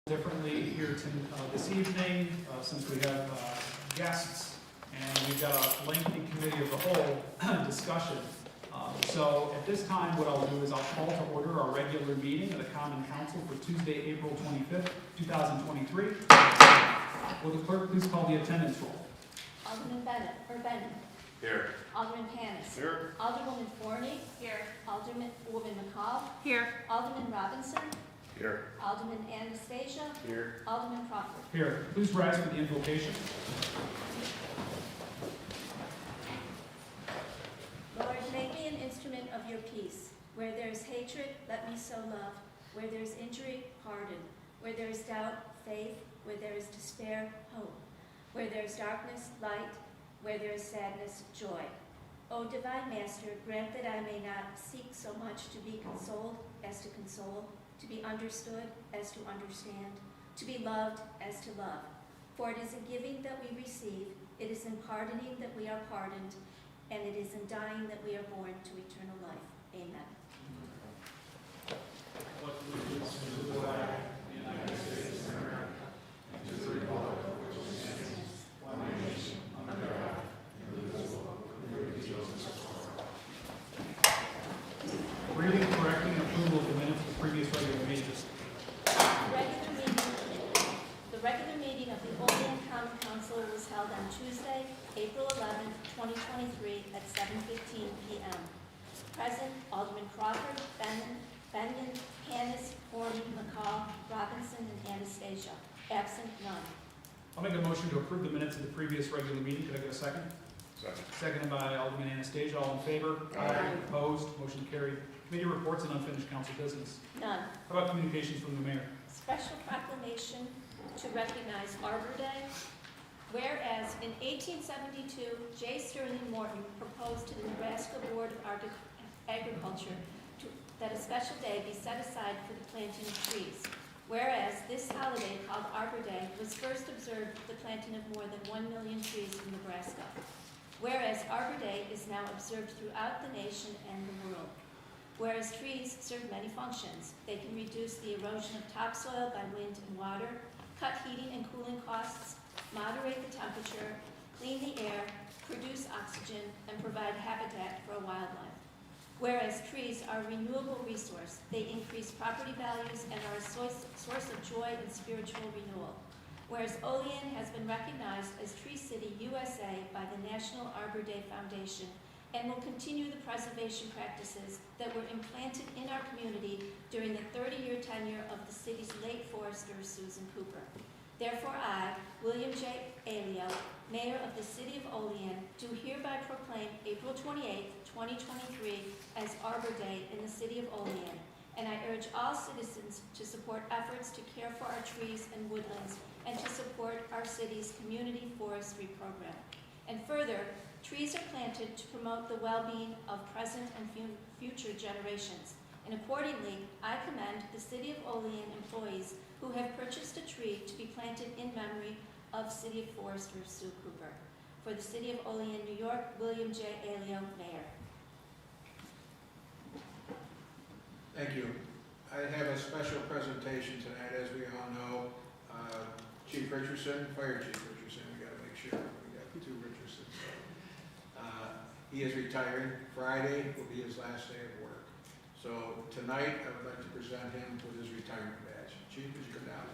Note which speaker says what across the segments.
Speaker 1: Differently here this evening, since we have guests and we've got a lengthy committee of the whole discussion. So at this time, what I'll do is I'll call to order our regular meeting of the Common Council for Tuesday, April 25th, 2023. Will the clerk please call the attendance roll?
Speaker 2: Alderman Bennett.
Speaker 3: Here.
Speaker 2: Alderman Panis.
Speaker 3: Here.
Speaker 2: Alderwoman Forney. Here. Alderwoman McCall.
Speaker 4: Here.
Speaker 2: Alderman Robinson.
Speaker 3: Here.
Speaker 2: Alderman Anastasia.
Speaker 3: Here.
Speaker 2: Alderman Crawford.
Speaker 1: Here. Please rise for the invocation.
Speaker 2: Lord, make me an instrument of your peace. Where there is hatred, let me sow love. Where there is injury, pardon. Where there is doubt, faith. Where there is despair, hope. Where there is darkness, light. Where there is sadness, joy. O divine Master, grant that I may not seek so much to be consoled as to console, to be understood as to understand, to be loved as to love. For it is in giving that we receive, it is in pardoning that we are pardoned, and it is in dying that we are born to eternal life. Amen.
Speaker 1: Reading, correcting, and approval of the minutes of the previous regular meeting.
Speaker 2: The regular meeting of the Olean Common Council was held on Tuesday, April 11, 2023 at 7:15 p.m. Present, Alderman Crawford, Benyon, Panis, Forney, McCall, Robinson, and Anastasia. Absent, none.
Speaker 1: I'll make a motion to approve the minutes of the previous regular meeting. Could I get a second?
Speaker 3: Second.
Speaker 1: Seconded by Alderman Anastasia. All in favor?
Speaker 3: Aye.
Speaker 1: Opposed? Motion carried. Committee reports and unfinished council business.
Speaker 2: None.
Speaker 1: How about communications from the mayor?
Speaker 2: Special proclamation to recognize Arbor Day. Whereas in 1872, J. Sterling Morton proposed to the Nebraska Board of Agriculture that a special day be set aside for the planting of trees. Whereas this holiday, called Arbor Day, was first observed with the planting of more than 1 million trees in Nebraska. Whereas Arbor Day is now observed throughout the nation and the world. Whereas trees serve many functions. They can reduce the erosion of topsoil by wind and water, cut heating and cooling costs, moderate the temperature, clean the air, produce oxygen, and provide habitat for wildlife. Whereas trees are a renewable resource, they increase property values and are a source of joy and spiritual renewal. Whereas Olean has been recognized as Tree City USA by the National Arbor Day Foundation and will continue the preservation practices that were implanted in our community during the 30-year tenure of the city's late forester, Susan Cooper. Therefore, I, William J. Alio, Mayor of the City of Olean, do hereby proclaim April 28, 2023 as Arbor Day in the City of Olean, and I urge all citizens to support efforts to care for our trees and woodlands and to support our city's community forestry program. And further, trees are planted to promote the well-being of present and future generations. And accordingly, I commend the City of Olean employees who have purchased a tree to be planted in memory of City of Forester Sue Cooper. For the City of Olean, New York, William J. Alio, Mayor.
Speaker 5: Thank you. I have a special presentation tonight, as we all know. Chief Richardson, Fire Chief Richardson, we got to make sure we got two Richardsons. He is retiring. Friday will be his last day of work. So tonight, I would like to present him with his retirement badge. Chief, would you come down?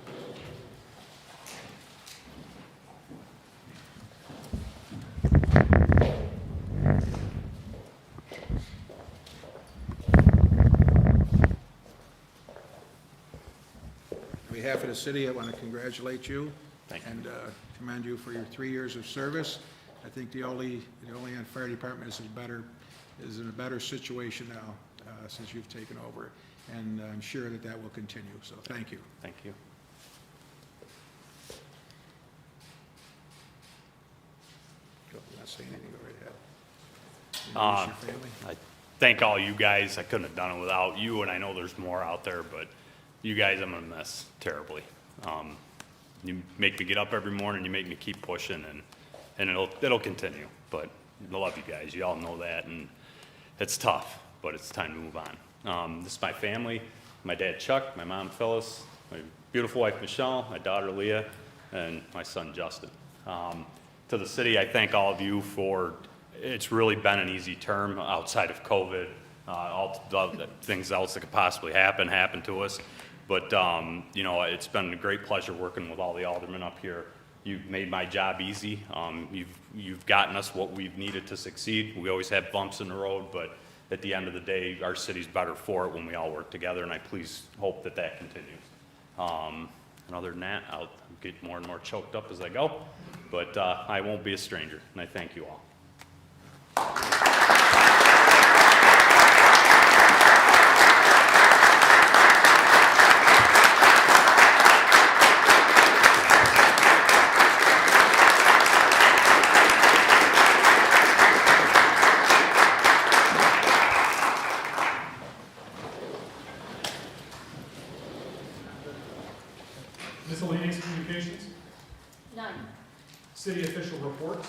Speaker 5: On behalf of the city, I want to congratulate you.
Speaker 3: Thank you.
Speaker 5: And commend you for your 3 years of service. I think the Olean Fire Department is in a better situation now since you've taken over, and I'm sure that that will continue. So thank you.
Speaker 3: Thank you.
Speaker 5: Go, not saying anything, go right ahead. Introduce your family.
Speaker 3: I thank all you guys. I couldn't have done it without you, and I know there's more out there, but you guys I'm going to miss terribly. You make me get up every morning. You make me keep pushing, and it'll continue. But I love you guys. You all know that, and it's tough, but it's time to move on. This is my family. My dad, Chuck, my mom, Phyllis, my beautiful wife Michelle, my daughter Leah, and my son Justin. To the city, I thank all of you for, it's really been an easy term outside of COVID. All the things else that could possibly happen to us. But, you know, it's been a great pleasure working with all the aldermen up here. You've made my job easy. You've gotten us what we've needed to succeed. We always have bumps in the road, but at the end of the day, our city's better for it when we all work together, and I please hope that that continues. And other than that, I'll get more and more choked up as I go, but I won't be a stranger, and I thank you all.
Speaker 1: Miscellaneous communications,
Speaker 2: None.
Speaker 1: city official reports,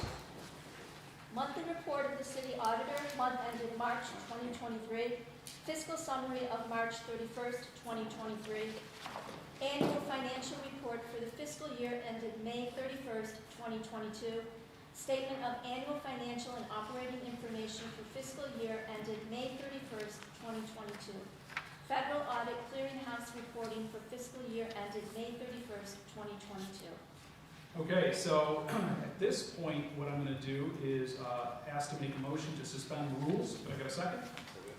Speaker 2: Monthly report of the city auditor, month ended March 2023. Fiscal summary of March 31st, 2023. Annual financial report for the fiscal year ended May 31st, 2022. Statement of annual financial and operating information for fiscal year ended May 31st, 2022. Federal audit clearinghouse reporting for fiscal year ended May 31st, 2022.
Speaker 1: Okay, so at this point, what I'm going to do is ask to make a motion to suspend the rules. Can I get a second?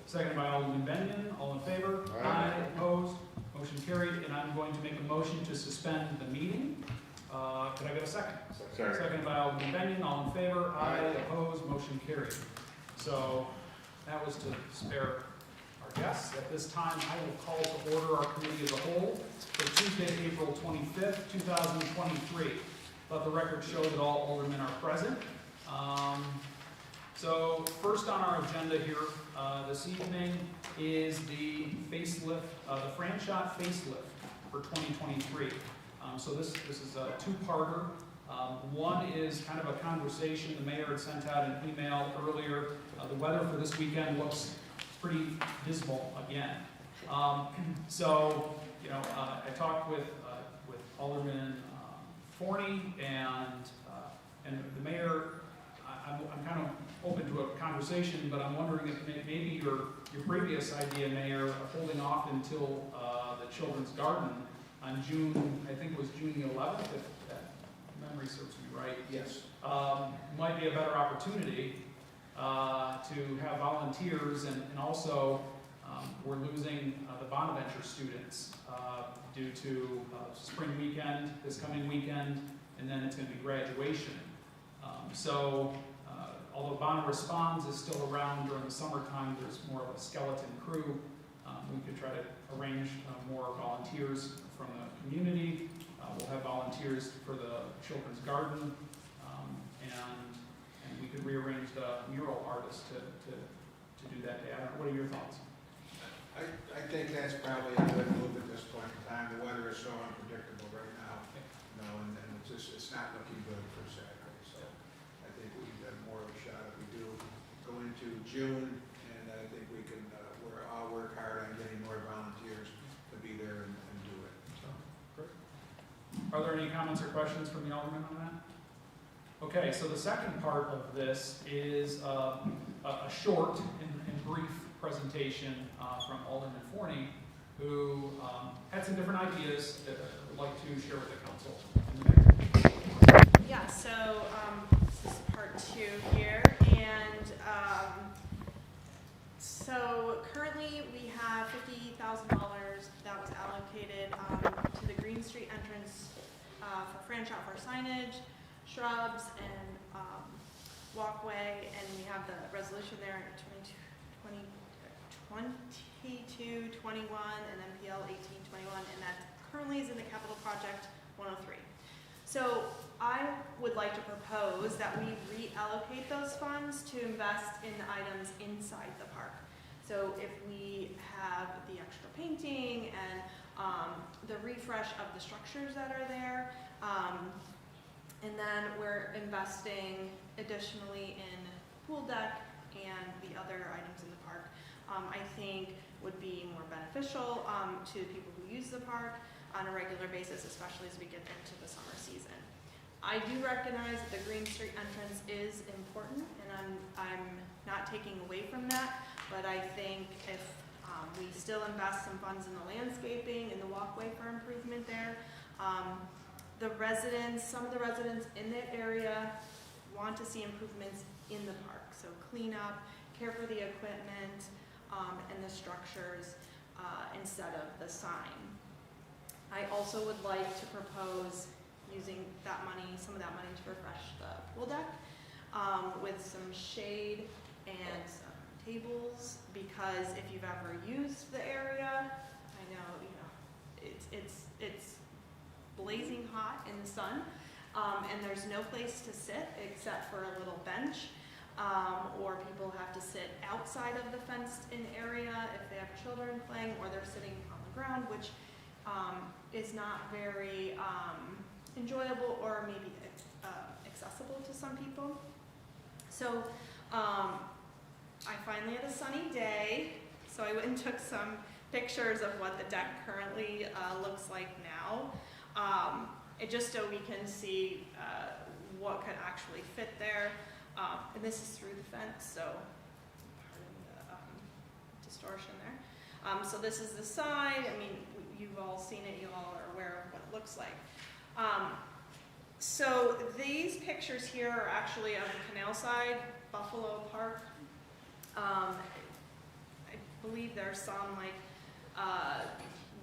Speaker 1: Second by Alderman Benyon. All in favor? Aye. Opposed? Motion carried. And I'm going to make a motion to suspend the meeting. Could I get a second? Second by Alderman Benyon. All in favor? Aye. Opposed? Motion carried. So that was to spare our guests. At this time, I will call to order our committee as a whole for Tuesday, April 25th, 2023. Let the record show that all aldermen are present. So first on our agenda here this evening is the facelift, the franchise facelift for 2023. So this is a two-parter. One is kind of a conversation. The mayor had sent out an email earlier. The weather for this weekend looks pretty dismal again. So, you know, I talked with Alderman Forney and the mayor. I'm kind of open to a conversation, but I'm wondering if maybe your previous idea, Mayor, of holding off until the Children's Garden on June, I think it was June the 11th, if that memory serves me right.
Speaker 5: Yes.
Speaker 1: Might be a better opportunity to have volunteers, and also we're losing the Bonaventure students due to spring weekend, this coming weekend, and then it's going to be graduation. So although Bonner Responds is still around during the summertime, there's more of a skeleton crew. We could try to arrange more volunteers from the community. We'll have volunteers for the Children's Garden, and we could rearrange the mural artist to do that day. I don't know, what are your thoughts?
Speaker 5: I think that's probably a good move at this point in time. The weather is so unpredictable right now, you know, and it's not looking good for Saturday. So I think we've got more of a shot if we do go into June, and I think we can all work hard on getting more volunteers to be there and do it. So, great.
Speaker 1: Are there any comments or questions from the alderman on that? Okay, so the second part of this is a short and brief presentation from Alderman Forney, who had some different ideas that I would like to share with the council.
Speaker 4: Yeah, so this is part 2 here, and so currently we have $50,000 that was allocated to the Green Street entrance for franchise for signage, shrubs, and walkway, and we have the resolution there in 2221 and then PL 1821, and that currently is in the capital project 103. So I would like to propose that we reallocate those funds to invest in the items inside the park. So if we have the extra painting and the refresh of the structures that are there, and then we're investing additionally in pool deck and the other items in the park, I think would be more beneficial to people who use the park. on a regular basis, especially as we get into the summer season. I do recognize that the Green Street entrance is important, and I'm not taking away from that, but I think if we still invest some funds in the landscaping and the walkway for improvement there, some of the residents in that area want to see improvements in the park. So clean up, care for the equipment, and the structures instead of the sign. I also would like to propose using that money, some of that money to refresh the pool deck with some shade and some tables, because if you've ever used the area, I know, it's blazing hot in the sun, and there's no place to sit except for a little bench, or people have to sit outside of the fenced-in area if they have children playing, or they're sitting on the ground, which is not very enjoyable or maybe accessible to some people. So I finally had a sunny day, so I went and took some pictures of what the deck currently looks like now. Just so we can see what could actually fit there. And this is through the fence, so pardon the distortion there. So this is the side. I mean, you've all seen it. You all are aware of what it looks like. So these pictures here are actually on the canal side, Buffalo Park. I believe there's some like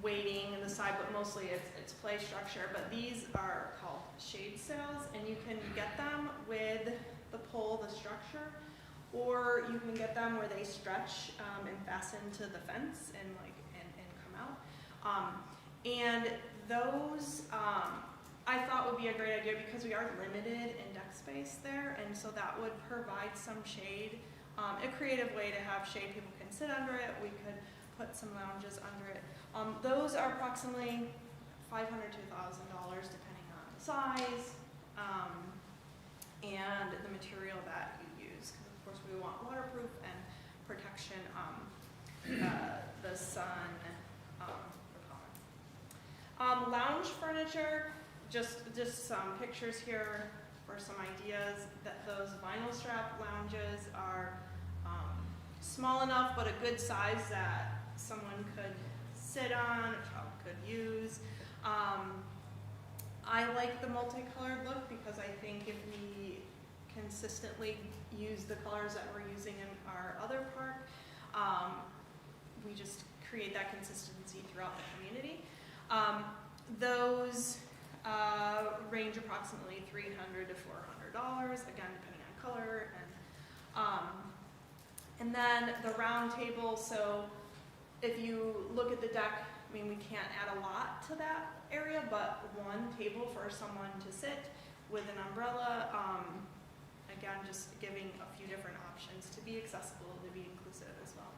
Speaker 4: waiting in the side, but mostly it's play structure. But these are called shade sails, and you can get them with the pole, the structure, or you can get them where they stretch and fasten to the fence and come out. And those I thought would be a great idea because we are limited in deck space there, and so that would provide some shade, a creative way to have shade. People can sit under it. We could put some lounges under it. Those are approximately $500 to $1,000 depending on the size and the material that you use. Because of course we want waterproof and protection, the sun. Lounge furniture, just some pictures here for some ideas. That those vinyl strap lounges are small enough but a good size that someone could sit on, a child could use. I like the multicolored look because I think if we consistently use the colors that we're using in our other park, we just create that consistency throughout the community. Those range approximately $300 to $400, again depending on color, and then the round table. So if you look at the deck, I mean, we can't add a lot to that area, but one table for someone to sit with an umbrella. Again, just giving a few different options to be accessible, to be inclusive as well.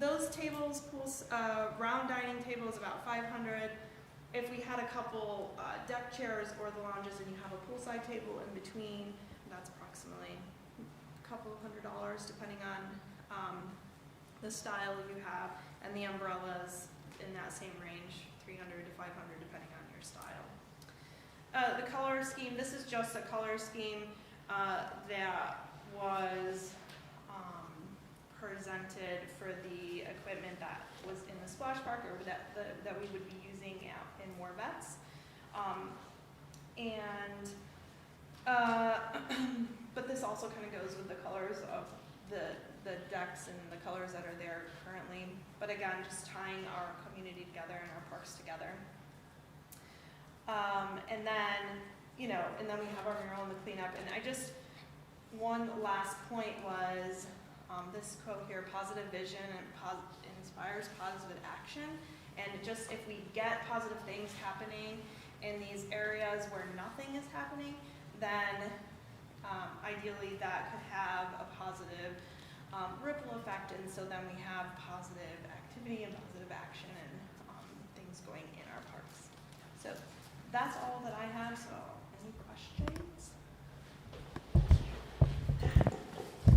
Speaker 4: Those tables, round dining table is about $500. If we had a couple deck chairs or the lounges and you have a poolside table in between, that's approximately a couple of $100 depending on the style you have, and the umbrellas in that same range, $300 to $500 depending on your style. The color scheme, this is just a color scheme that was presented for the equipment that was in the splash park, or that we would be using in Morvettes. But this also kind of goes with the colors of the decks and the colors that are there currently. But again, just tying our community together and our parks together. And then we have our mural and the cleanup. And one last point was this quote here: positive vision and inspires positive action. And just if we get positive things happening in these areas where nothing is happening, then ideally that could have a positive ripple effect, and so then we have positive activity and positive action and things going in our parks. So that's all that I have. So any questions?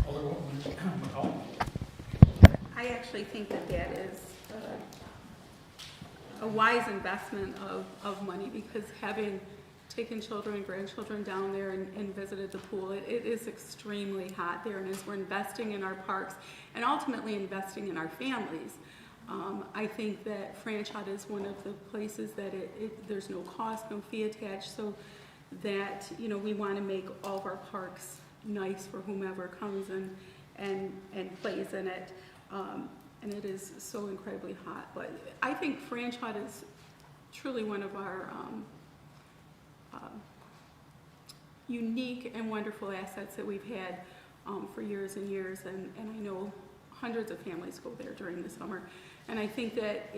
Speaker 1: Alderwoman McCall?
Speaker 6: I actually think that is a wise investment of money, because having taken children and grandchildren down there and visited the pool, it is extremely hot there, and as we're investing in our parks and ultimately investing in our families, I think that Franchot is one of the places that there's no cost, no fee attached, so that, you know, we want to make all of our parks nice for whomever comes and plays in it. And it is so incredibly hot. But I think Franchot is truly one of our unique and wonderful assets that we've had for years and years. And I know hundreds of families go there during the summer. And I think that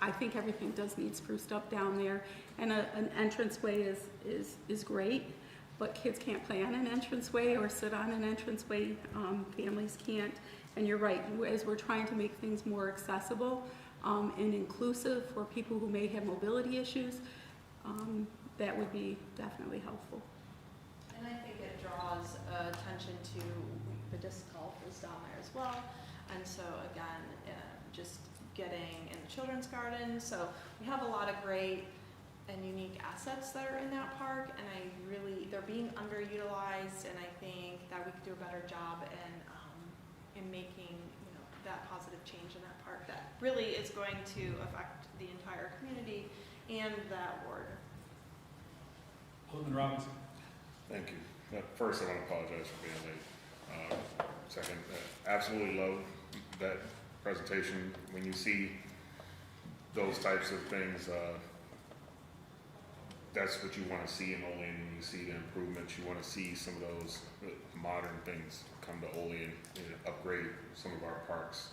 Speaker 6: I think everything does need spruced up down there. And an entranceway is great, but kids can't play on an entranceway or sit on an entranceway. Families can't. And you're right, as we're trying to make things more accessible and inclusive for people who may have mobility issues, that would be definitely helpful.
Speaker 4: And I think it draws attention to the disc golf is down there as well. And so again, just getting in the children's garden. So we have a lot of great and unique assets that are in that park, and they're being underutilized, and I think that we could do a better job in making, you know, that positive change in that park that really is going to affect the entire community and that ward.
Speaker 1: Alderman Robinson.
Speaker 7: Thank you. First, I want to apologize for being late. Second, absolutely love that presentation. When you see those types of things, that's what you want to see in Olean. When you see the improvements, you want to see some of those modern things come to Olean and upgrade some of our parks.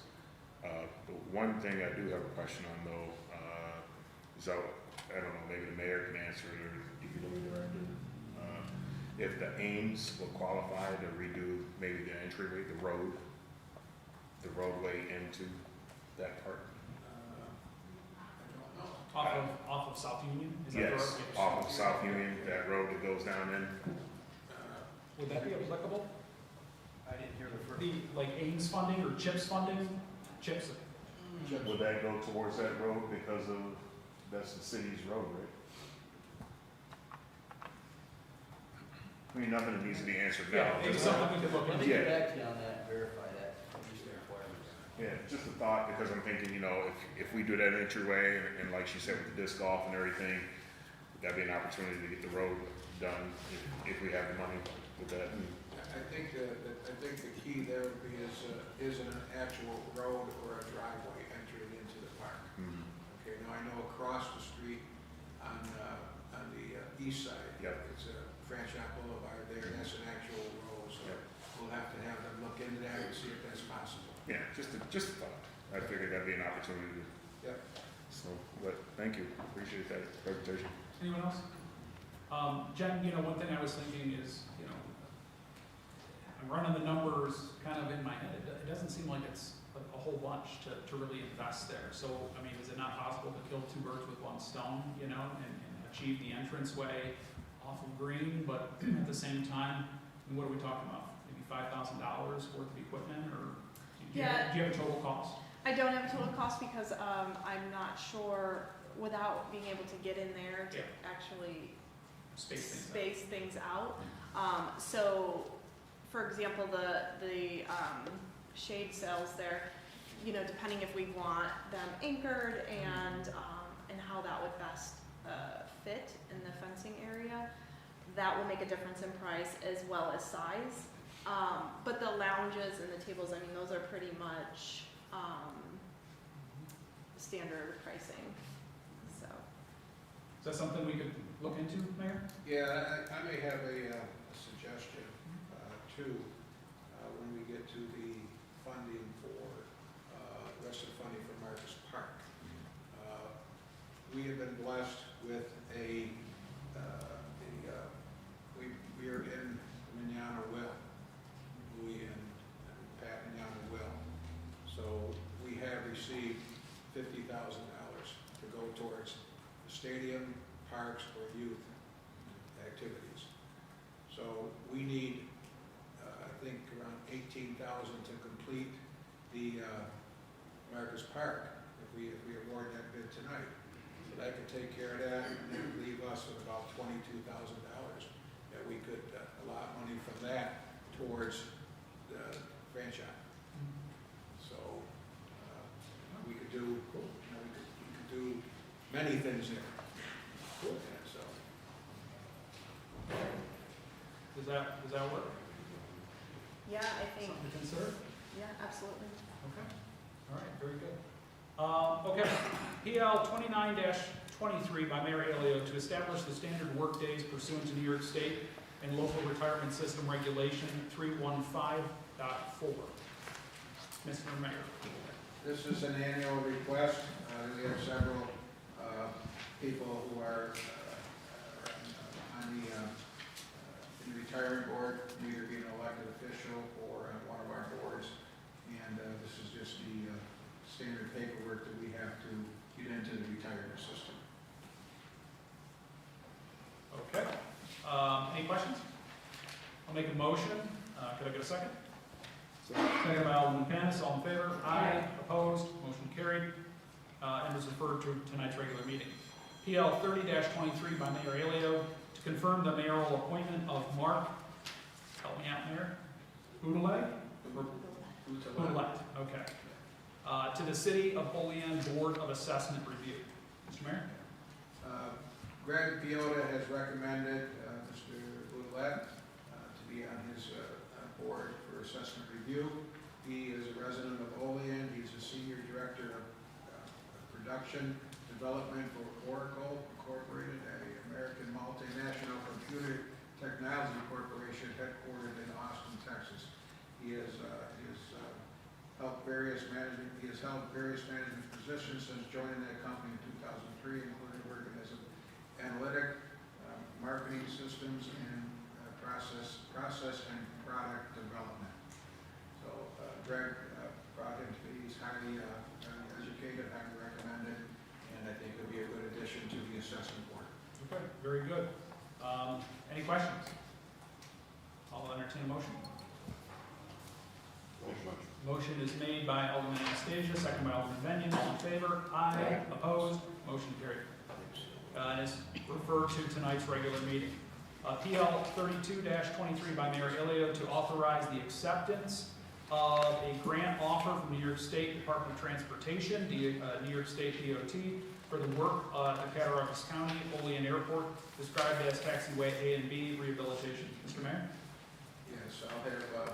Speaker 7: The one thing I do have a question on though, is I don't know, maybe the mayor can answer it, or DPW director. If the Ames will qualify to redo maybe the entryway, the roadway into that park.
Speaker 5: I don't know.
Speaker 1: Off of South Union? Is that
Speaker 7: Yes,
Speaker 1: correct?
Speaker 7: off of South Union, that road that goes down in.
Speaker 1: Would that be applicable?
Speaker 5: I didn't hear the first.
Speaker 1: The, like, Ames funding or CHIPS funding? CHIPS.
Speaker 7: Would that go towards that road because of, that's the city's road, right? I mean, nothing that needs to be answered now.
Speaker 1: Yeah, maybe something we could look
Speaker 8: Let
Speaker 1: into.
Speaker 8: me get
Speaker 7: Yeah.
Speaker 8: back to you on that and verify that, these requirements.
Speaker 7: Yeah, just a thought, because I'm thinking, you know, if we do that entryway, and like she said, with the disc golf and everything, that'd be an opportunity to get the road done, if we have the money with that.
Speaker 5: I think the key there would be is an actual road or a driveway entering into the park.
Speaker 7: Mhm.
Speaker 5: Okay, now I know across the street on the east side,
Speaker 7: Yep.
Speaker 5: it's a Franchot Boulevard there, that's an actual road, so
Speaker 7: Yep.
Speaker 5: we'll have to have them look into that and see if that's possible.
Speaker 7: Yeah, just a thought. I figured that'd be an opportunity.
Speaker 5: Yep.
Speaker 7: So, but thank you, appreciate that presentation.
Speaker 1: Anyone else? Jen, you know, one thing I was thinking is, you know, I'm running the numbers kind of in my head. It doesn't seem like it's a whole bunch to really invest there. So, I mean, is it not possible to kill two birds with one stone, you know, and achieve the entranceway off of Green, but at the same time, I mean, what are we talking about? Maybe $5,000 worth of equipment, or do you have a total cost?
Speaker 4: I don't have a total cost because I'm not sure, without being able to get in there to
Speaker 1: Yeah.
Speaker 4: actually
Speaker 1: Space things out.
Speaker 4: things out. So, for example, the shade cells there, you know, depending if we want them anchored and how that would best fit in the fencing area, that will make a difference in price as well as size. But the lounges and the tables, I mean, those are pretty much standard pricing, so.
Speaker 1: Is that something we could look into, Mayor?
Speaker 5: Yeah, I may have a suggestion too, when we get to the funding for, rest of the funding for Marcus Park. We have been blessed with we are in Manana Will, Louis and Pat Manana Will. So we have received $50,000 to go towards the stadium, parks, or youth activities. So we need, I think, around $18,000 to complete the Marcus Park, if we award that bid tonight. I could take care of that, and then leave us with about $22,000 that we could allot money from that towards the franchise. So, we could do, we could do many things there. Yeah, so,
Speaker 1: Does that work?
Speaker 4: Yeah, I think,
Speaker 1: Something to consider?
Speaker 4: yeah, absolutely.
Speaker 1: Okay, all right, very good. Okay, PL 29-23 by Mayor Elio to establish the standard workdays pursuant to New York State and local retirement system regulation 315.4. Mr. Mayor.
Speaker 5: this is an annual request. We have several people who are on the in the retirement board, either being an elected official or on one of our boards. And this is just the standard paperwork that we have to get into the retirement system.
Speaker 1: Okay, any questions? I'll make a motion. Could I get a second? Second by Alderman Panis, all in favor? Aye. Opposed? Motion carried. And is referred to tonight's regular meeting. PL 30-23 by Mayor Elio to confirm the mayoral appointment of Mark, help me out, Mayor, Boudelet? Boudelet, okay. To the City of Olean Board of Assessment Review. Mr. Mayor?
Speaker 5: Greg Piota has recommended Mr. Boudelet to be on his board for assessment review. He is a resident of Olean. He's a senior director of production development for Oracle Incorporated, an American multinational computer technology corporation headquartered in Austin, Texas. He has held various management positions since joining that company in 2003, including working as an analytic, marketing systems, and process and product development. So Greg brought him to be, he's highly educated, highly recommended, and I think it'll be a good addition to the assessment board.
Speaker 1: Okay, very good. Any questions? I'll entertain a motion. Motion is made by Alderman Anastasia, second by Alderman Benyon. All in favor? Aye. Opposed? Motion carried. And is referred to tonight's regular meeting. PL 32-23 by Mayor Elio to authorize the acceptance of a grant offer from New York State Department of Transportation, New York State DOT, for the work at the Cattaraugus County Olean Airport, described as taxiway A and B rehabilitation. Mr. Mayor?
Speaker 5: Yes, I'll have,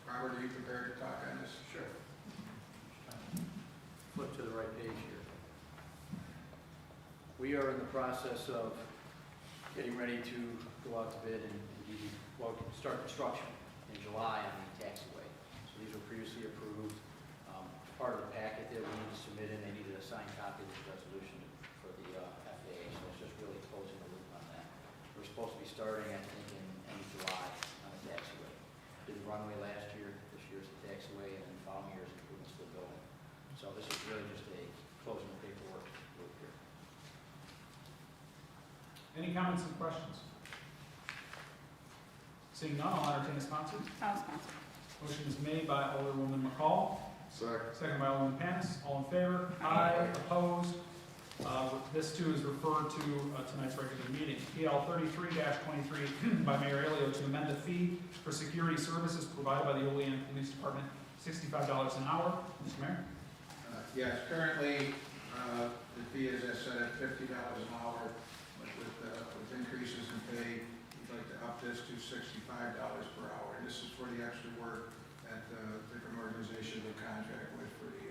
Speaker 5: Robert, are you prepared to talk on this?
Speaker 8: Sure. Flip to the right page here. We are in the process of getting ready to go out to bid and start construction in July on the taxiway. So these were previously approved. Part of the packet that we need to submit in, they needed a signed copy of this resolution for the FAA, so it's just really closing the loop on that. We're supposed to be starting, I think, in end of July on the taxiway. Did the runway last year, this year's the taxiway, and then following year's improvements to the building. So this is really just a closing the paperwork loop here.
Speaker 1: Any comments or questions? Seeing none, I'll entertain a sponsor.
Speaker 6: I'll sponsor.
Speaker 1: Motion is made by Alderwoman McCall, second by Alderman Panis. All in favor? Aye. Opposed? This too is referred to tonight's regular meeting. PL 33-23 by Mayor Elio to amend the fee for security services provided by the Olean Police Department, $65 an hour. Mr. Mayor?
Speaker 5: Yes, currently, the fee is set at $50 an hour, but with increases in pay, we'd like to up this to $65 per hour. And this is for the extra work that different organizations will contract with for the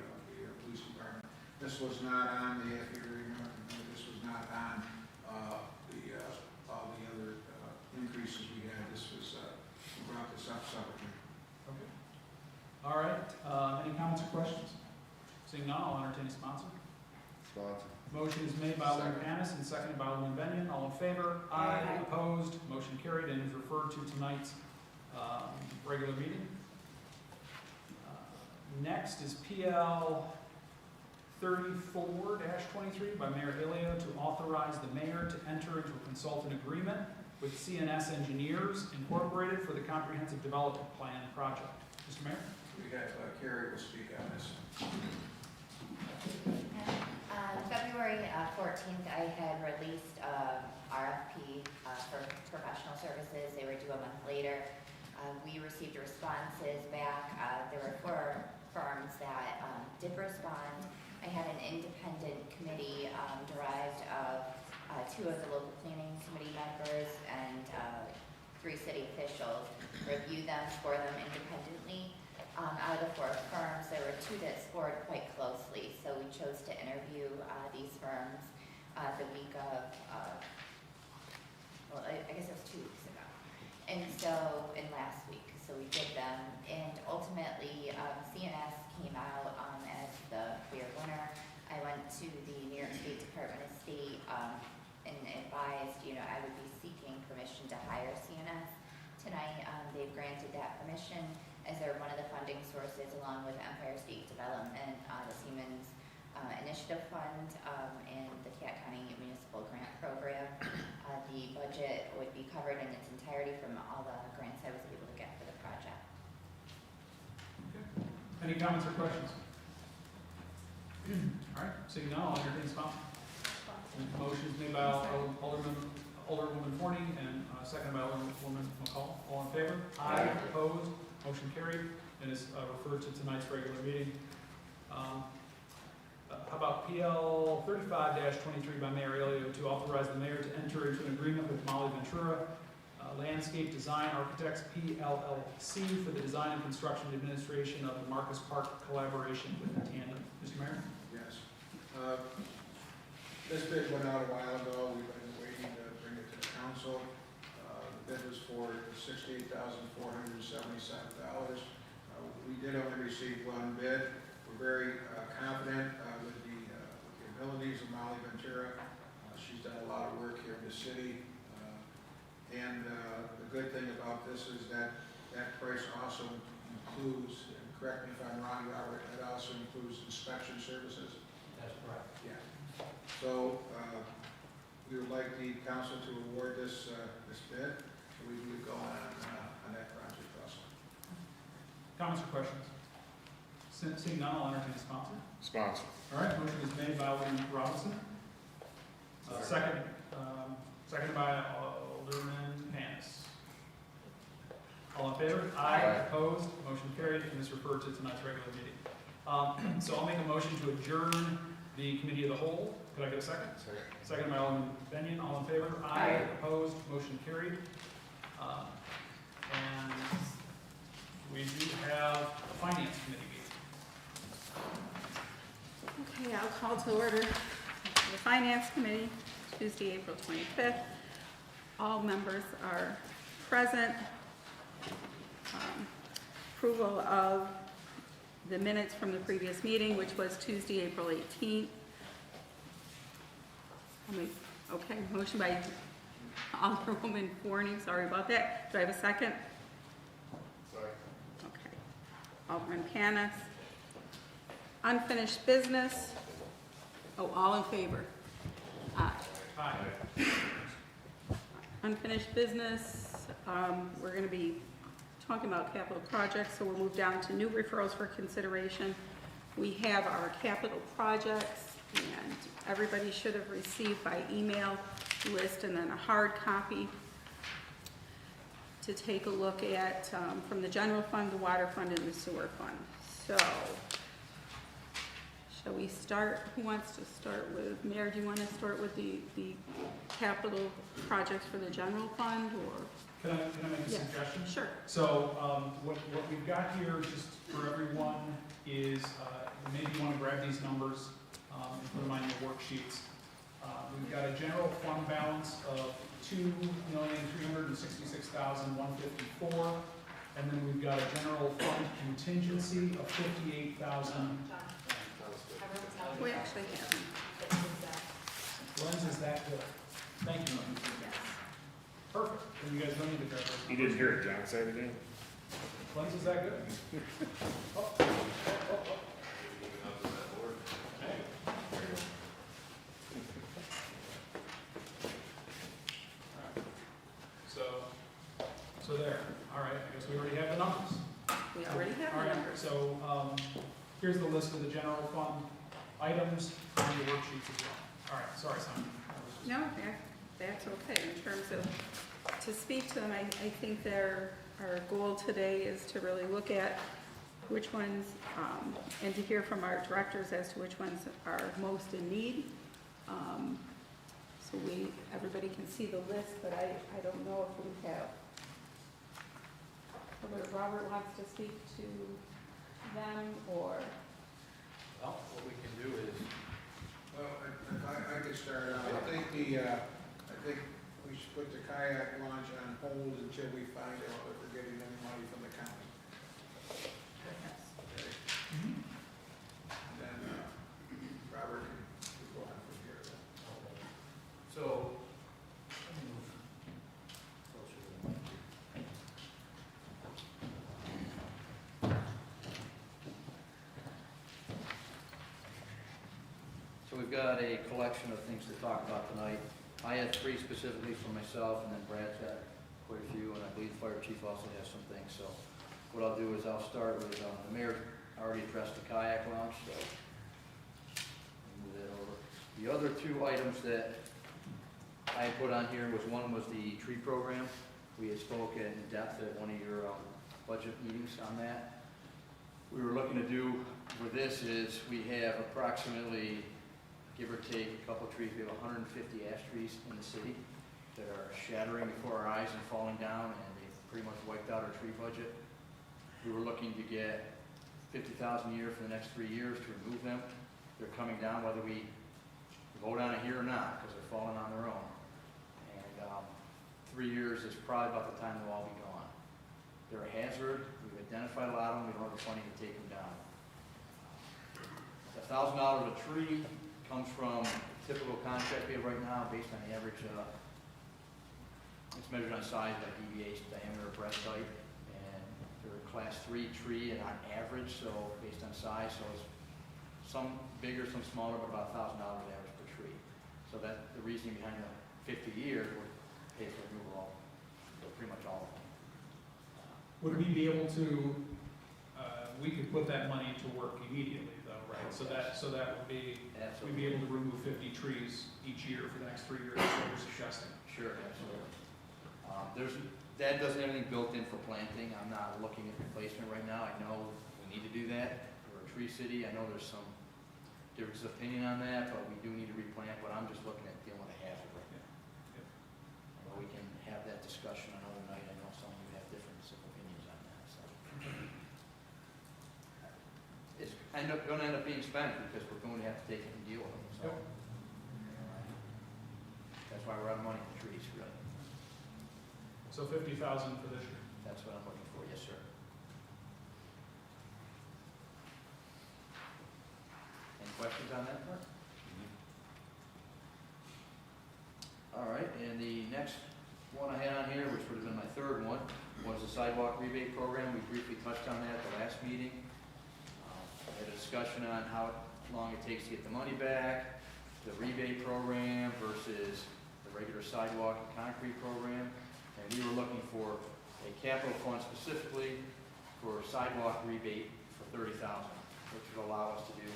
Speaker 5: police department. This was not on the, if you remember, this was not on all the other increases we had. This was, we brought this up separately.
Speaker 1: Okay. All right. Any comments or questions? Seeing none, I'll entertain a sponsor.
Speaker 7: Sponsor.
Speaker 1: Motion is made by Alderman Panis and seconded by Alderman Benyon. All in favor?
Speaker 6: Aye.
Speaker 1: Opposed? Motion carried and is referred to tonight's regular meeting. Next is PL 34-23 by Mayor Elio to authorize the mayor to enter into a consultant agreement with CNS Engineers Incorporated for the Comprehensive Development Plan project. Mr. Mayor?
Speaker 5: We have Carrie will speak on this.
Speaker 9: February 14th, I had released RFP for professional services. They were due a month later. We received responses back. There were 4 firms that did respond. I had an independent committee derived of 2 of the local planning committee members and 3 city officials review them, score them independently. Out of the 4 firms, there were 2 that scored quite closely, so we chose to interview these firms the week of, well, I guess it was 2 weeks ago, and so, and last week, so we did them, and ultimately, CNS came out as the clear winner. I went to the New York State Department of State and advised, I would be seeking permission to hire CNS. Tonight, they've granted that permission, as they're one of the funding sources along with Empire State Development, the Siemens Initiative Fund, and the Cat County Municipal Grant Program. The budget would be covered in its entirety from all the grants I was able to get for the project.
Speaker 1: Okay. Any comments or questions? All right, seeing none, I'll entertain a sponsor. Motion is made by Alderwoman Forney and seconded by Alderwoman McCall. All in favor? Aye. Opposed? Motion carried and is referred to tonight's regular meeting. How about PL 35-23 by Mayor Elio to authorize the mayor to enter into an agreement with Molly Ventura Landscape Design Architects PLLC for the design and construction and administration of the Marcus Park collaboration with Tandem. Mr. Mayor?
Speaker 5: Yes. This bid went out a while ago. We've been waiting to bring it to the council. The bid was for $68,477. We did only receive 1 bid. We're very confident with the abilities of Molly Ventura. She's done a lot of work here in the city. And the good thing about this is that that price also includes, and correct me if I'm wrong, Robert, it also includes inspection services.
Speaker 8: That's correct.
Speaker 5: Yeah. So we would like the council to award this bid. So we would go on that project also.
Speaker 1: Comments or questions? Seeing none, I'll entertain a sponsor.
Speaker 7: Sponsor.
Speaker 1: All right, motion is made by Alderman Robinson. Seconded by Alderman Panis. All in favor?
Speaker 7: Aye.
Speaker 1: Opposed? Motion carried and is referred to tonight's regular meeting. So I'll make a motion to adjourn the committee of the whole. Could I get a second? Second by Alderman Benyon. All in favor?
Speaker 9: Aye.
Speaker 1: Opposed? Motion carried. And we do have a finance committee meeting.
Speaker 6: Okay, I'll call to order the Finance Committee, Tuesday, April 25th. All members are present. Approval of the minutes from the previous meeting, which was Tuesday, April 18th. Okay, motion by Alderwoman Forney, sorry about that. Do I have a second?
Speaker 7: Sorry.
Speaker 6: Okay. Alderman Panis. Unfinished business. Oh, all in favor? Aye.
Speaker 1: Aye.
Speaker 6: Unfinished business, we're going to be talking about capital projects, so we'll move down to new referrals for consideration. We have our capital projects, and everybody should have received by email list and then a hard copy to take a look at from the general fund, the water fund, and the sewer fund. So, shall we start? Who wants to start with? Mayor, do you want to start with the capital projects for the general fund, or?
Speaker 1: Can I make a
Speaker 6: Yes.
Speaker 1: suggestion?
Speaker 6: Sure.
Speaker 1: So what we've got here, just for everyone, is maybe you want to grab these numbers and put them on your worksheets. We've got a general fund balance of $2,366,154, and then we've got a general fund contingency of $58,000.
Speaker 6: We actually have them.
Speaker 1: Lens is that good. Thank you.
Speaker 6: Yes.
Speaker 1: Perfect. Then you guys don't need to grab those.
Speaker 7: You didn't hear it, John, say it again?
Speaker 1: Lens is that good? Oh. Hey. So there. All right, I guess we already have the numbers.
Speaker 6: We already have
Speaker 1: All
Speaker 6: the
Speaker 1: right,
Speaker 6: numbers.
Speaker 1: so here's the list of the general fund. items on your worksheets as well. All right, sorry, Simon.
Speaker 6: No, that's okay. In terms of, to speak to them, I think our goal today is to really look at which ones, and to hear from our directors as to which ones are most in need. So everybody can see the list, but I don't know if we have, whether Robert wants to speak to them or,
Speaker 8: Well, what we can do is,
Speaker 5: Well, I could start out. I think we should put the kayak launch on hold until we find out if we're getting any money from the county. Okay?
Speaker 1: Mhm.
Speaker 5: And then, Robert can go on from here.
Speaker 8: so, let me move closer to the mic here. So we've got a collection of things to talk about tonight. I had 3 specifically for myself, and then Brad's got quite a few, and I believe the fire chief also has some things. So what I'll do is I'll start with, the mayor already addressed the kayak launch, so move that over. The other 2 items that I had put on here was, one was the tree program. We had spoken in depth at one of your budget meetings on that. We were looking to do for this is we have approximately, give or take a couple trees, we have 150 ash trees in the city that are shattering before our eyes and falling down, and they've pretty much wiped out our tree budget. We were looking to get $50,000 a year for the next 3 years to remove them. They're coming down whether we vote on it here or not, because they're falling on their own. And 3 years is probably about the time they'll all be gone. They're a hazard. We've identified a lot of them. We don't have the funding to take them down. $1,000 a tree comes from a typical contract we have right now based on the average, it's measured on size by deviation, diameter, breast height, and they're a class 3 tree and on average, so based on size, so it's some bigger, some smaller, but about $1,000 average per tree. So that, the reasoning behind the 50 years would pay for removal of pretty much all of them.
Speaker 1: Would we be able to, we could put that money to work immediately though, right? So that would be, we'd be able to remove 50 trees each year for the next 3 years, is what you're suggesting.
Speaker 8: Sure, absolutely. That doesn't have anything built in for planting. I'm not looking at replacement right now. I know we need to do that. We're a tree city. I know there's some difference of opinion on that, but we do need to replant, but I'm just looking at dealing with a hazard right now.
Speaker 1: Yep.
Speaker 8: Well, we can have that discussion another night. I know some of you have different opinions on that, so. It's gonna end up being spent because we're going to have to take it and deal with them, so.
Speaker 1: Yep.
Speaker 8: That's why we're out of money for trees, really.
Speaker 1: So 50,000 for this year.
Speaker 8: That's what I'm looking for, yes, sir. Any questions on that part? All right, and the next one I had on here, which would have been my 3rd one, was the sidewalk rebate program. We briefly touched on that at the last meeting. We had a discussion on how long it takes to get the money back, the rebate program versus the regular sidewalk and concrete program. And we were looking for a capital fund specifically for sidewalk rebate for $30,000, which would allow us to do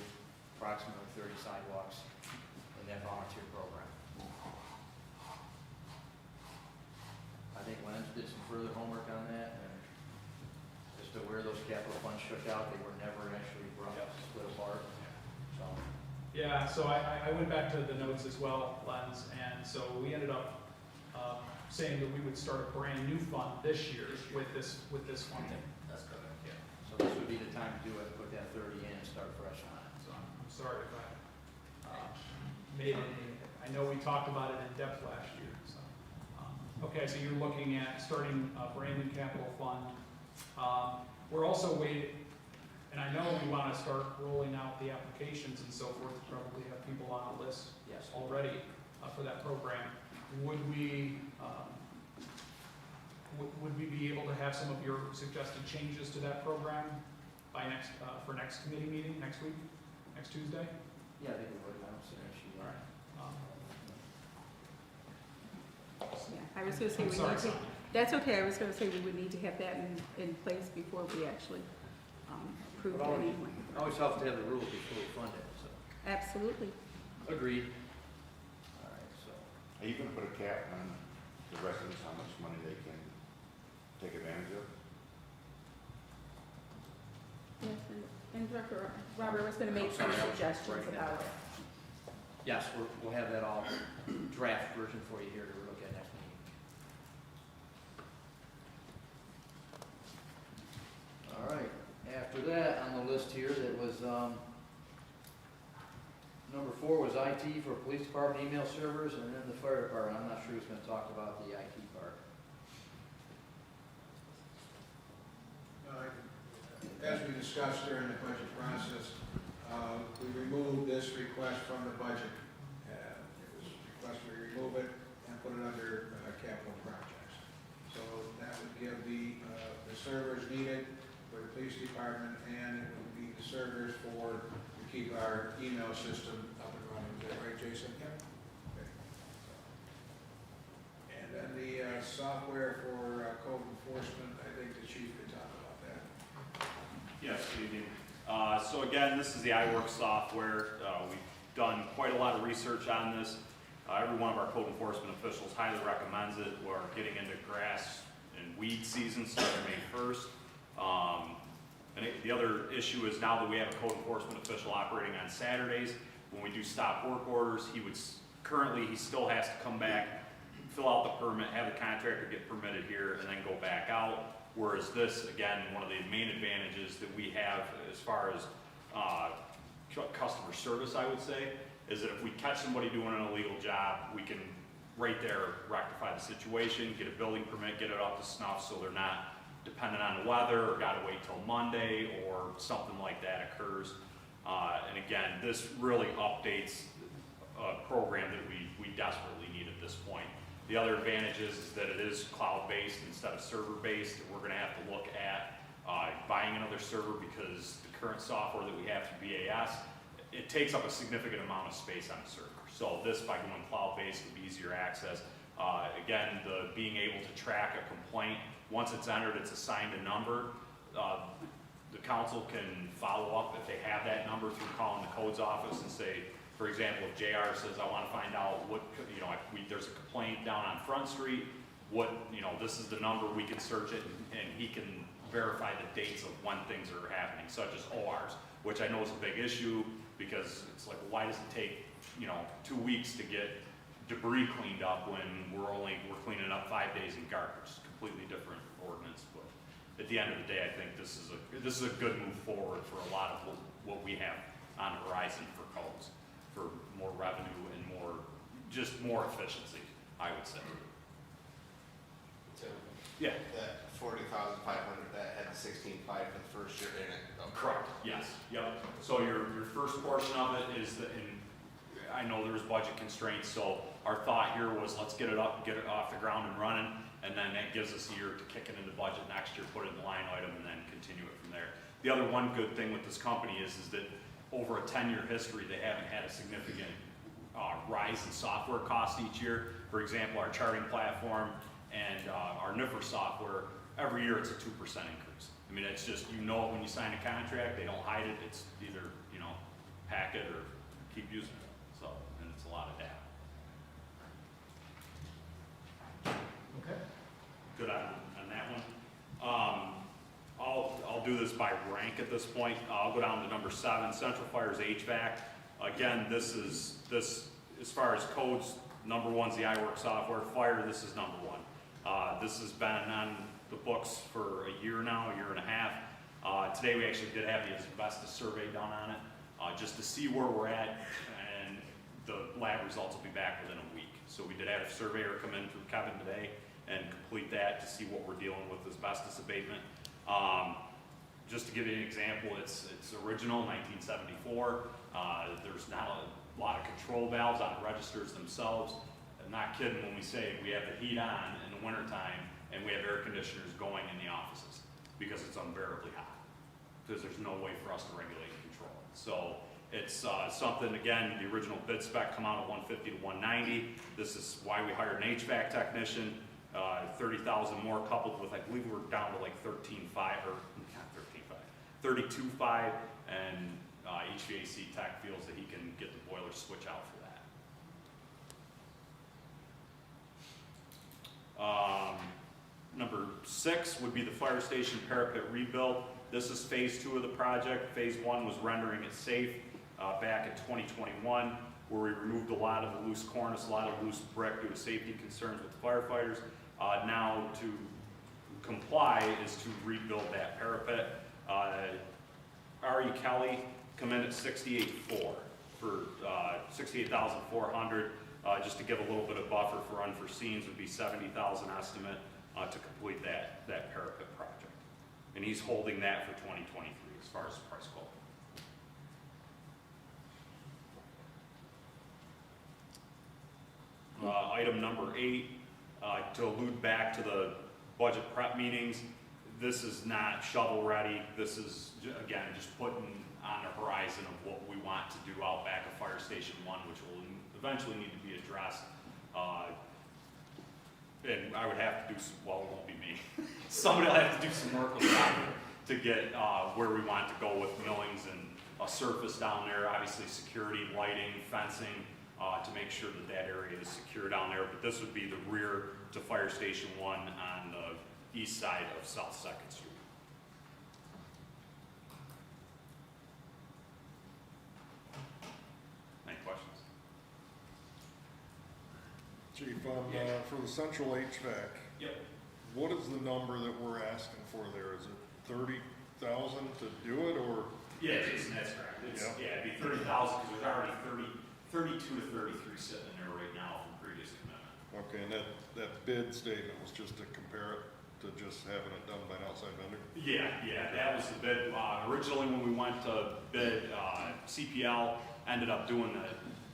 Speaker 8: approximately 30 sidewalks in that volunteer program. I think Len did some further homework on that, and just to where those capital funds shook out, they were never actually brought up, split apart. So,
Speaker 1: Yeah, so I went back to the notes as well, Lens, and so we ended up saying that we would start a brand new fund this year with this funding.
Speaker 8: that's correct.
Speaker 1: Yeah.
Speaker 8: So this would be the time to do it, put that 30 in and start fresh on it.
Speaker 1: So I'm sorry if I made any, I know we talked about it in depth last year, so. Okay, so you're looking at starting a brand new capital fund. We're also waiting, and I know we want to start rolling out the applications and so forth, probably have people on a list
Speaker 8: Yes.
Speaker 1: already for that program. Would we be able to have some of your suggested changes to that program by for next committee meeting, next week, next Tuesday?
Speaker 8: Yeah, I think we would. I don't see an issue
Speaker 1: All
Speaker 8: there.
Speaker 1: right.
Speaker 6: yeah, I was gonna say,
Speaker 1: I'm
Speaker 6: we
Speaker 1: sorry,
Speaker 6: need to,
Speaker 1: Sonia.
Speaker 6: that's okay, I was gonna say we would need to have that in place before we actually approve
Speaker 8: But always-
Speaker 6: any.
Speaker 8: Always helps to have the rules before we fund it, so.
Speaker 6: Absolutely.
Speaker 8: Agreed. All right, so,
Speaker 10: Are you gonna put a cap on the residents, how much money they can take advantage of?
Speaker 6: Yes, and Director Robert was going to make some suggestions about it.
Speaker 8: yes, we'll have that all draft version for you here to look at next meeting. All right, after that, on the list here, that was, number 4 was IT for police department email servers, and then the fire department. I'm not sure who's gonna talk about the IT part.
Speaker 5: As we discussed during the budget process, we removed this request from the budget. It was requested we remove it and put it under capital projects. So that would give the servers needed for the police department, and it would be the servers to keep our email system up and running. Is that right, Jason? Yep. Okay. And then the software for code enforcement, I think the chief could talk about that.
Speaker 3: Yes, good evening. So again, this is the iWork software. We've done quite a lot of research on this. Every one of our code enforcement officials highly recommends it. We're getting into grass and weed season starting May 1st. The other issue is now that we have a code enforcement official operating on Saturdays, when we do stop work orders, he still has to come back, fill out the permit, have the contractor get permitted here, and then go back out. Whereas this, again, one of the main advantages that we have as far as customer service, I would say, is that if we catch somebody doing an illegal job, we can right there rectify the situation, get a building permit, get it up to snuff so they're not dependent on the weather or gotta wait till Monday or something like that occurs. And again, this really updates a program that we desperately need at this point. The other advantage is that it is cloud-based instead of server-based. We're gonna have to look at buying another server because the current software that we have through BAS, it takes up a significant amount of space on the server. So this, by going cloud-based, will be easier access. Again, being able to track a complaint, once it's entered, it's assigned a number. The council can follow up if they have that number through calling the codes office and say, for example, if JR says, I want to find out what, there's a complaint down on Front Street, this is the number, we can search it, and he can verify the dates of when things are happening, such as ORs, which I know is a big issue, because it's like, why does it take, 2 weeks to get debris cleaned up when we're cleaning up 5 days in garbage? Completely different ordinance, but at the end of the day, I think this is a good move forward for a lot of what we have on the horizon for codes, for more revenue and more efficiency, I would say.
Speaker 11: So
Speaker 3: Yeah.
Speaker 11: that 40,500, that had the 16.5 for the first year in it.
Speaker 3: Correct. Yes. Yep. So your first portion of it is I know there's budget constraints, so our thought here was let's get it up, get it off the ground and running, and then that gives us a year to kick it into budget next year, put it in the line item, and then continue it from there. The other one good thing with this company is that over a 10-year history, they haven't had a significant rise in software costs each year. For example, our charting platform and our NIFR software, every year it's a 2% increase. I mean, it's just, when you sign a contract, they don't hide it. It's either, pack it or keep using it. So, and it's a lot of data.
Speaker 1: Okay.
Speaker 3: Good on that one. I'll do this by rank at this point. I'll go down to number 7, Central Fire's HVAC. Again, this as far as codes, number 1's the iWork software. Fire, this is number 1. This has been on the books for a year now, a year and a half. Today we actually did have the asbestos survey done on it, just to see where we're at, and the lab results will be back within a week. So we did have a surveyor come in through Kevin today and complete that to see what we're dealing with asbestos abatement. Just to give you an example, it's original, 1974. There's not a lot of control valves on the registers themselves. I'm not kidding when we say we have the heat on in the wintertime and we have air conditioners going in the offices because it's unbearably hot, because there's no way for us to regulate and control it. So it's something, again, the original bid spec come out at 150 to 190. This is why we hired an HVAC technician, 30,000 more coupled with, I believe we're down to like 13.5 or not 13.5, 32.5, and HVAC tech feels that he can get the boiler switch out for that. Number 6 would be the fire station parapet rebuild. This is phase 2 of the project. Phase 1 was rendering it safe back in 2021, where we removed a lot of the loose cornice, a lot of loose brick due to safety concerns with firefighters. Now to comply is to rebuild that parapet. R.E. Kelly come in at 68.4 for 68,400. Just to give a little bit of buffer for unforeseens would be 70,000 estimate to complete that parapet project. And he's holding that for 2023 as far as the price quote. Item number 8, to allude back to the budget prep meetings, this is not shovel ready. This is, again, just putting on the horizon of what we want to do out back of Fire Station 1, which will eventually need to be addressed. And I would have to do some, well, it won't be me. Somebody will have to do some work with that to get where we want to go with millings and a surface down there, obviously security, lighting, fencing, to make sure that that area is secure down there. But this would be the rear to Fire Station 1 on the east side of South 2nd Street. Any questions?
Speaker 12: Chief, for the central HVAC,
Speaker 3: Yep.
Speaker 12: what is the number that we're asking for there? Is it 30,000 to do it, or?
Speaker 3: Yeah, Jason, that's correct. Yeah, it'd be 30,000 because there's already 32 to 33 sitting in there right now from previous commitment.
Speaker 12: Okay, and that bid statement was just to compare it to just having it done by an outside vendor?
Speaker 3: Yeah, that was the bid. Originally, when we went to bid, CPL ended up doing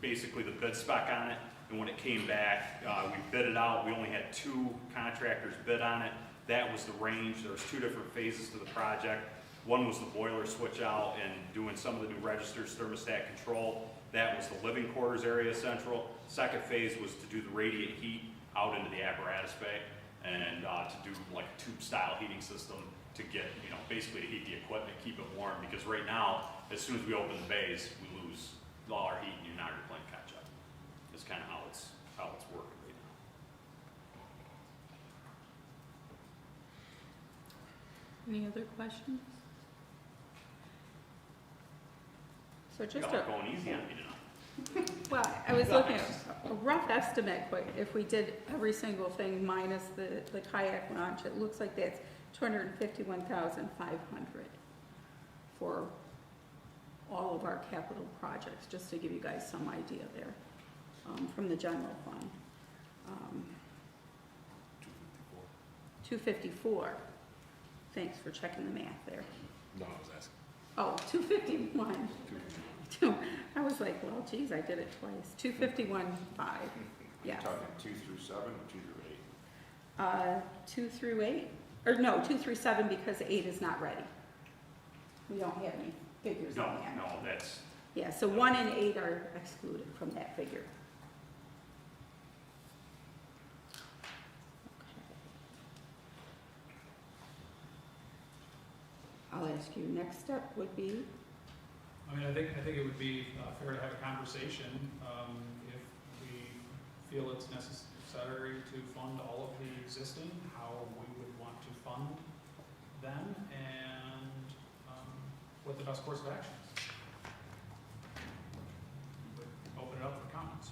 Speaker 3: basically the bid spec on it. And when it came back, we bid it out. We only had 2 contractors bid on it. That was the range. There was 2 different phases to the project. One was the boiler switch out and doing some of the new registers, thermostat control. That was the living quarters area central. Second phase was to do the radiant heat out into the apparatus bay and to do like a tube style heating system to get, basically to heat the equipment, keep it warm. Because right now, as soon as we open the bays, we lose all our heat and you're not playing catch up. That's kind of how it's working right now.
Speaker 6: Any other questions? So just
Speaker 3: Y'all are going easy on me tonight.
Speaker 6: well, I was looking at a rough estimate, but if we did every single thing minus the kayak launch, it looks like that's $251,500 for all of our capital projects, just to give you guys some idea there, from the general fund. 254. Thanks for checking the math there.
Speaker 7: No, I was asking.
Speaker 6: Oh, 251. I was like, well, geez, I did it twice. 251.5. Yes.
Speaker 10: Talking 2 through 7 or 2 through 8?
Speaker 6: 2 through 8, or no, 2 through 7 because 8 is not ready. We don't have any figures on that.
Speaker 3: No, that's.
Speaker 6: Yeah, so 1 and 8 are excluded from that figure. I'll ask you, next step would be?
Speaker 1: I mean, I think it would be fair to have a conversation, if we feel it's necessary to fund all of the existing, how we would want to fund them, and what the best course of action is. Open it up for comments.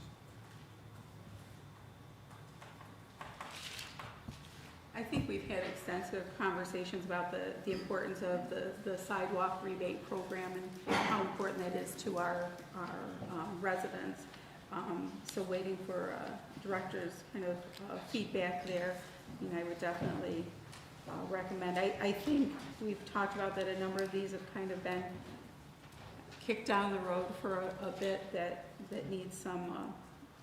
Speaker 6: I think we've had extensive conversations about the importance of the sidewalk rebate program and how important that is to our residents. So waiting for director's kind of feedback there, I would definitely recommend. I think we've talked about that a number of these have kind of been kicked down the road for a bit that needs some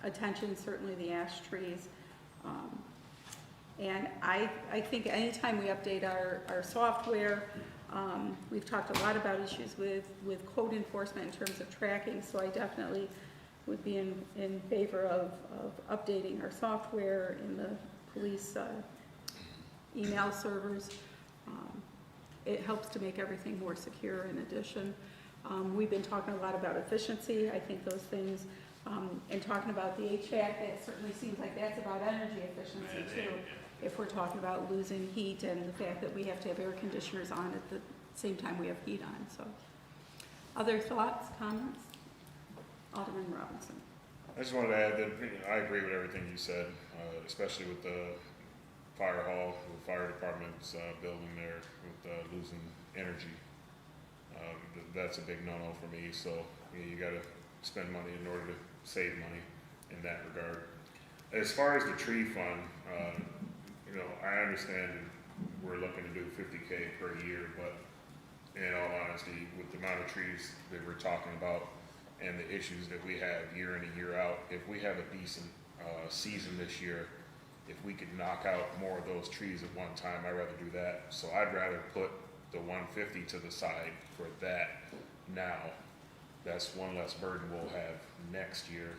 Speaker 6: attention, certainly the ash trees. And I think anytime we update our software, we've talked a lot about issues with code enforcement in terms of tracking, so I definitely would be in favor of updating our software in the police email servers. It helps to make everything more secure in addition. We've been talking a lot about efficiency. I think those things, and talking about the HVAC, that certainly seems like that's about energy efficiency too. If we're talking about losing heat and the fact that we have to have air conditioners on at the same time we have heat on, so. Other thoughts, comments? Alderman Robinson.
Speaker 7: I just wanted to add that, I agree with everything you said, especially with the fire hall, the fire department's building there with losing energy. That's a big no-no for me, so you gotta spend money in order to save money in that regard. As far as the tree fund, I understand we're looking to do $50K per year, but in all honesty, with the amount of trees that we're talking about and the issues that we have year in and year out, if we have a decent season this year, if we could knock out more of those trees at one time, I'd rather do that. So I'd rather put the 150 to the side for that now. That's one less burden we'll have next year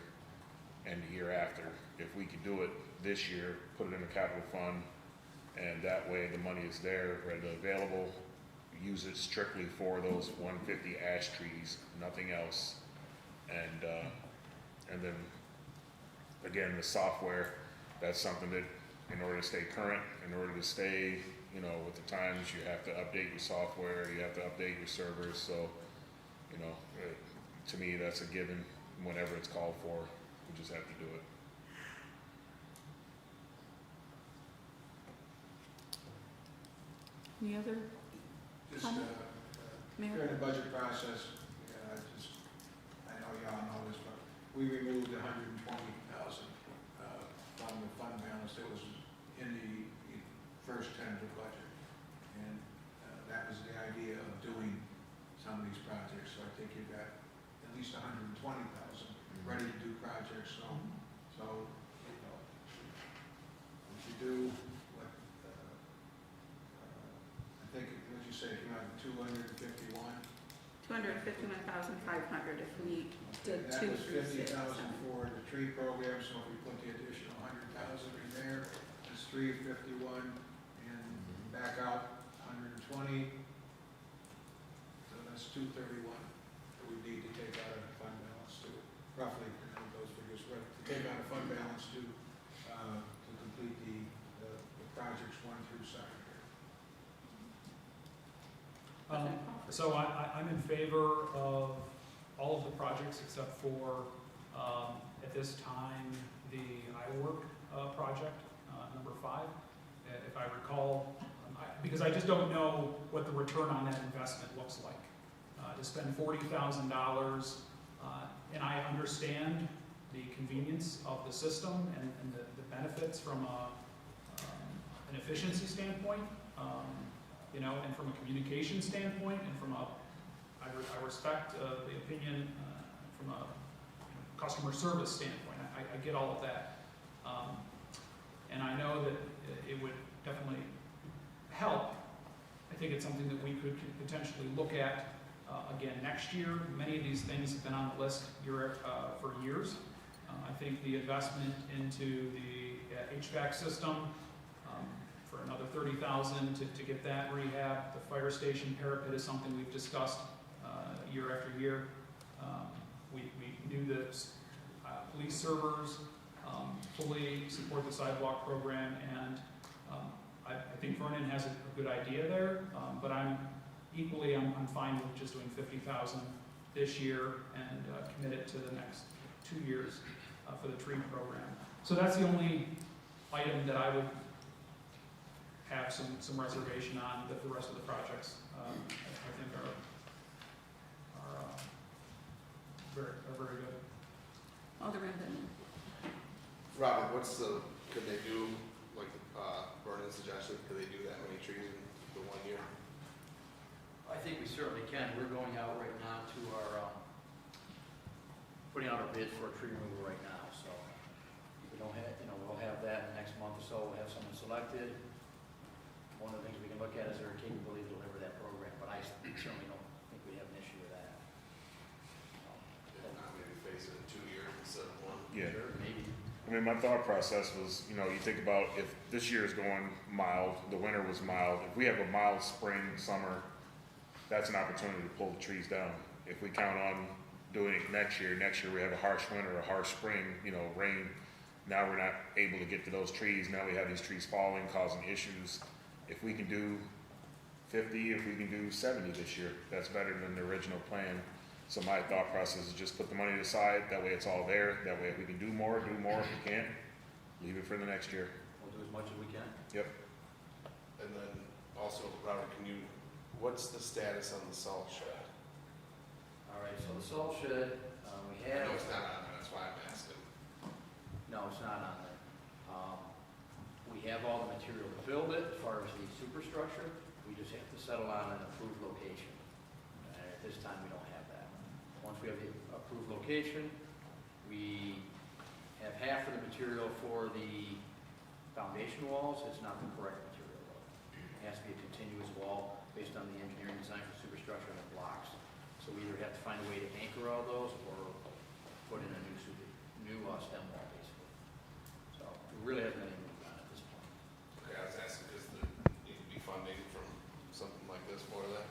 Speaker 7: and the year after. If we could do it this year, put it in the capital fund, and that way the money is there, readily available, use it strictly for those 150 ash trees, nothing else. And then, again, the software, that's something that, in order to stay current, in order to stay, with the times, you have to update your software, you have to update your servers, so, to me, that's a given whenever it's called for, we just have to do it.
Speaker 6: Any other?
Speaker 5: Just,
Speaker 6: Mayor?
Speaker 5: during the budget process, I know y'all know this, but we removed $120,000 from the fund balance that was in the first tentative budget. And that was the idea of doing some of these projects, so I think you've got at least $120,000 ready to do projects, so if you do what, I think, what'd you say, you had 251?
Speaker 6: 251,500 if we did
Speaker 5: That
Speaker 6: two
Speaker 5: was
Speaker 6: through six.
Speaker 5: 50,000 for the tree program, so if we put the additional 100,000 in there, it's 351, and back out 120, so that's 231 that we need to take out of the fund balance to, roughly, those figures, to take out of fund balance to complete the projects 1 through 7 here.
Speaker 1: So I'm in favor of all of the projects except for, at this time, the iWork project, number 5. If I recall, because I just don't know what the return on that investment looks like. To spend $40,000, and I understand the convenience of the system and the benefits from an efficiency standpoint, and from a communication standpoint, and from I respect the opinion from a customer service standpoint. I get all of that. And I know that it would definitely help. I think it's something that we could potentially look at again next year. Many of these things have been on the list for years. I think the investment into the HVAC system for another $30,000 to get that rehab. The fire station parapet is something we've discussed year after year. We knew that police servers fully support the sidewalk program, and I think Vernon has a good idea there, but I'm fine with just doing $50,000 this year and commit it to the next 2 years for the tree program. So that's the only item that I would have some reservation on. That the rest of the projects I think are very good.
Speaker 6: Alderman Bennett.
Speaker 11: Robin, could they do, like Vernon suggested, could they do that many trees in the 1 year?
Speaker 8: I think we certainly can. We're going out right now to our, putting out our bid for a tree removal right now, so we don't have, we'll have that in the next month or so. We'll have someone selected. One of the things we can look at is their capability to deliver that program, but I certainly don't think we have an issue with that.
Speaker 11: If not, maybe face it in 2 years instead of 1.
Speaker 7: Yeah.
Speaker 8: Sure, maybe.
Speaker 7: I mean, my thought process was, you think about if this year is going mild, the winter was mild, if we have a mild spring, summer, that's an opportunity to pull the trees down. if we count on doing it next year we have a harsh winter, a harsh spring, you know, rain. Now we're not able to get to those trees. Now we have these trees falling, causing issues. If we can do 50, if we can do 70 this year, that's better than the original plan. So my thought process is just put the money aside, that way it's all there, that way if we can do more, if we can't, leave it for the next year.
Speaker 8: We'll do as much as we can.
Speaker 7: Yep.
Speaker 11: And then also, Robert, what's the status on the salt shed?
Speaker 8: All right, so the salt shed, we
Speaker 11: I
Speaker 8: have.
Speaker 11: know it's not on there, that's why I'm asking.
Speaker 8: No, it's not on there. We have all the material to build it, as far as the superstructure, we just have to settle on an approved location. And at this time, we don't have that. Once we have the approved location, we have half of the material for the foundation walls, it's not the correct material though. It has to be a continuous wall based on the engineering design for superstructure and the blocks. So we either have to find a way to anchor all those or put in a new stem wall basically. So it really hasn't been moved on at this point.
Speaker 11: Okay, I was asking, does there need to be funding from something like this for that?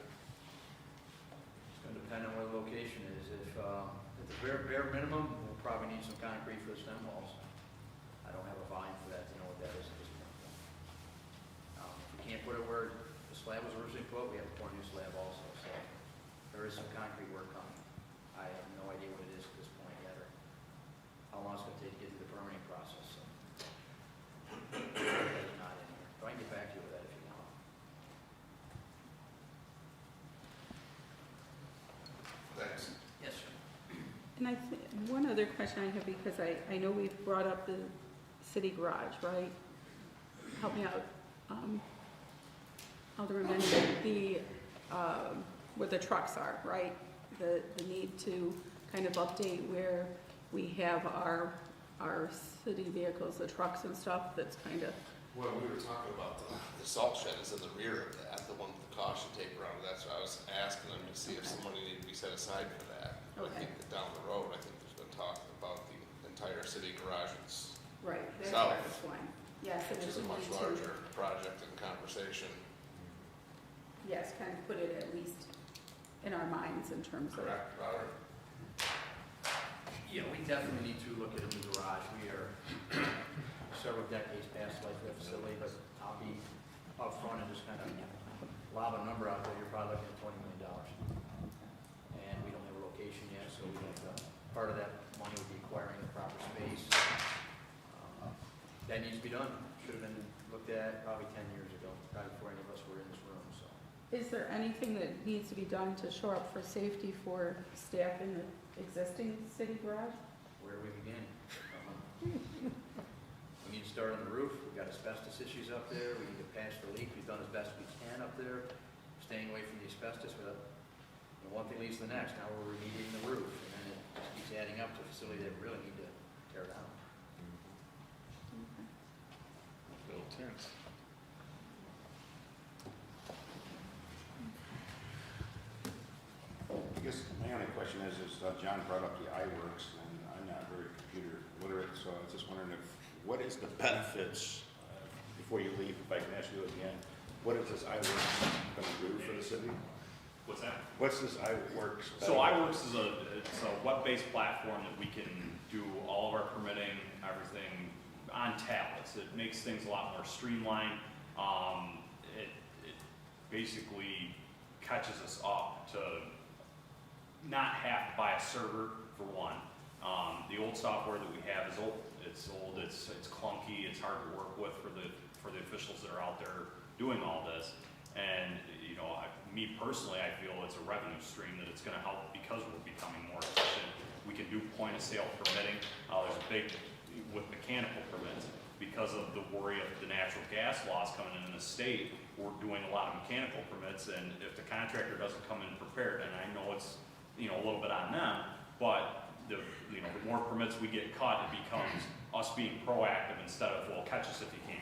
Speaker 8: It's gonna depend on where the location is. If at the bare minimum, we'll probably need some concrete for the stem walls. I don't have a volume for that to know what that is at this point. If we can't put it where the slab was originally put, we have to pour a new slab also. So there is some concrete work coming. I have no idea what it is at this point yet, or how long it's gonna take to get through the permitting process. So it's not in here. But I can get back to you with that if you want.
Speaker 11: Thanks.
Speaker 8: Yes, sir.
Speaker 6: And one other question I have, because I know we've brought up the city garage, right? Help me out, Alderman Benson, where the trucks are, right? The need to kind of update where we have our city vehicles, the trucks and stuff, that's kind of,
Speaker 11: Well, we were talking about the salt shed is in the rear of that, the one with the caution tape around it. That's why I was asking them to see if some money needed to be set aside for that. I
Speaker 6: Okay.
Speaker 11: think that down the road, I think there's been talk about the entire city garage,
Speaker 6: right, that's
Speaker 11: South.
Speaker 6: what I was going. Yes, and
Speaker 11: which is a
Speaker 6: there's
Speaker 11: much
Speaker 6: need to-
Speaker 11: larger project and conversation.
Speaker 6: Yes, kind of put it at least in our minds in terms of.
Speaker 11: Correct, Robert?
Speaker 8: Yeah, we definitely need to look at a new garage. We are several decades past life of the facility, but I'll be upfront and just kind of lob a number out there. You're probably looking at $20 million. And we don't have a location yet, so we have to, part of that money would be acquiring the proper space. That needs to be done. Should have been looked at probably 10 years ago, probably before any of us were in this room, so.
Speaker 6: Is there anything that needs to be done to shore up for safety for staff in the existing city garage?
Speaker 8: Where do we begin? We need to start on the roof. We've got asbestos issues up there. We need to patch the leak. We've done as best we can up there, staying away from the asbestos. But one thing leads to the next. Now we're remediating the roof, and then it just keeps adding up to a facility that we really need to tear down.
Speaker 7: Little tense.
Speaker 10: I guess my only question is John brought up the iWorks, and I'm not very computer literate, so I was just wondering what is the benefits, before you leave, if I can ask you again, what is this iWorks gonna do for the city?
Speaker 3: What's that?
Speaker 10: What's this iWorks?
Speaker 3: So iWorks is it's a web-based platform that we can do all of our permitting, everything on tablets. It makes things a lot more streamlined. It basically catches us up to not have to buy a server for one. The old software that we have is old. It's old. It's clunky. It's hard to work with for the officials that are out there doing all this. And you know, me personally, I feel it's a revenue stream that it's going to help because we're becoming more efficient. We can do point of sale permitting. There's a big with mechanical permits because of the worry of the natural gas laws coming in the state. We're doing a lot of mechanical permits, and if the contractor doesn't come in prepared, and I know it's a little bit on them, but the more permits we get cut, it becomes us being proactive instead of, well, catch us if you can.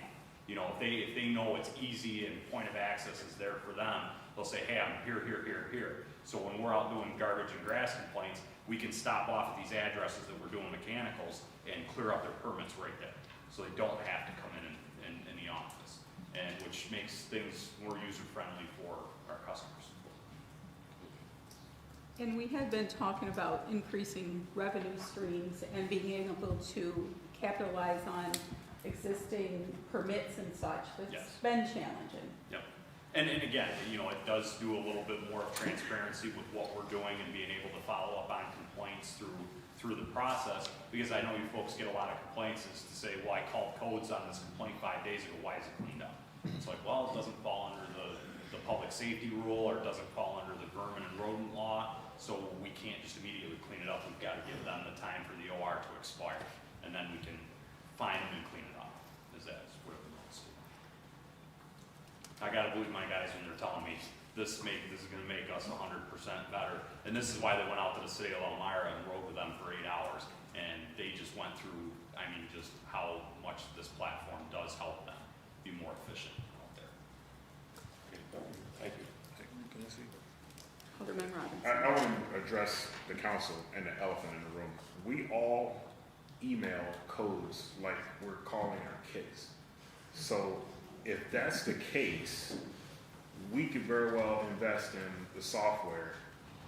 Speaker 3: If they know it's easy and point of access is there for them, they'll say, hey, I'm here, here, here, here. So when we're out doing garbage and grass complaints, we can stop off at these addresses that we're doing mechanicals and clear up their permits right there. So they don't have to come in the office, and which makes things more user-friendly for our customers.
Speaker 6: And we had been talking about increasing revenue streams and being able to capitalize on existing permits and such.
Speaker 3: Yes.
Speaker 6: That's been challenging.
Speaker 3: Yep. And again, you know, it does do a little bit more of transparency with what we're doing and being able to follow up on complaints through the process, because I know you folks get a lot of complaints as to say, well, I called codes on this complaint 5 days ago, why is it cleaned up? It's like, well, it doesn't fall under the public safety rule, or it doesn't fall under the vermin and rodent law, so we can't just immediately clean it up. We've got to give them the time for the OR to expire, and then we can find them and clean it up, is that's what it amounts to. I gotta believe my guys when they're telling me this is gonna make us 100% better, and this is why they went out to the city of Elmira and rode with them for 8 hours, and they just went through, I mean, just how much this platform does help them be more efficient out there.
Speaker 10: Thank you.
Speaker 7: Can I see?
Speaker 6: Alderman Robinson.
Speaker 7: I want to address the council and the elephant in the room. We all email codes like we're calling our kids. So if that's the case, we could very well invest in the software,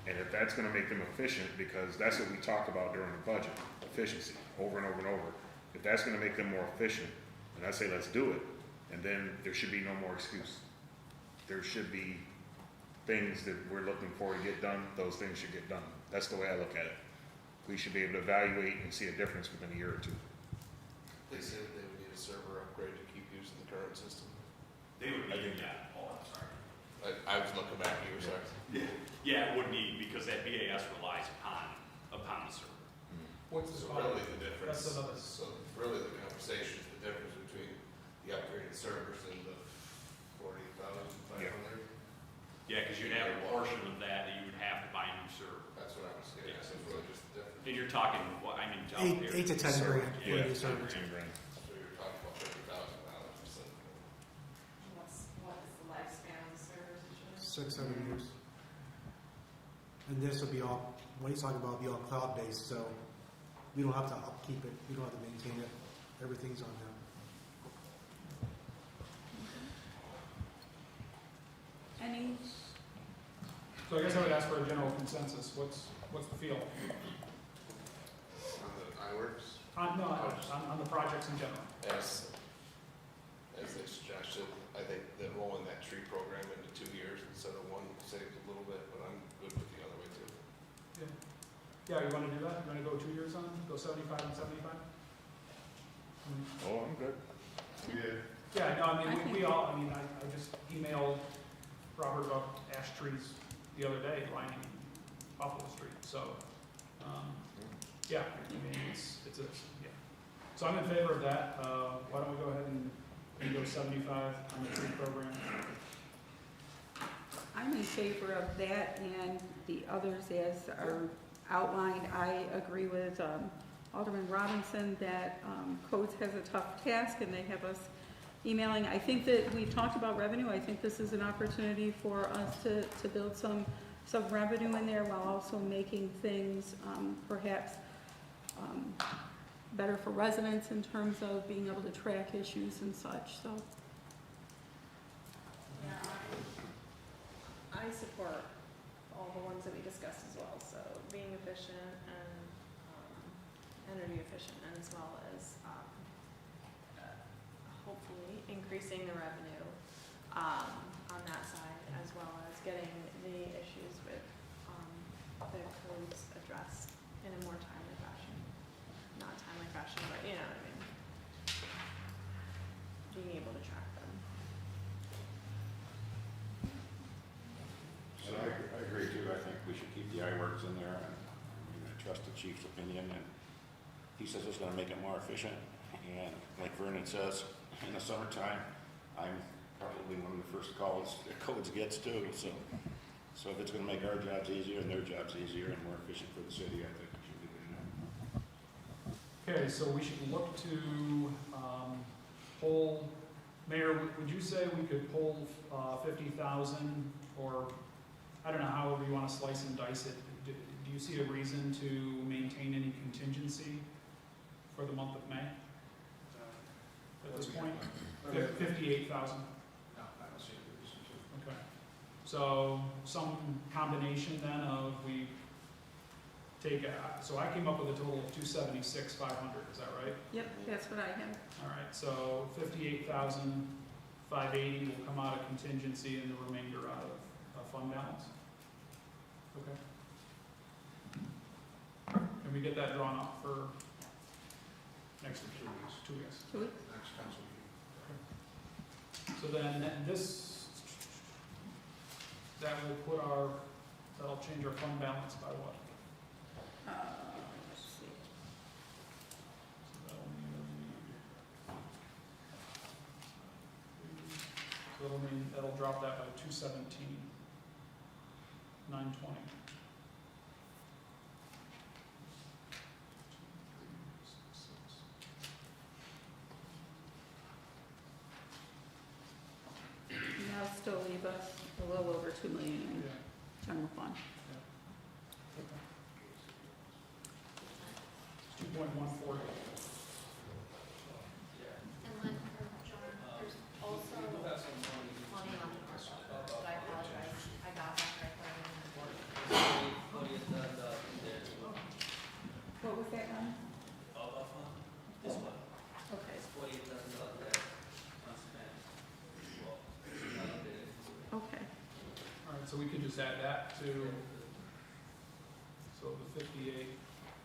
Speaker 7: and if that's going to make them efficient, because that's what we talk about during the budget, efficiency, over and over and over. If that's going to make them more efficient, then I say let's do it, and then there should be no more excuse. There should be things that we're looking for to get done, those things should get done. That's the way I look at it. We should be able to evaluate and see a difference within a year or two.
Speaker 11: They said they would need a server upgrade to keep using the current system.
Speaker 3: They would need that. Oh, I'm sorry.
Speaker 11: I was looking back, you were sorry.
Speaker 3: Yeah, it would need, because that BAS relies upon the server.
Speaker 1: What's the
Speaker 11: So
Speaker 1: spot?
Speaker 11: really the difference,
Speaker 1: That's another.
Speaker 11: so really the conversation is the difference between the upgraded servers and the 40,500.
Speaker 3: Yeah, because you'd have a portion of that you would have to buy a new server.
Speaker 11: That's what I was getting at, so it's really just the difference.
Speaker 3: And you're talking, well, I mean, out there.
Speaker 13: 8 to 10 grand for
Speaker 3: Yeah,
Speaker 13: a new server.
Speaker 7: 10 grand.
Speaker 11: So you're talking about $50,000 instead of.
Speaker 4: What is the lifespan of the servers usually?
Speaker 13: 6-7 years. And this will be all, what he's talking about will be all cloud-based, so we don't have to upkeep it, we don't have to maintain it, everything's on them.
Speaker 6: Any,
Speaker 1: So I guess I would ask for a general consensus. What's the feel?
Speaker 11: On the iWorks,
Speaker 1: No, on the projects in general.
Speaker 11: as they suggested, I think that rolling that tree program into 2 years instead of one saves a little bit, but I'm good with the other way too.
Speaker 1: Yeah, you want to do that? You want to go 2 years on, go 75 and 75?
Speaker 7: Oh, I'm good.
Speaker 1: Yeah, no, I mean, we all, I mean, I just emailed Robert about ash trees the other day lining Buffalo Street, so, yeah, I mean, yeah. So I'm in favor of that. Why don't we go ahead and go 75 on the tree program?
Speaker 6: I'm in favor of that and the others as are outlined. I agree with Alderman Robinson that Codes has a tough task and they have us emailing. I think that we've talked about revenue. I think this is an opportunity for us to build some revenue in there while also making things perhaps better for residents in terms of being able to track issues and such, so.
Speaker 4: Yeah, I support all the ones that we discussed as well, so being efficient and energy efficient, and as well as hopefully increasing the revenue on that side, as well as getting the issues with the codes addressed in a more timely fashion. Not timely fashion, but you know what I mean. Being able to track them.
Speaker 10: And I agree too, I think we should keep the iWorks in there, and I trust the chief's opinion, and he says it's gonna make it more efficient, and like Vernon says, in the summertime, I'm probably one of the first calls the Codes gets too, so if it's gonna make our jobs easier and their jobs easier and more efficient for the city, I think we should do it.
Speaker 1: Okay, so we should look to pull, Mayor, would you say we could pull 50,000, or, I don't know, however you want to slice and dice it. Do you see a reason to maintain any contingency for the month of May? At this point? 58,000.
Speaker 5: No, I don't see any reason to.
Speaker 1: Okay. So some combination then of we take, so I came up with a total of 276,500, is that right?
Speaker 6: Yep, that's what I have.
Speaker 1: All right, so 58,580 will come out of contingency and the remainder out of fund balance? Okay. Can we get that drawn up for next week? 2 weeks.
Speaker 6: 2 weeks?
Speaker 5: Next council meeting.
Speaker 1: So then that will put that'll change our fund balance by what?
Speaker 6: Let's see.
Speaker 1: So that'll drop that by 217,920.
Speaker 6: Now still leave us a little over 2 million in
Speaker 1: Yeah.
Speaker 6: general fund.
Speaker 1: 2.140.
Speaker 2: And then for John, there's also money on the parcel, but I apologize, I got that right when I was in the board.
Speaker 6: What was that on?
Speaker 8: This one,
Speaker 6: Okay,
Speaker 8: $48,000 there, unspent.
Speaker 6: okay.
Speaker 1: All right, so we can just add that to, so the 58.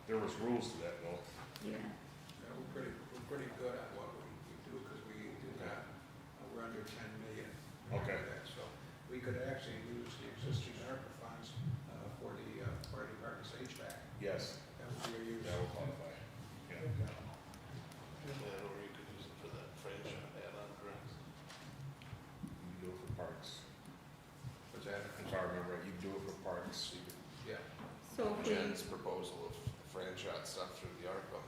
Speaker 7: There was rules to that though.
Speaker 6: Yeah.
Speaker 5: Yeah, we're pretty good at what we do, because we do not, we're under 10 million.
Speaker 7: Okay.
Speaker 5: So we could actually use the existing ARPA funds for the fire department's HVAC.
Speaker 7: Yes,
Speaker 5: That would be a use.
Speaker 7: that will qualify. Yeah.
Speaker 11: Yeah, or you could use it for that frame shot add-on, correct?
Speaker 7: You do it for parks.
Speaker 5: What's that?
Speaker 7: If I remember, right, you do it for parks.
Speaker 5: Yeah.
Speaker 6: So if we,
Speaker 11: Jen's proposal of frame shot stuff through the ARPA.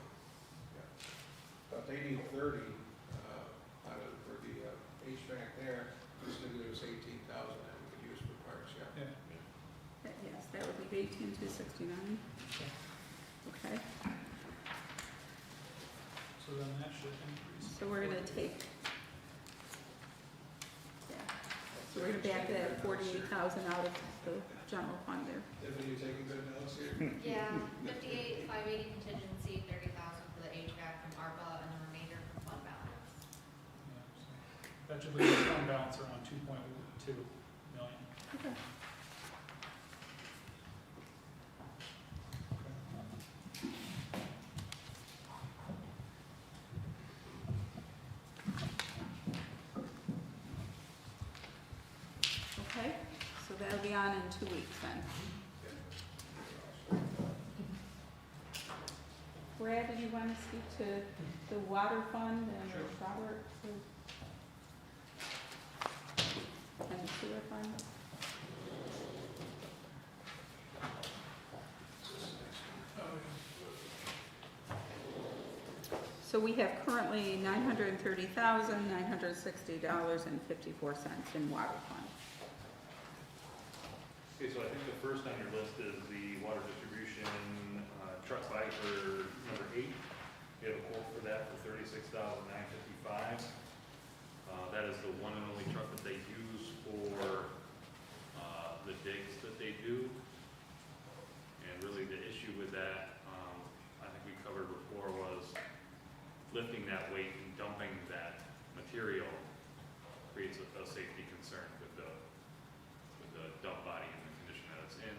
Speaker 5: But they need 30, for the HVAC there, just to give us 18,000 that we could use for parks, yeah.
Speaker 6: yes, that would be 18,269. Okay,
Speaker 1: So then that should increase.
Speaker 6: so we're gonna take, yeah, so we're gonna back that 48,000 out of the general fund there.
Speaker 5: Tiffany, you taking good notes here?
Speaker 14: Yeah, 58,580 contingency, 30,000 for the HVAC from ARPA, and the remainder from fund balance.
Speaker 1: Yeah, so that should leave the fund balance around 2.2 million.
Speaker 6: Okay. Okay, so that'll be on in 2 weeks then. Brad, did you want to speak to the water fund and Robert? And the sewer fund? So we have currently $930,960.54 in water fund.
Speaker 15: Okay, so I think the first on your list is the water distribution, truck bike for number 8. We have a quote for that for $36,955. That is the one and only truck that they use for, the digs that they do. And really the issue with that, I think we covered before, was lifting that weight and dumping that material creates a safety concern with the dump body and the condition that it's in.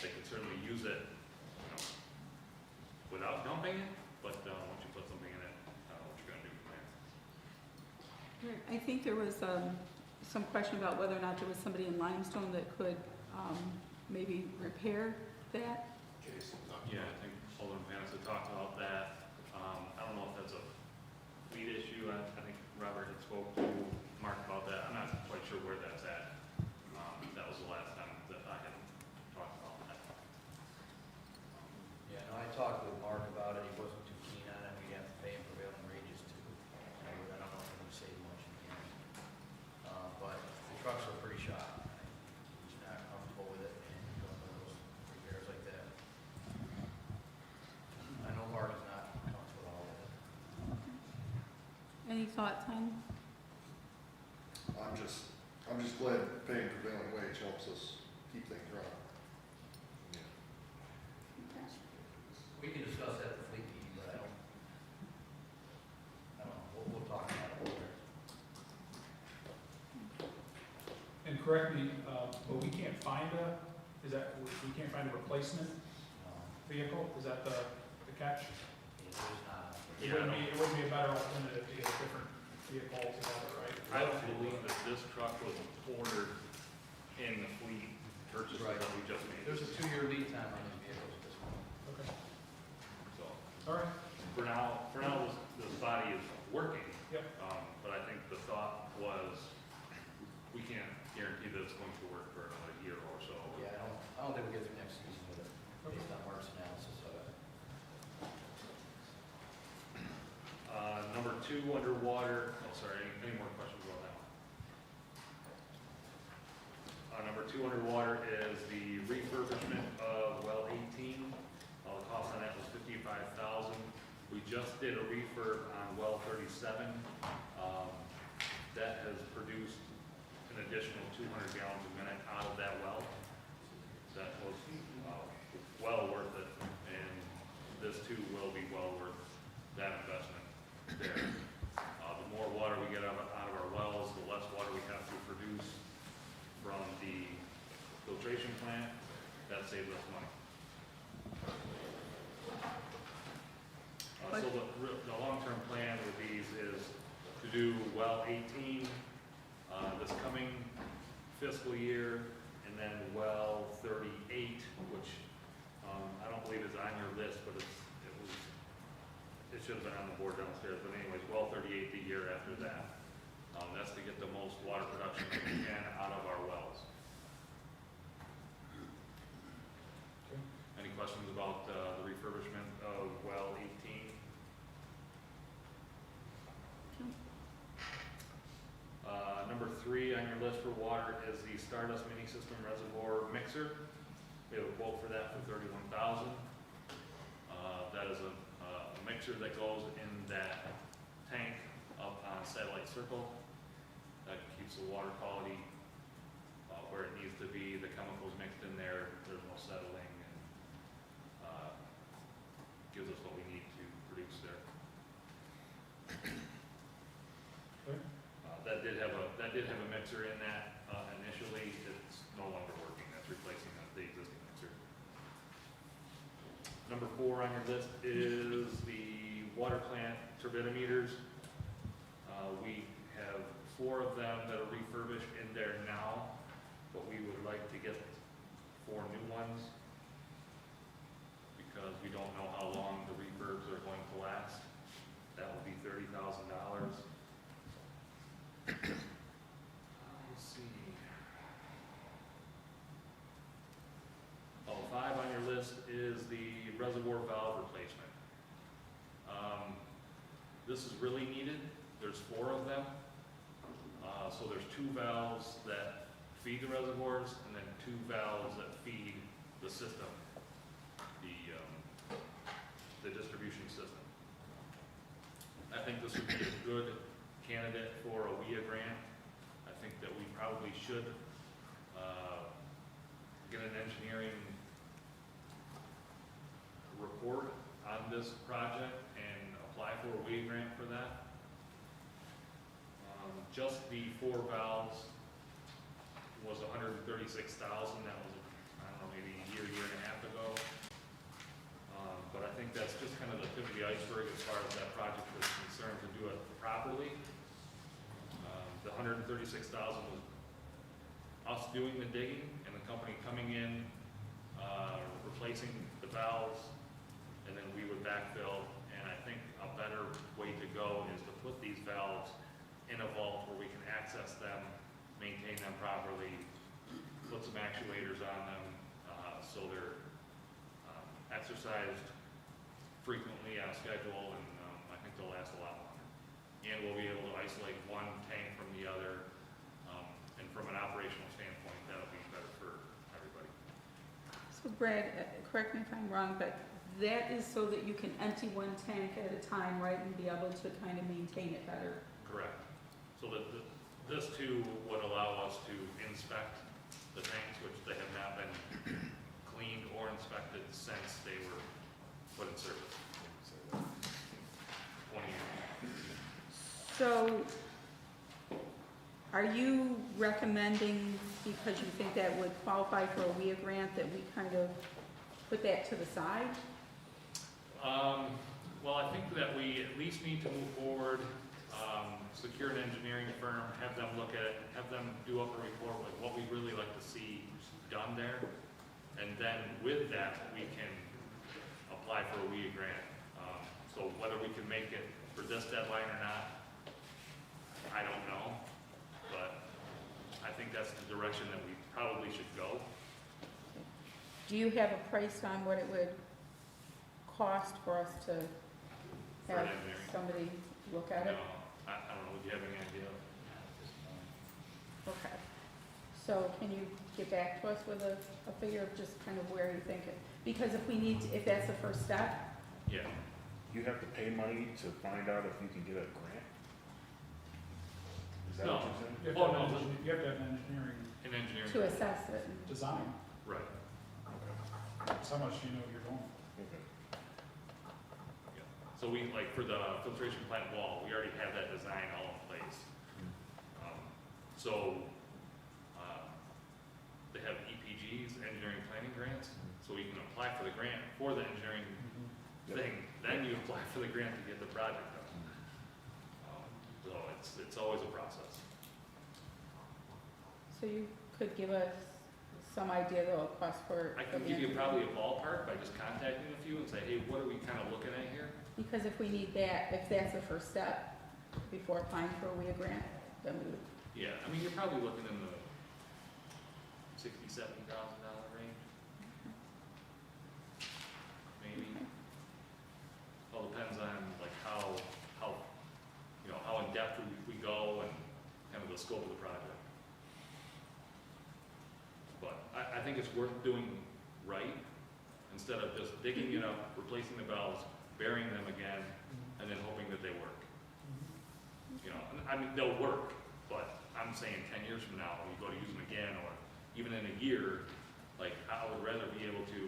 Speaker 15: They can certainly use it, without dumping it, but once you put something in it, I don't know what you're gonna do from there.
Speaker 6: I think there was some question about whether or not there was somebody in Limestone that could maybe repair that.
Speaker 11: Jason.
Speaker 15: Yeah, I think Alderman Panis had talked about that. I don't know if that's a fleet issue. I think Robert had spoke to Mark about that. I'm not quite sure where that's at. That was the last time that I had talked about that.
Speaker 8: Yeah, no, I talked with Mark about it, he wasn't too keen on it, we have to pay him prevailing wages too. I don't know if we're gonna save much in the end. But the trucks are pretty shot, he's not comfortable with it, and doing those repairs like that. I know Mark is not comfortable at all with it.
Speaker 6: Any thoughts on?
Speaker 10: I'm
Speaker 12: I'm just glad paying prevailing wage helps us keep things running.
Speaker 8: We can discuss that at the fleet meeting, but I don't know, we'll talk about it later.
Speaker 1: And correct me, but we can't find we can't find a replacement vehicle? Is that the catch?
Speaker 8: There's not.
Speaker 1: It wouldn't be a better alternative to get a different vehicle altogether, right?
Speaker 15: I don't believe that this truck was ordered in the fleet purchase that we just made.
Speaker 8: There's a 2-year lead time on these vehicles at this point.
Speaker 1: Okay,
Speaker 15: So,
Speaker 1: all right.
Speaker 15: for now, this body is working.
Speaker 1: Yep.
Speaker 15: But I think the thought was, we can't guarantee that it's going to work for another year or so.
Speaker 8: Yeah, I don't think we'll get through next season with it, based on Mark's analysis of it.
Speaker 15: Number 2, underwater, any more questions about that one? Number 2, underwater is the refurbishment of well 18. The cost on that was $55,000. We just did a refurb on well 37. That has produced an additional 200 gallons a minute out of that well. That was well worth it, and this too will be well worth that investment there. The more water we get out of our wells, the less water we have to produce from the filtration plant. That saves us money. So the long-term plan with these is to do well 18 this coming fiscal year, and then well 38, which I don't believe is on your list, but it should have been on the board downstairs. But anyways, well 38 the year after that. That's to get the most water production that we can out of our wells. Any questions about the refurbishment of well 18? Number 3 on your list for water is the Stardust Mini System Reservoir Mixer. We have a quote for that for $31,000. That is a mixer that goes in that tank up on Satellite Circle. That keeps the water quality where it needs to be. The chemicals mixed in there, there's no settling, and gives us what we need to produce there. That did have a mixer in that initially. It's no longer working. That's replacing the existing mixer. Number 4 on your list is the water plant turbidimeters. We have 4 of them that are refurbished in there now, but we would like to get 4 new ones because we don't know how long the refurbs are going to last. That will be $30,000. Let's see. 5 on your list is the reservoir valve replacement. This is really needed. There's 4 of them. So there's 2 valves that feed the reservoirs, and then 2 valves that feed the system, the distribution system. I think this would be a good candidate for a WIA grant. I think that we probably should get an engineering report on this project and apply for a WIA grant for that. Just the 4 valves was $136,000. That was, I don't know, maybe a year and a half ago. But I think that's just kind of the tip of the iceberg as far as that project is concerned to do it properly. The $136,000 was us doing the digging and the company coming in, replacing the valves, and then we would backfill. And I think a better way to go is to put these valves in a vault where we can access them, maintain them properly, put some actuators on them, so they're exercised frequently on a schedule, and I think they'll last a lot longer. And we'll be able to isolate one tank from the other, and from an operational standpoint, that'll be better for everybody.
Speaker 6: So Brad, correct me if I'm wrong, but that is so that you can empty one tank at a time, right, and be able to kind of maintain it better?
Speaker 15: Correct. So the this too would allow us to inspect the tanks, which they have not been cleaned or inspected since they were put in service. 20 years.
Speaker 6: So, are you recommending, because you think that would qualify for a WIA grant, that we kind of put that to the side?
Speaker 15: Well, I think that we at least need to move forward, secure an engineering firm, have them look at it, have them do up a report with what we'd really like to see done there. And then with that, we can apply for a WIA grant. So whether we can make it for this deadline or not, I don't know. But I think that's the direction that we probably should go.
Speaker 6: Do you have a price on what it would cost for us to
Speaker 15: For
Speaker 6: have
Speaker 15: engineering.
Speaker 6: somebody look at it?
Speaker 15: No, I don't know, do you have any idea?
Speaker 6: Okay. So can you get back to us with a figure of just kind of where you think it? Because if we need, if that's the first step,
Speaker 15: Yeah.
Speaker 7: You have to pay money to find out if you can get a grant? Is that
Speaker 15: No.
Speaker 7: what you're saying?
Speaker 1: You have to
Speaker 15: Oh,
Speaker 1: have
Speaker 15: no,
Speaker 1: an engineer- you have to have an engineering
Speaker 15: An engineering.
Speaker 6: to assess it.
Speaker 1: design.
Speaker 15: Right.
Speaker 1: That's how much you know you're doing.
Speaker 7: Okay.
Speaker 15: Yeah. So we, like, for the filtration plant wall, we already have that design all in place. So, they have EPGs, engineering planning grants, so we can apply for the grant for the engineering thing, then you apply for the grant to get the project done. So it's always a process.
Speaker 6: So you could give us some idea though of cost for.
Speaker 15: I
Speaker 6: for
Speaker 15: can
Speaker 6: the
Speaker 15: give you
Speaker 6: engineering?
Speaker 15: probably a ballpark by just contacting a few and say, hey, what are we kind of looking at here?
Speaker 6: Because if we need that, if that's the first step before applying for a WIA grant, then we would.
Speaker 15: Yeah, I mean, you're probably looking in the $60,000, $70,000 range. Maybe. All depends on like how, you know, how in depth we go and kind of the scope of the project. But I think it's worth doing right, instead of just digging it up, replacing the valves, burying them again, and then hoping that they work. You know, I mean, they'll work, but I'm saying 10 years from now, when we go to use them again, or even in a year, like, I would rather be able to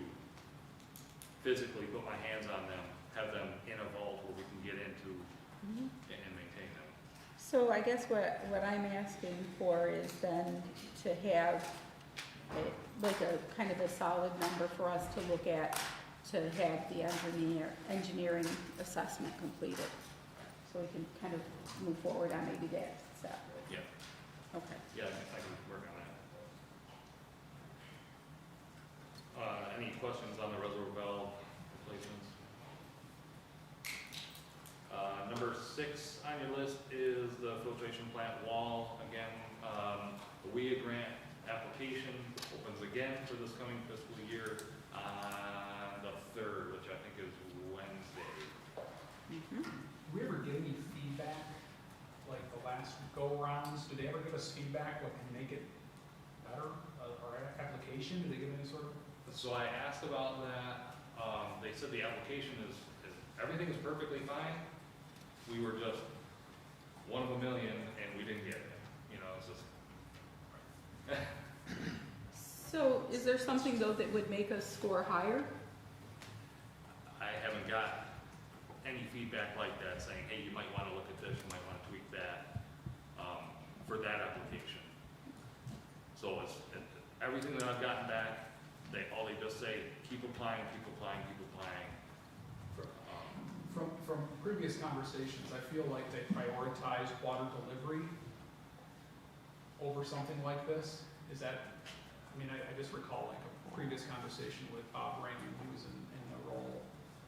Speaker 15: physically put my hands on them, have them in a vault where we can get into and maintain them.
Speaker 6: So I guess what I'm asking for is then to have like a kind of a solid number for us to look at, to have the engineering assessment completed. So we can kind of move forward on maybe that step.
Speaker 15: Yeah,
Speaker 6: Okay.
Speaker 15: yeah, I can work on that. Any questions on the reservoir valve replacements? Number 6 on your list is the filtration plant wall. Again, the WIA grant application opens again for this coming fiscal year on the 3rd, which I think is Wednesday.
Speaker 1: Did we ever get any feedback, like the last go-rounds? Did they ever give us feedback, what can make it better, our application? Did they give any sort of?
Speaker 15: So I asked about that. They said the application is everything is perfectly fine. We were just one of a million and we didn't get it. You know, it's just.
Speaker 6: So is there something though that would make us score higher?
Speaker 15: I haven't got any feedback like that saying, hey, you might want to look at this, you might want to tweak that, for that application. So everything that I've gotten back, all they just say, keep applying, keep applying, keep applying.
Speaker 1: From previous conversations, I feel like they prioritize water delivery over something like this. Is that, I mean, I just recall like a previous conversation with Bob Rankin, who was in the role,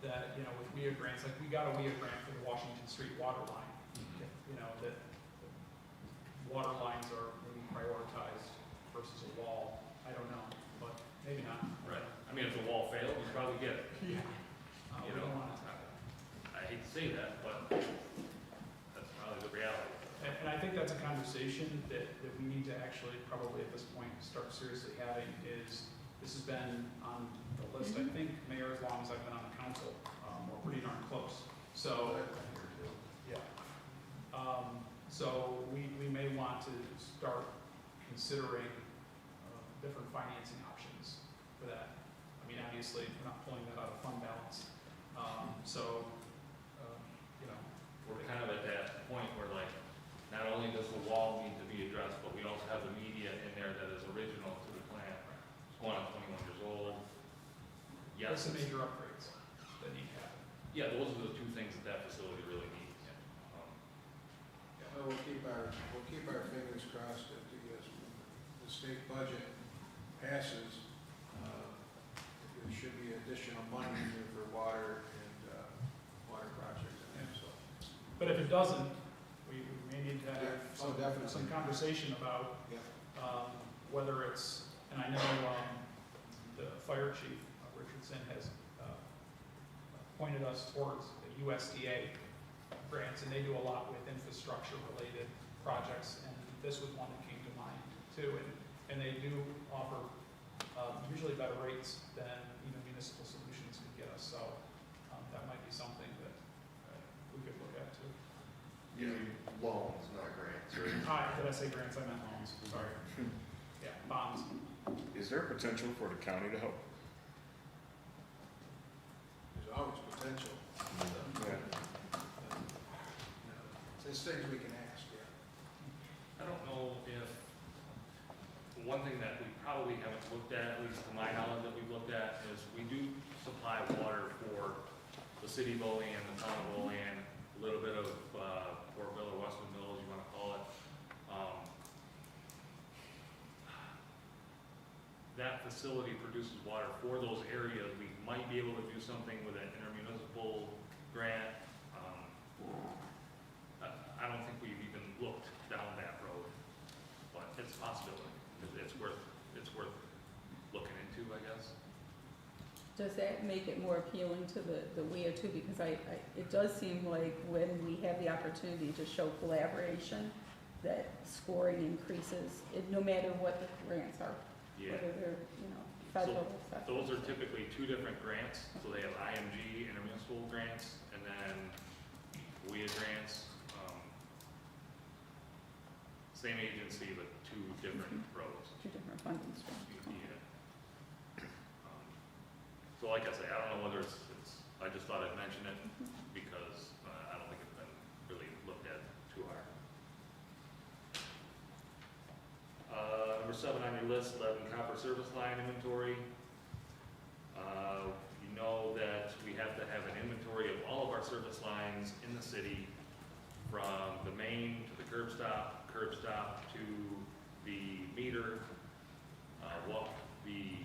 Speaker 1: that, you know, with WIA grants, like we got a WIA grant for the Washington Street water line. You know, that water lines are maybe prioritized versus a wall. I don't know, but maybe not.
Speaker 15: Right. I mean, if the wall failed, you'd probably get it.
Speaker 1: Yeah.
Speaker 15: You
Speaker 1: We
Speaker 15: know,
Speaker 1: don't want to.
Speaker 15: I hate to say that, but that's probably the reality.
Speaker 1: And I think that's a conversation that we need to actually probably at this point start seriously having. Is this has been on the list, I think, Mayor, as long as I've been on the council. We're pretty darn close. So, yeah. So we may want to start considering different financing options for that. I mean, obviously, we're not pulling that out of fund balance. You know,
Speaker 15: We're kind of at that point where like, not only does the wall need to be addressed, but we also have the media in there that is original to the plant. It's going on 21 years old.
Speaker 1: there's
Speaker 15: Yes,
Speaker 1: some major upgrades that need to happen.
Speaker 15: yeah, those are the two things that that facility really needs.
Speaker 5: Well, we'll keep our fingers crossed that the state budget passes. There should be additional money here for water and water projects and that, so.
Speaker 1: But if it doesn't, we may need to have
Speaker 5: definitely.
Speaker 1: some conversation about
Speaker 5: Yeah.
Speaker 1: whether it's, and I know the fire chief, Richardson, has pointed us towards the USDA grants, and they do a lot with infrastructure-related projects, and this was one that came to mind too, and they do offer usually better rates than even municipal solutions could get us, so that might be something that we could look at too.
Speaker 7: Loans, not grants, right?
Speaker 1: Did I say grants? I meant loans, sorry. Yeah, bonds.
Speaker 7: Is there potential for the county to help?
Speaker 5: There's always potential.
Speaker 7: Yeah.
Speaker 5: There's things we can ask, yeah.
Speaker 15: I don't know if, one thing that we probably haven't looked at least to my knowledge that we've looked at, is we do supply water for the city of Olean, the town of Olean, a little bit of Portville or Westonville, as you want to call it. That facility produces water for those areas. We might be able to do something with an intermunicipal grant. I don't think we've even looked down that road, but it's a possibility. It's worth looking into, I guess.
Speaker 6: Does that make it more appealing to the WIA too? Because it does seem like when we have the opportunity to show collaboration, that scoring increases, no matter what the grants are,
Speaker 15: Yeah.
Speaker 6: whether they're, federal, etc.
Speaker 15: Those are typically two different grants. So they have IMG, intermunicipal grants, and then WIA grants. Same agency, but two different roads.
Speaker 6: Two different funding streams.
Speaker 15: Yeah. So like I say, I don't know whether it's, I just thought I'd mention it because I don't think it's been really looked at too hard. Number 7 on your list, lead and copper service line inventory. You know that we have to have an inventory of all of our service lines in the city, from the main to the curb stop to the meter, what the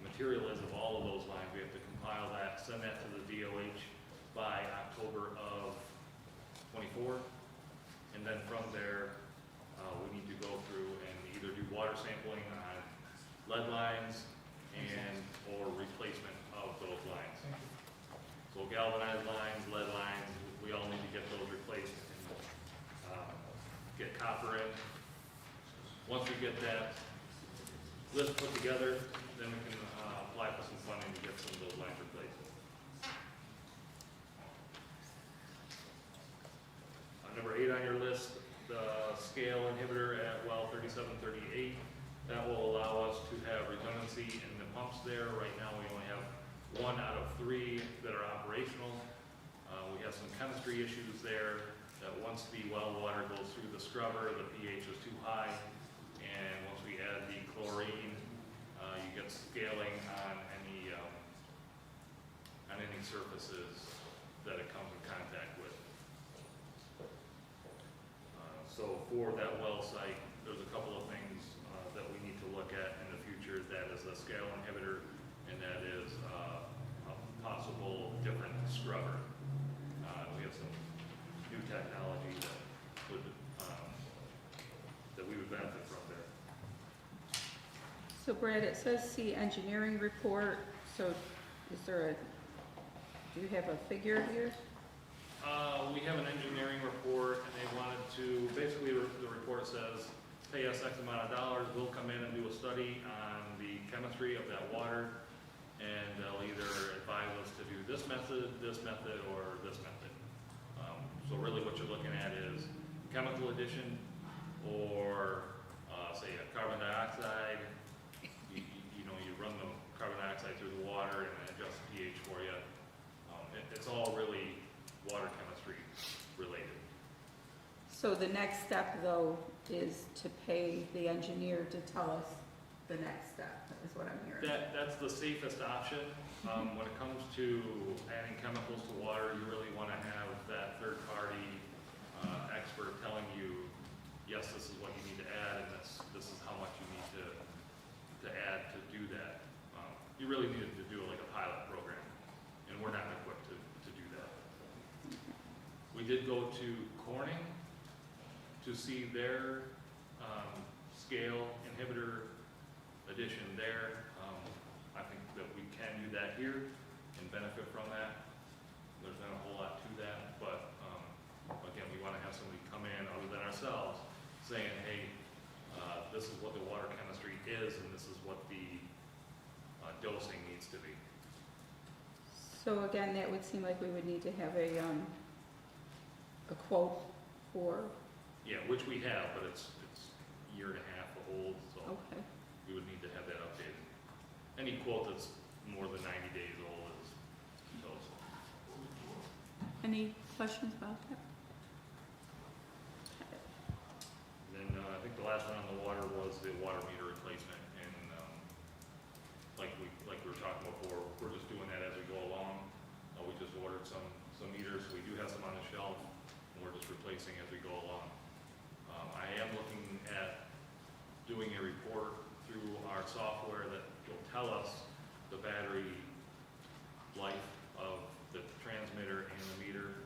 Speaker 15: material is of all of those lines. We have to compile that, send that to the DOH by October of '24. And then from there, we need to go through and either do water sampling on lead lines or replacement of those lines. So galvanized lines, lead lines, we all need to get those replaced and get copper in. Once we get that list put together, then we can apply for some funding to get some of those lines replaced. Number 8 on your list, the scale inhibitor at well 3738. That will allow us to have redundancy in the pumps there. Right now we only have 1 out of 3 that are operational. We have some chemistry issues there, that once the well water goes through the scrubber, the pH is too high, and once we add the chlorine, you get scaling on any surfaces that it comes in contact with. So for that well site, there's a couple of things that we need to look at in the future. That is a scale inhibitor, and that is a possible different scrubber. We have some new technology that we would benefit from there.
Speaker 6: So Brad, it says see engineering report, so do you have a figure here?
Speaker 15: We have an engineering report, and they wanted to, basically the report says, pay us X amount of dollars, we'll come in and do a study on the chemistry of that water, and they'll either advise us to do this method, or this method. So really what you're looking at is chemical addition, or, say, a carbon dioxide, you know, you run the carbon dioxide through the water and it adjusts pH for you. It's all really water chemistry related.
Speaker 6: So the next step, though, is to pay the engineer to tell us the next step, is what I'm hearing.
Speaker 15: That's the safest option. When it comes to adding chemicals to water, you really want to have that third-party expert telling you, yes, this is what you need to add, and this is how much you need to add to do that. You really needed to do like a pilot program, and we're not equipped to do that. We did go to Corning to see their scale inhibitor addition there. I think that we can do that here and benefit from that. There's not a whole lot to that, but again, we want to have somebody come in other than ourselves saying, hey, this is what the water chemistry is and this is what the dosing needs to be.
Speaker 6: So again, that would seem like we would need to have a quote for,
Speaker 15: Yeah, which we have, but it's a year and a half old, so
Speaker 6: okay.
Speaker 15: we would need to have that updated. Any quote that's more than 90 days old is toast.
Speaker 6: Any questions about that?
Speaker 15: And then I think the last one on the water was the water meter replacement, and like we were talking before, we're just doing that as we go along. We just ordered some meters, we do have some on the shelf, and we're just replacing as we go along. I am looking at doing a report through our software that will tell us the battery life of the transmitter and the meter.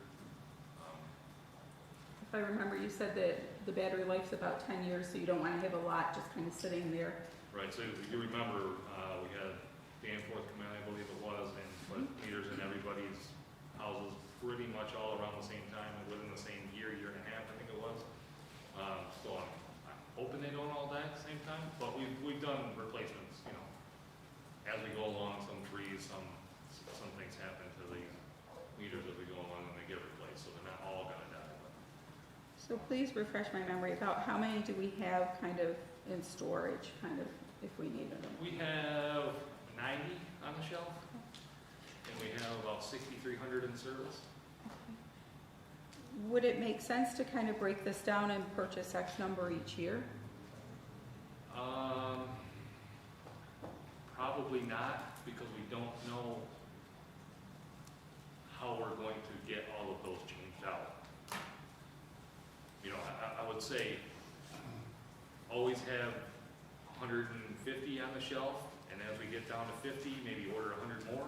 Speaker 6: If I remember, you said that the battery life's about 10 years, so you don't want to have a lot just kind of sitting there.
Speaker 15: Right, so if you remember, we had Danforth come in, I believe it was, and put meters in everybody's houses pretty much all around the same time, within the same year and a half, I think it was. So I'm hoping they don't all die at the same time, but we've done replacements, you know, as we go along. Some trees, some things happen to the meters as we go along and they get replaced, so they're not all gonna die. But.
Speaker 6: So please refresh my memory about how many do we have kind of in storage, kind of, if we needed them?
Speaker 15: We have 90 on the shelf, and we have about 6,300 in service.
Speaker 6: Would it make sense to kind of break this down and purchase X number each year?
Speaker 15: Probably not, because we don't know how we're going to get all of those changed out. You know, I would say always have 150 on the shelf, and as we get down to 50, maybe order 100 more.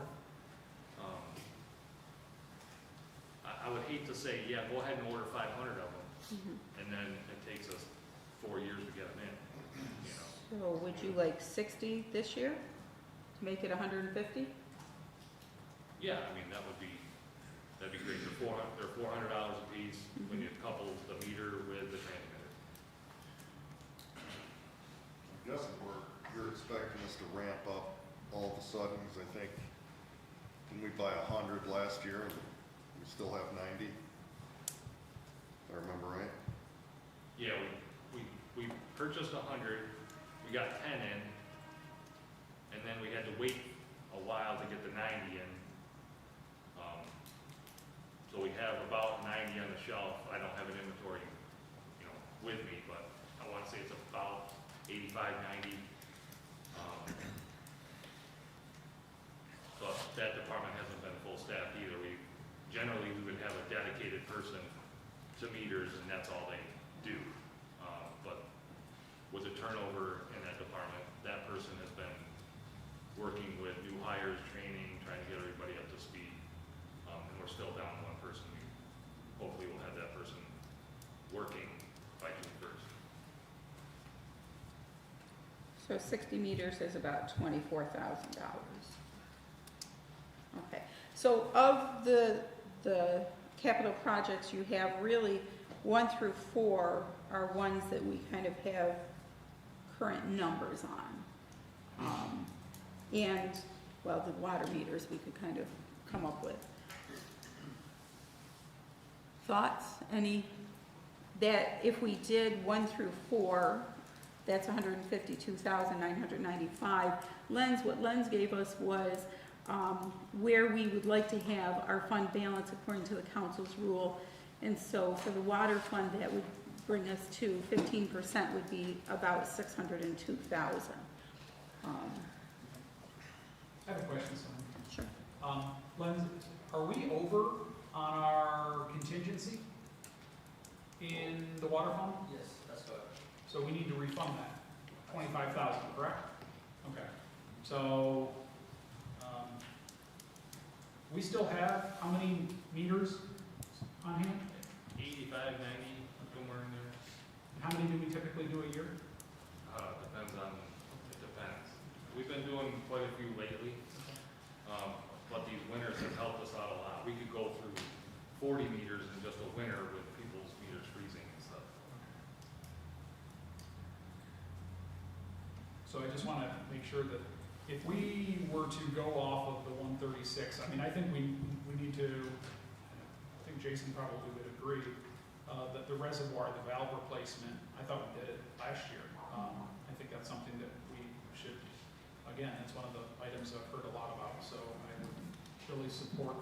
Speaker 15: I would hate to say, yeah, go ahead and order 500 of them, and then it takes us 4 years to get them in, you know.
Speaker 6: So would you like 60 this year to make it 150?
Speaker 15: Yeah, I mean, that'd be great. They're $400 a piece when you couple the meter with the transmitter.
Speaker 12: I'm guessing you're expecting us to ramp up all of a sudden, because I think, didn't we buy 100 last year and we still have 90? If I remember right?
Speaker 15: Yeah, we purchased 100, we got 10 in, and then we had to wait a while to get the 90 in. So we have about 90 on the shelf. I don't have an inventory, you know, with me, but I want to say it's about 85, 90. But that department hasn't been full staff either. Generally we would have a dedicated person to meters, and that's all they do. But with the turnover in that department, that person has been working with new hires, training, trying to get everybody up to speed. And we're still down one person. Hopefully we'll have that person working by June 1st.
Speaker 6: So 60 meters is about $24,000. Okay, so of the capital projects you have, really 1 through 4 are ones that we kind of have current numbers on. And, well, the water meters we could kind of come up with. Thoughts? Any that if we did 1 through 4, that's 152,995. What Lens gave us was where we would like to have our fund balance according to the council's rule. And so for the water fund, that would bring us to 15% would be about 602,000.
Speaker 1: I have a question, Simon.
Speaker 6: Sure.
Speaker 1: Len, are we over on our contingency in the water fund?
Speaker 8: Yes, that's correct.
Speaker 1: So we need to refund that, 25,000, correct? Okay, so, we still have, how many meters on hand?
Speaker 15: 85, 90, somewhere in there.
Speaker 1: And how many do we typically do a year?
Speaker 15: Depends on, it depends. We've been doing quite a few lately, but these winters have helped us out a lot. We could go through 40 meters in just a winter with people's meters freezing and stuff.
Speaker 1: So I just want to make sure that if we were to go off of the 136, I mean, I think we need to, I think Jason probably would agree, that the reservoir, the valve replacement, I thought we did it last year. I think that's something that we should, again, it's one of the items I've heard a lot about, so I would really support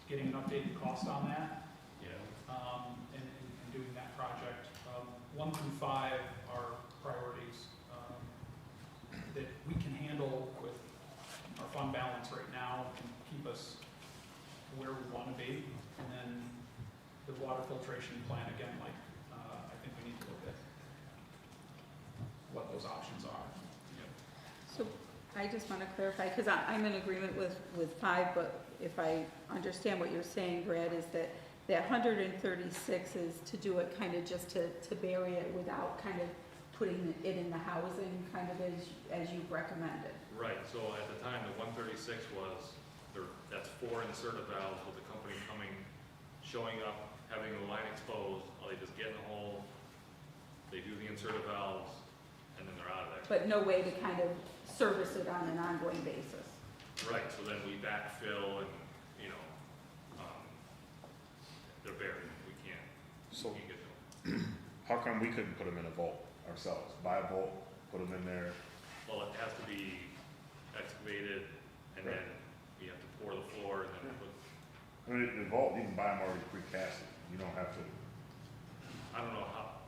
Speaker 1: getting an updated cost on that,
Speaker 15: Yeah.
Speaker 1: and doing that project. 1 through 5 are priorities that we can handle with our fund balance right now and keep us where we want to be. And then the water filtration plant, again, like, I think we need to look at what those options are.
Speaker 6: So I just want to clarify, because I'm in agreement with 5, but if I understand what you're saying, Brad, is that 136 is to do it kind of just to bury it without kind of putting it in the housing, kind of as you've recommended.
Speaker 15: Right, so at the time, the 136 was, that's 4 inserted valves with the company coming, showing up, having the line exposed, they just get in the hole, they do the inserted valves, and then they're out of there.
Speaker 6: But no way to kind of service it on an ongoing basis.
Speaker 15: Right, so then we backfill and, they're buried, we can't get them.
Speaker 7: How come we couldn't put them in a vault ourselves? Buy a vault, put them in there?
Speaker 15: Well, it has to be excavated, and then you have to pour the floor, and then put,
Speaker 7: I mean, the vault, you can buy them already precasted. You don't have to.
Speaker 15: I don't know how,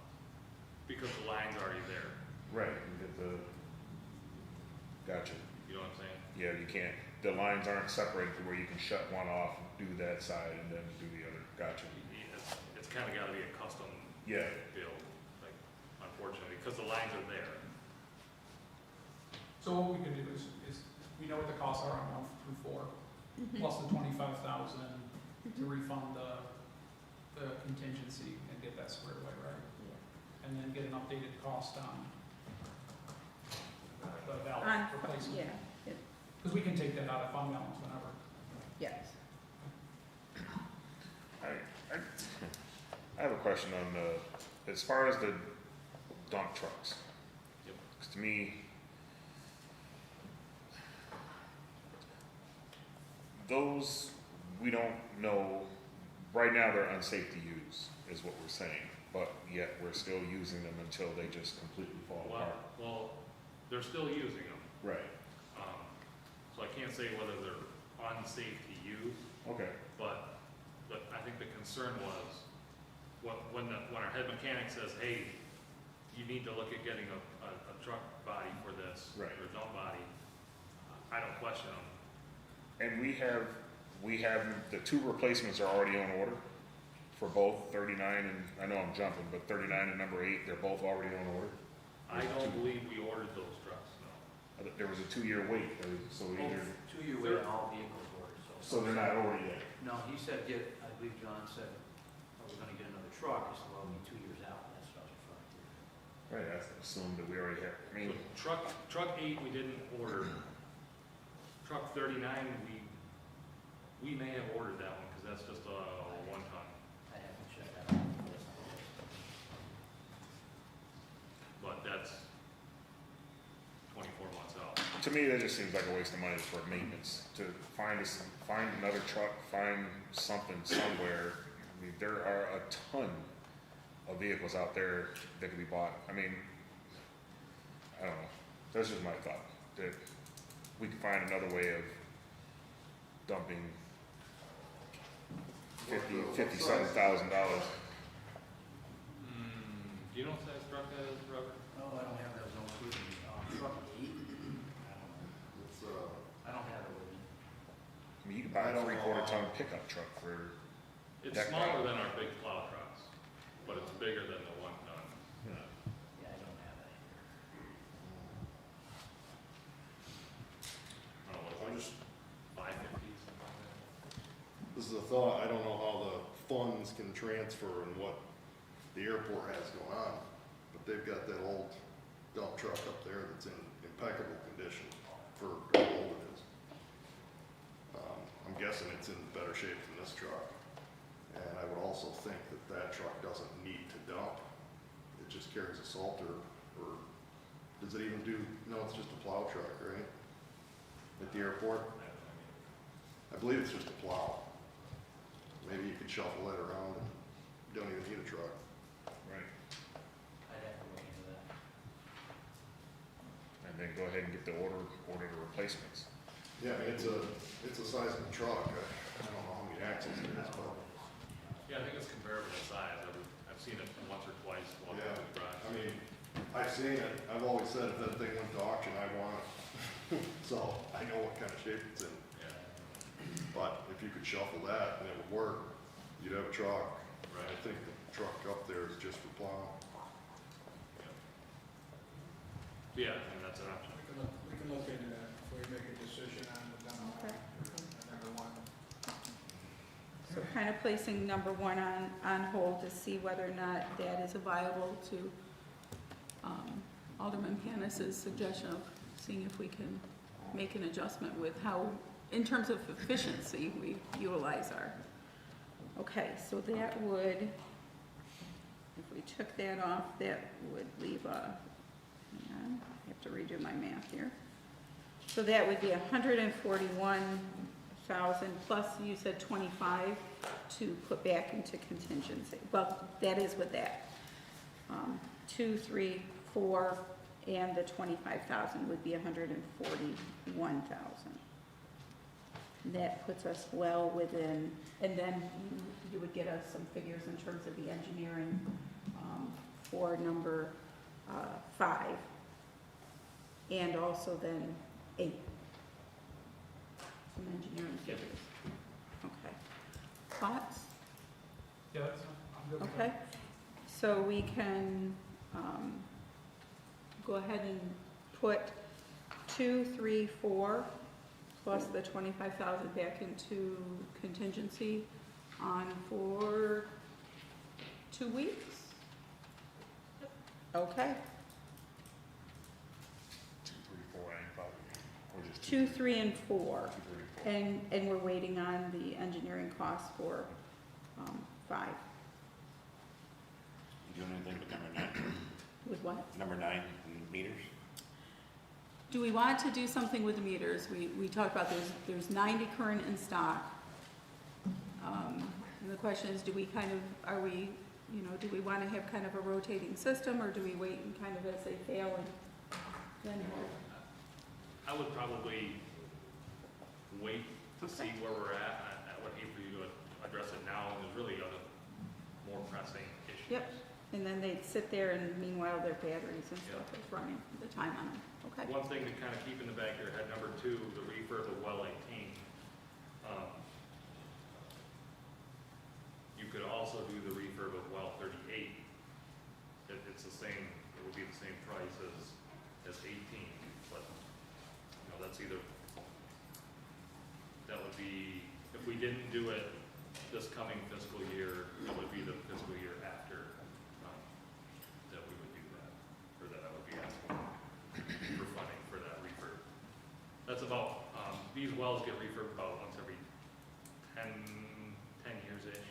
Speaker 15: because the line's already there,
Speaker 7: Right, you get the. Gotcha.
Speaker 15: you know what I'm saying?
Speaker 7: Yeah, you can't. The lines aren't separated to where you can shut one off, do that side, and then do the other. Gotcha.
Speaker 15: It's kind of got to be a custom
Speaker 7: Yeah.
Speaker 15: build, like, unfortunately, because the lines are there.
Speaker 1: So what we can do is we know what the costs are on 1 through 4, plus the 25,000 to refund the contingency and get that squared away, right? And then get an updated cost on the valve replacement.
Speaker 6: Yeah,
Speaker 1: Because we can take that out of fund balance whenever.
Speaker 6: yes.
Speaker 7: I have a question on as far as the dump trucks.
Speaker 15: Yep.
Speaker 7: 'Cause to me, those, we don't know, right now they're unsafe to use, is what we're saying. But yet we're still using them until they just completely fall apart.
Speaker 15: Well, they're still using them,
Speaker 7: Right,
Speaker 15: so I can't say whether they're unsafe to use,
Speaker 7: okay,
Speaker 15: but I think the concern was, when our head mechanic says, hey, you need to look at getting a truck body for this,
Speaker 7: Right.
Speaker 15: or a dump body, I don't question them.
Speaker 7: and we have, the 2 replacements are already on order for both 39 and, I know I'm jumping, but 39 and number 8, they're both already on order?
Speaker 15: I don't believe we ordered those trucks, no.
Speaker 7: There was a 2-year wait, so either,
Speaker 8: 2-year wait on all vehicles ordered,
Speaker 7: so they're not ordered yet?
Speaker 8: No, he said I believe John said, oh, we're gonna get another truck, he said, well, it'll be 2 years out, and that's what I was referring to.
Speaker 7: Right, I assumed that we already have, I mean,
Speaker 15: So truck 8, we didn't order. Truck 39, we may have ordered that one, because that's just a 1-ton.
Speaker 8: I haven't checked that out.
Speaker 15: But that's 24 months out.
Speaker 7: to me, that just seems like a waste of money for maintenance, to find another truck, find something somewhere. I mean, there are a ton of vehicles out there that could be bought. I mean, I don't know, that's just my thought, that we could find another way of dumping $57,000.
Speaker 15: Do you know what size truck that is, Robert?
Speaker 8: No, I don't have those notes with me. Truck 8?
Speaker 12: It's,
Speaker 8: I don't have it with me.
Speaker 7: I mean, you could buy
Speaker 12: I
Speaker 7: a
Speaker 12: don't know.
Speaker 7: 3/4 ton pickup truck for,
Speaker 15: It's
Speaker 7: Deck
Speaker 15: smaller
Speaker 7: out.
Speaker 15: than our big plow trucks, but it's bigger than the 1 ton.
Speaker 8: Yeah, I don't have that here.
Speaker 15: I don't know,
Speaker 12: I'm
Speaker 15: it's
Speaker 12: just,
Speaker 15: like 550, something like that.
Speaker 12: this is a thought, I don't know how the funds can transfer and what the airport has going on, but they've got that old dump truck up there that's in impeccable condition for how old it is. I'm guessing it's in better shape than this truck. And I would also think that that truck doesn't need to dump. It just carries a salter, or does it even do, no, it's just a plow truck, right? At the airport? I believe it's just a plow. Maybe you could shuffle it around and you don't even need a truck.
Speaker 7: right,
Speaker 8: I'd have to look into that.
Speaker 7: and then go ahead and get the order the replacements.
Speaker 12: Yeah, I mean, it's a sizable truck. I don't know how many axles it is, but,
Speaker 15: Yeah, I think it's comparable in size. I've seen it once or twice walking
Speaker 12: Yeah.
Speaker 15: through the garage.
Speaker 12: I mean, I've seen it. I've always said if that thing went to auction, I want it. So I know what kind of shape it's in.
Speaker 15: Yeah,
Speaker 12: But if you could shuffle that and it would work, you'd have a truck.
Speaker 15: right.
Speaker 12: I think the truck up there is just for plowing.
Speaker 15: Yeah, I mean, that's an option.
Speaker 5: We can look into that before we make a decision on the demo.
Speaker 6: Okay.
Speaker 5: Number one.
Speaker 6: So kind of placing number 1 on hold to see whether or not that is viable to Alderman Panis's suggestion of seeing if we can make an adjustment with how, in terms of efficiency, we utilize our. Okay, so that would, if we took that off, that would leave a, hang on, I have to redo my math here. So that would be 141,000 plus, you said 25 to put back into contingency. Well, that is with that. 2, 3, 4, and the 25,000 would be 141,000. That puts us well within, and then you would get us some figures in terms of the engineering for number 5, and also then 8. Some engineering figures. Okay. Thoughts?
Speaker 1: Yeah, that's, I'm good with
Speaker 6: Okay.
Speaker 1: that.
Speaker 6: So we can go ahead and put 2, 3, 4 plus the 25,000 back into contingency on for 2 weeks? Okay.
Speaker 7: 2, 3, 4, and probably, or just
Speaker 6: 2, 3, and 4.
Speaker 7: 2, 3, 4.
Speaker 6: And we're waiting on the engineering costs for 5.
Speaker 10: You doing anything with number 9?
Speaker 6: With what?
Speaker 10: Number 9, meters?
Speaker 6: Do we want to do something with the meters? We talked about there's 90 current in stock. And the question is, do we kind of, are we, do we want to have kind of a rotating system, or do we wait and kind of as they fail and then
Speaker 15: I would probably wait to see where we're at. I would hate for you to address it now, and there's really other more pressing issues.
Speaker 6: Yep. And then they'd sit there, and meanwhile their batteries and stuff is running, the time on them. Okay.
Speaker 15: One thing to kind of keep in the back of your head, number 2, the refurb of well 18. You could also do the refurb of well 38. It's the same, it would be the same price as 18, but, that's either, that would be, if we didn't do it this coming fiscal year, it would be the fiscal year after, that we would do that, or that I would be asking for funding for that refurb. That's about, these wells get refurbed about once every 10 years-ish.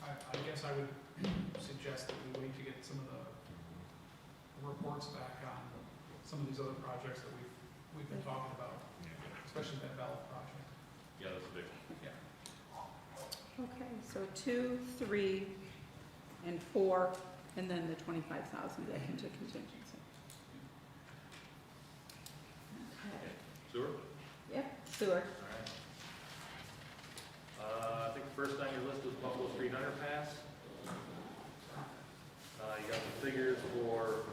Speaker 1: I guess I would suggest that we wait to get some of the reports back on some of these other projects that we've been talking about. especially that valve project.
Speaker 15: Yeah, that's a big one.
Speaker 1: Yeah.
Speaker 6: Okay, so 2, 3, and 4, and then the 25,000 back into contingency. Okay.
Speaker 15: Sewer?
Speaker 6: Yep, sewer.
Speaker 15: All right. I think the first on your list is Buffalo Street Underpass. You got the figures for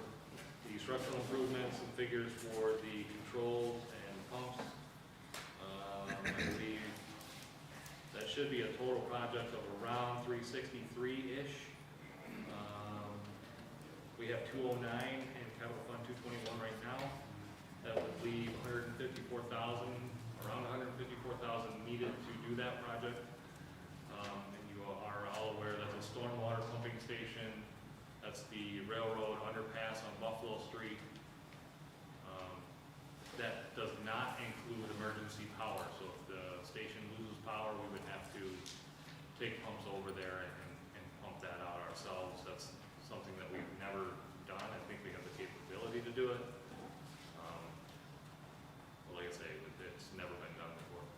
Speaker 15: the structural improvements and figures for the controls and pumps. I believe that should be a total project of around 363-ish. We have 209 in Capital Fund 221 right now. That would leave 154,000, around 154,000 needed to do that project. And you are all aware that's a stormwater pumping station. That's the railroad underpass on Buffalo Street. That does not include emergency power. So if the station loses power, we would have to take pumps over there and pump that out ourselves. That's something that we've never done. I think we have the capability to do it. But like I say, it's never been done before.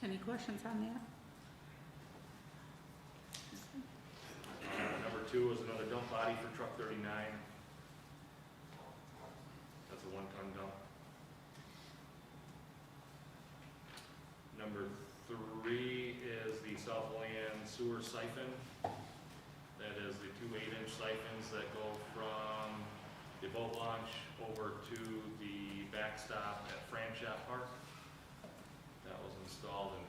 Speaker 6: Any questions on that?
Speaker 15: Number 2 is another dump body for truck 39. That's a 1-ton dump. Number 3 is the South Olean sewer siphon. That is the 2 8-inch siphons that go from the boat launch over to the backstop at Franchot Park. That was installed in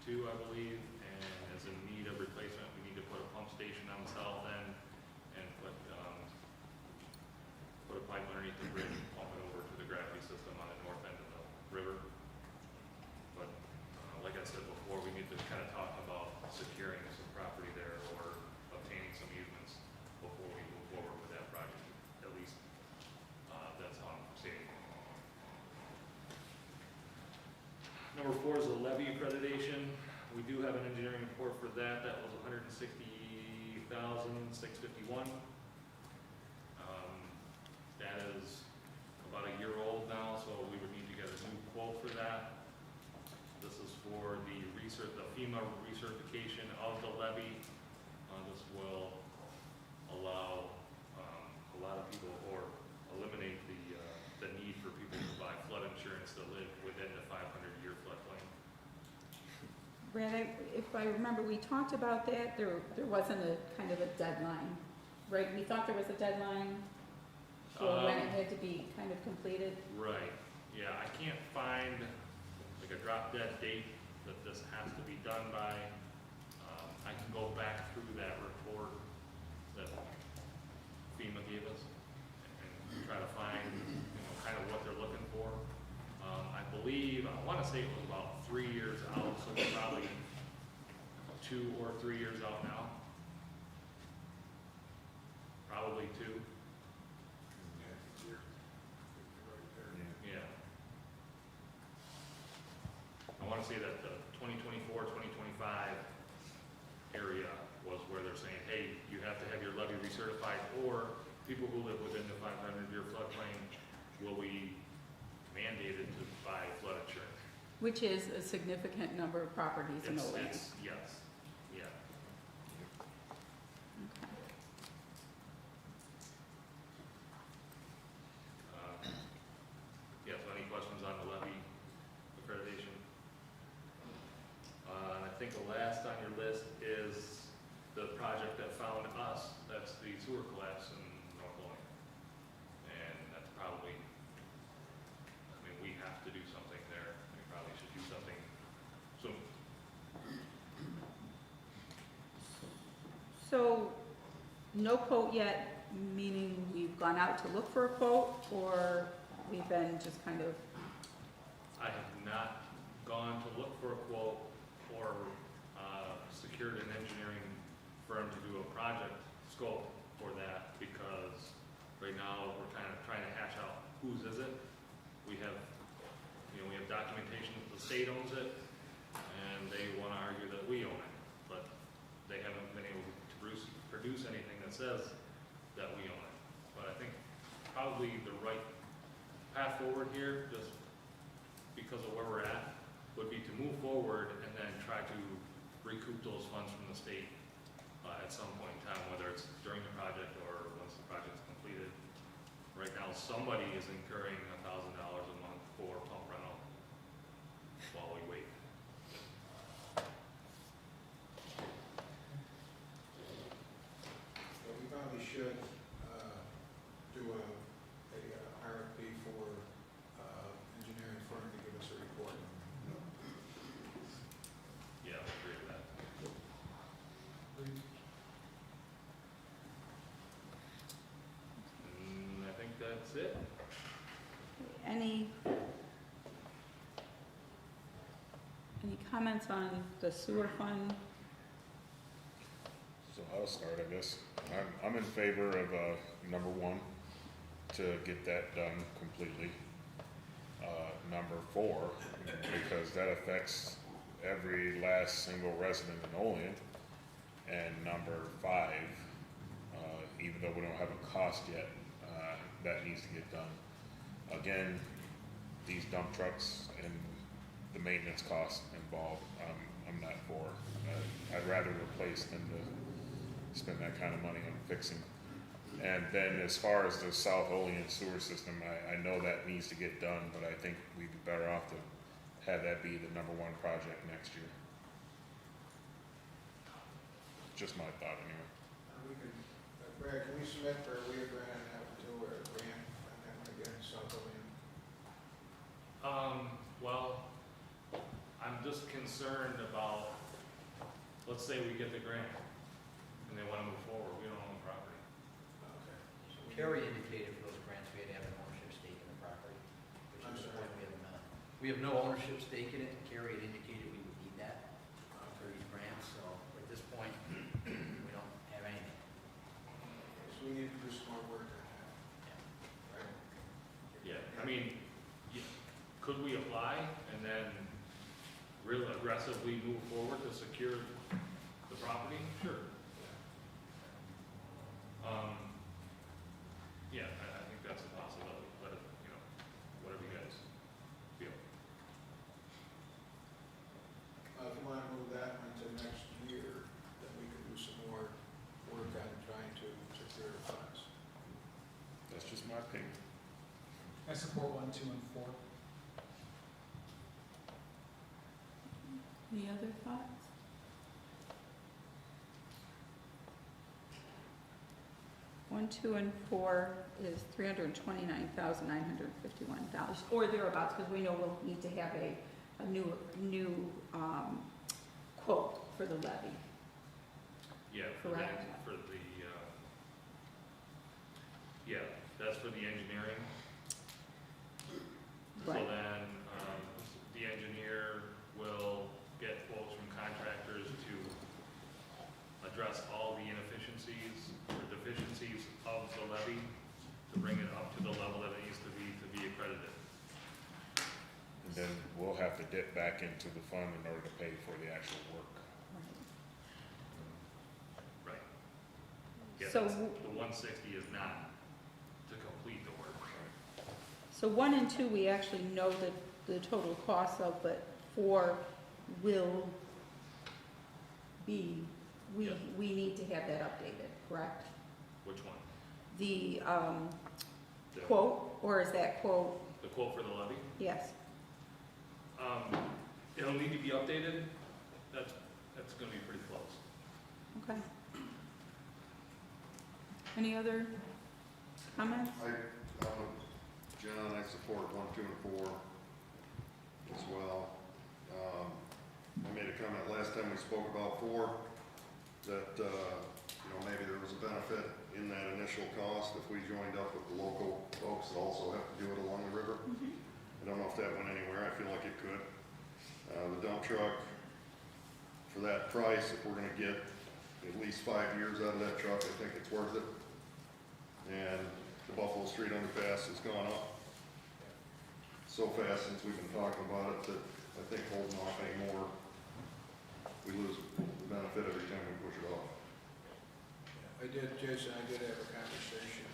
Speaker 15: 32, I believe, and is in need of replacement. We need to put a pump station on the south end and put a pipe underneath the bridge and pump it over to the gravity system on the north end of the river. But like I said before, we need to kind of talk about securing some property there or obtaining some easements before we move forward with that project. At least that's how I'm seeing it. Number 4 is the levy accreditation. We do have an engineering report for that. That was $160,651. That is about a year old now, so we would need to get a new quote for that. This is for the FEMA recertification of the levy. This will allow a lot of people, or eliminate the need for people to buy flood insurance to live within the 500-year floodplain.
Speaker 6: Brad, if I remember, we talked about that. There wasn't a kind of a deadline, right? We thought there was a deadline for when it had to be kind of completed.
Speaker 15: Right, yeah, I can't find like a drop dead date that this has to be done by. I can go back through that report that FEMA gave us and try to find, kind of what they're looking for. I believe, I want to say it was about 3 years out, so we're probably 2 or 3 years out now. Probably 2. Yeah. I want to say that the 2024, 2025 area was where they're saying, hey, you have to have your levy recertified, or people who live within the 500-year floodplain will be mandated to buy flood insurance.
Speaker 6: Which is a significant number of properties in Olean.
Speaker 15: Yes, yeah.
Speaker 6: Okay.
Speaker 15: Yeah, so any questions on the levy accreditation? And I think the last on your list is the project that found us. That's the sewer collapse in North Olean. And that's probably, I mean, we have to do something there. We probably should do something soon.
Speaker 6: So, no quote yet, meaning we've gone out to look for a quote, or we've been just kind of,
Speaker 15: I have not gone to look for a quote or secured an engineering firm to do a project scope for that, because right now we're kind of trying to hash out whose is it. We have documentation that the state owns it, and they want to argue that we own it, but they haven't been able to produce anything that says that we own it. But I think probably the right path forward here, just because of where we're at, would be to move forward and then try to recoup those funds from the state at some point in time, whether it's during the project or once the project's completed. Right now, somebody is incurring $1,000 a month for pump rental while we wait.
Speaker 5: But we probably should do a RFP for engineering firm to give us a report.
Speaker 15: Yeah, I agree with that. And I think that's it.
Speaker 6: Any comments on the sewer fund?
Speaker 7: So I'll start, I guess. I'm in favor of, number one, to get that done completely. Number four, because that affects every last single resident in Olean. And number five, even though we don't have a cost yet, that needs to get done. Again, these dump trucks and the maintenance costs involved, I'm not for. I'd rather replace than to spend that kind of money on fixing. And then as far as the South Olean sewer system, I know that needs to get done, but I think we'd be better off to have that be the number one project next year. Just my thought anyway.
Speaker 5: We can, Brad, can we submit for a WIA grant on that one too, or a grant on that one again, South Olean?
Speaker 15: Well, I'm just concerned about, let's say we get the grant and they want to move forward, we don't own the property.
Speaker 5: Okay. So we-
Speaker 8: Kerry indicated for those grants, we had to have an ownership stake in the property, which
Speaker 5: I'm
Speaker 8: is the
Speaker 5: sorry.
Speaker 8: point we have not. We have no ownership stake in it, and Kerry had indicated we would need that for these grants, so at this point, we don't have anything.
Speaker 5: So we need to do some more work on that, right?
Speaker 15: Yeah, I mean, could we apply and then real aggressively move forward to secure the property? Sure. Yeah, I think that's a possibility, but, whatever you guys feel.
Speaker 5: If you want to move that one to next year, then we can do some more work on trying to secure the funds.
Speaker 7: That's just my opinion.
Speaker 1: I support 1, 2, and 4.
Speaker 6: Any other thoughts? One, two, and four is $329,951, or thereabouts, because we know we'll need to have a new quote for the levy.
Speaker 15: Yeah,
Speaker 6: Correct.
Speaker 15: for the, yeah, that's for the engineering. So
Speaker 6: Right.
Speaker 15: then, the engineer will get quotes from contractors to address all the inefficiencies or deficiencies of the levy to bring it up to the level that it needs to be accredited.
Speaker 7: And then we'll have to dip back into the fund in order to pay for the actual work.
Speaker 15: Right. Yeah,
Speaker 6: So-
Speaker 15: the 160 is not to complete the work.
Speaker 6: So 1 and 2, we actually know the total cost of, but 4 will be,
Speaker 15: Yeah.
Speaker 6: we need to have that updated, correct?
Speaker 15: Which one?
Speaker 6: The
Speaker 15: The-
Speaker 6: quote, or is that quote,
Speaker 15: The quote for the levy?
Speaker 6: yes,
Speaker 15: It'll need to be updated. That's gonna be pretty close.
Speaker 6: okay. Any other comments?
Speaker 12: John, I support 1, 2, and 4 as well. I made a comment last time we spoke about 4, that, maybe there was a benefit in that initial cost if we joined up with the local folks that also have to do it along the river. I don't know if that went anywhere, I feel like it could. The dump truck, for that price, if we're gonna get at least 5 years out of that truck, I think it's worth it. And the Buffalo Street underpass has gone up so fast since we've been talking about it that I think holding off anymore, we lose the benefit every time we push it off.
Speaker 5: Jason, I did have a conversation,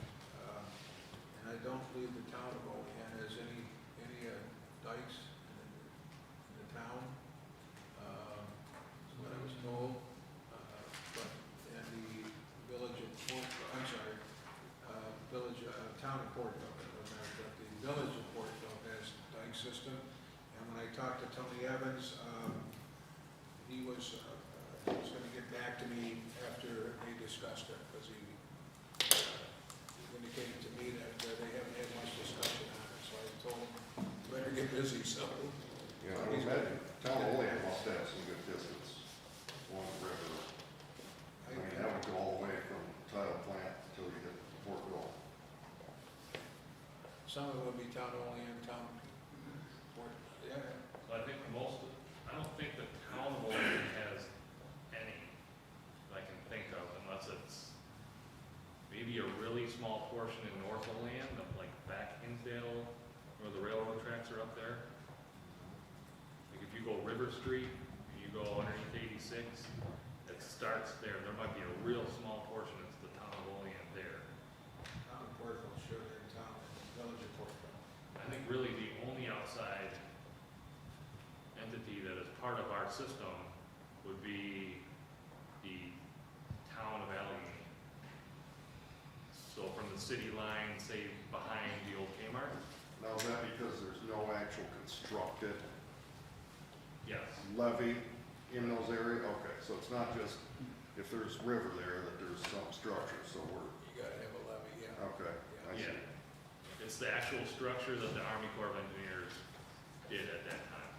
Speaker 5: and and I don't believe the town of Olean has any dikes in the town. Is what I was told. But, and the village of town of Portville, but the village of Portville has a dike system. And when I talked to Tony Evans, he was gonna get back to me after they discussed it, because he indicated to me that they haven't had much discussion on it, so I told him, better get busy, so.
Speaker 12: Yeah, I imagine town of Olean must have some good distance along the river. I mean, that would go all the way from tile plant until you hit Portville.
Speaker 5: Some of it would be town of Olean, town, yeah.
Speaker 15: So I think I don't think the town of Olean has any that I can think of, unless it's maybe a really small portion in North Olean, like back Hinsdale, where the railroad tracks are up there. Like if you go River Street, and you go underneath 86, it starts there. There might be a real small portion, it's the town of Olean there.
Speaker 5: Town of Portville, sure, they're in town, village of Portville.
Speaker 15: I think really the only outside entity that is part of our system would be the town of Allegheny. So from the city line, say behind the old Kmart?
Speaker 12: Now, is that because there's no actual constructed
Speaker 15: Yes.
Speaker 12: levee in those areas? Okay, so it's not just if there's river there that there's some structure, so we're,
Speaker 5: You gotta have a levy, yeah.
Speaker 12: okay, I see.
Speaker 15: Yeah. It's the actual structure that the Army Corps of Engineers did at that time.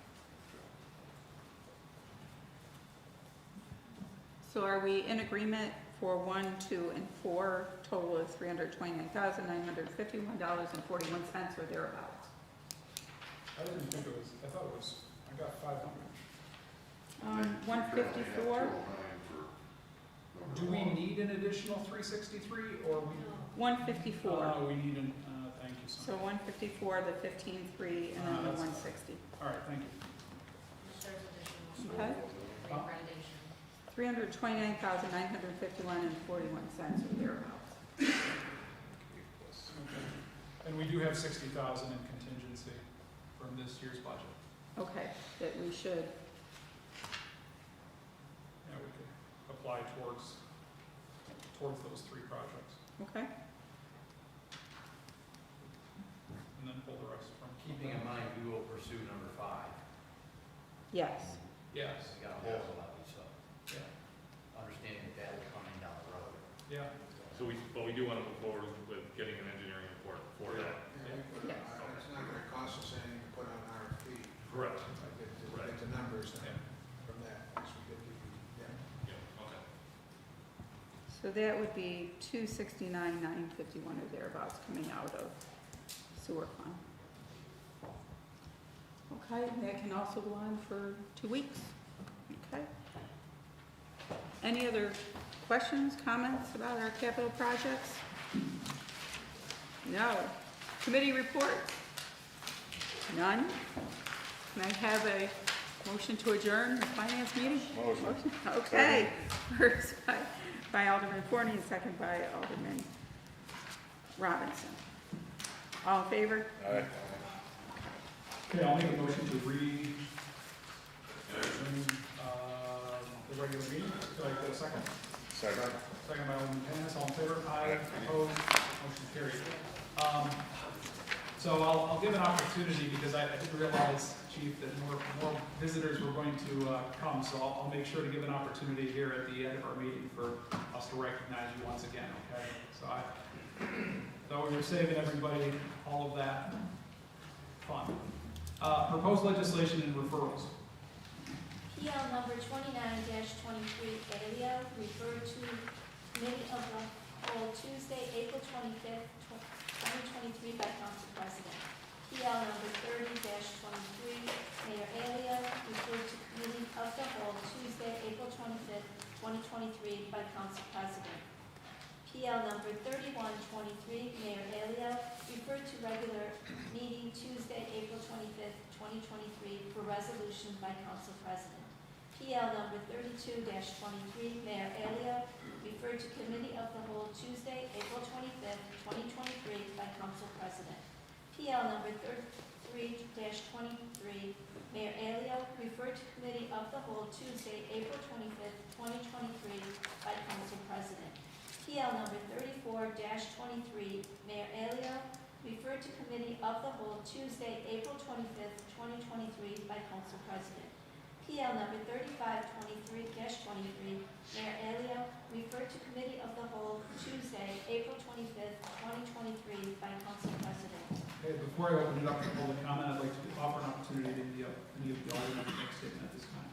Speaker 6: So are we in agreement for 1, 2, and 4, total of $329,951.41 or thereabouts?
Speaker 1: I didn't think it was, I thought it was, I got 500.
Speaker 6: 154,
Speaker 1: Do we need an additional 363, or we?
Speaker 6: 154.
Speaker 1: We need an, thank you,
Speaker 6: So
Speaker 1: Sonia.
Speaker 6: 154, the 15.3, and then the
Speaker 1: That's-
Speaker 6: 160.
Speaker 1: All right, thank you.
Speaker 14: There's additional
Speaker 6: Okay.
Speaker 14: accreditation.
Speaker 6: $329,951.41 or thereabouts.
Speaker 1: Okay. And we do have 60,000 in contingency from this year's budget.
Speaker 6: Okay, that we should,
Speaker 1: Yeah, we could apply towards those 3 projects,
Speaker 6: okay?
Speaker 1: and then pull the rest from.
Speaker 8: Keeping in mind, we will pursue number 5.
Speaker 6: Yes.
Speaker 1: Yes,
Speaker 8: We got a whole levy, so
Speaker 1: yeah,
Speaker 8: understanding that that is coming down the road.
Speaker 1: yeah.
Speaker 15: But we do want to move forward with getting an engineering report for that.
Speaker 5: Yeah, we put it on, it's not gonna cost us anything to put on an RFP.
Speaker 15: Correct.
Speaker 5: Get the numbers then from that, as we get the, yeah.
Speaker 15: Yeah, okay.
Speaker 6: So that would be 269,951 or thereabouts coming out of sewer fund. Okay, and that can also go on for 2 weeks. Okay. Any other questions, comments about our capital projects? No. Committee reports? None? Can I have a motion to adjourn the finance meeting?
Speaker 12: Motion.
Speaker 6: Okay. First by Alderman Forney and second by Alderman Robinson. All in favor?
Speaker 12: Aye.
Speaker 1: Okay, I'll make a motion to resume, the regular meeting. Do I get a second?
Speaker 12: Second.
Speaker 1: Second by Alderman Panis, all in favor? Aye. Opposed? Motion carried. So I'll give an opportunity, because I didn't realize, Chief, that more visitors were going to come, so I'll make sure to give an opportunity here at the end of our meeting for us to recognize you once again, okay? So though we were saving everybody all of that fun. Proposed legislation and referrals.
Speaker 2: PL number 29-23, Aleo, referred to Committee of the Whole Tuesday, April 25th, 2023 by Council President. PL number 30-23, Mayor Aleo, referred to Committee of the Whole Tuesday, April 25th, 2023 by Council President. PL number 3123, Mayor Aleo, referred to regular meeting Tuesday, April 25th, 2023 for resolution by Council President. PL number 32-23, Mayor Elio, referred to Committee of the Whole Tuesday, April 25th, 2023, by Council President. PL number 33-23, Mayor Elio, referred to Committee of the Whole Tuesday, April 25th, 2023, by Council President. PL number 34-23, Mayor Elio, referred to Committee of the Whole Tuesday, April 25th, 2023, by Council President. PL number 3523-23, Mayor Elio, referred to Committee of the Whole Tuesday, April 25th, 2023, by Council President.
Speaker 1: Okay, before I open it up to public comment, I'd like to offer an opportunity to any of the audience to make a statement at this time.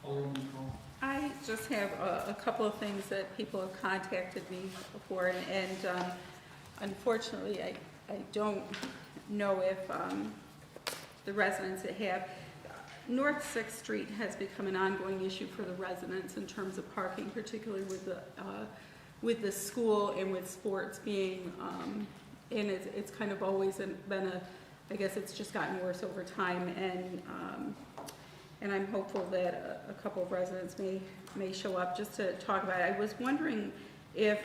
Speaker 1: Alderwoman Nicole.
Speaker 6: I just have a couple of things that people have contacted me for, and unfortunately, I don't know if the residents that have. North 6th Street has become an ongoing issue for the residents in terms of parking, particularly with the school and with sports being, and it's kind of always been I guess it's just gotten worse over time, and I'm hopeful that a couple of residents may show up just to talk about it. I was wondering if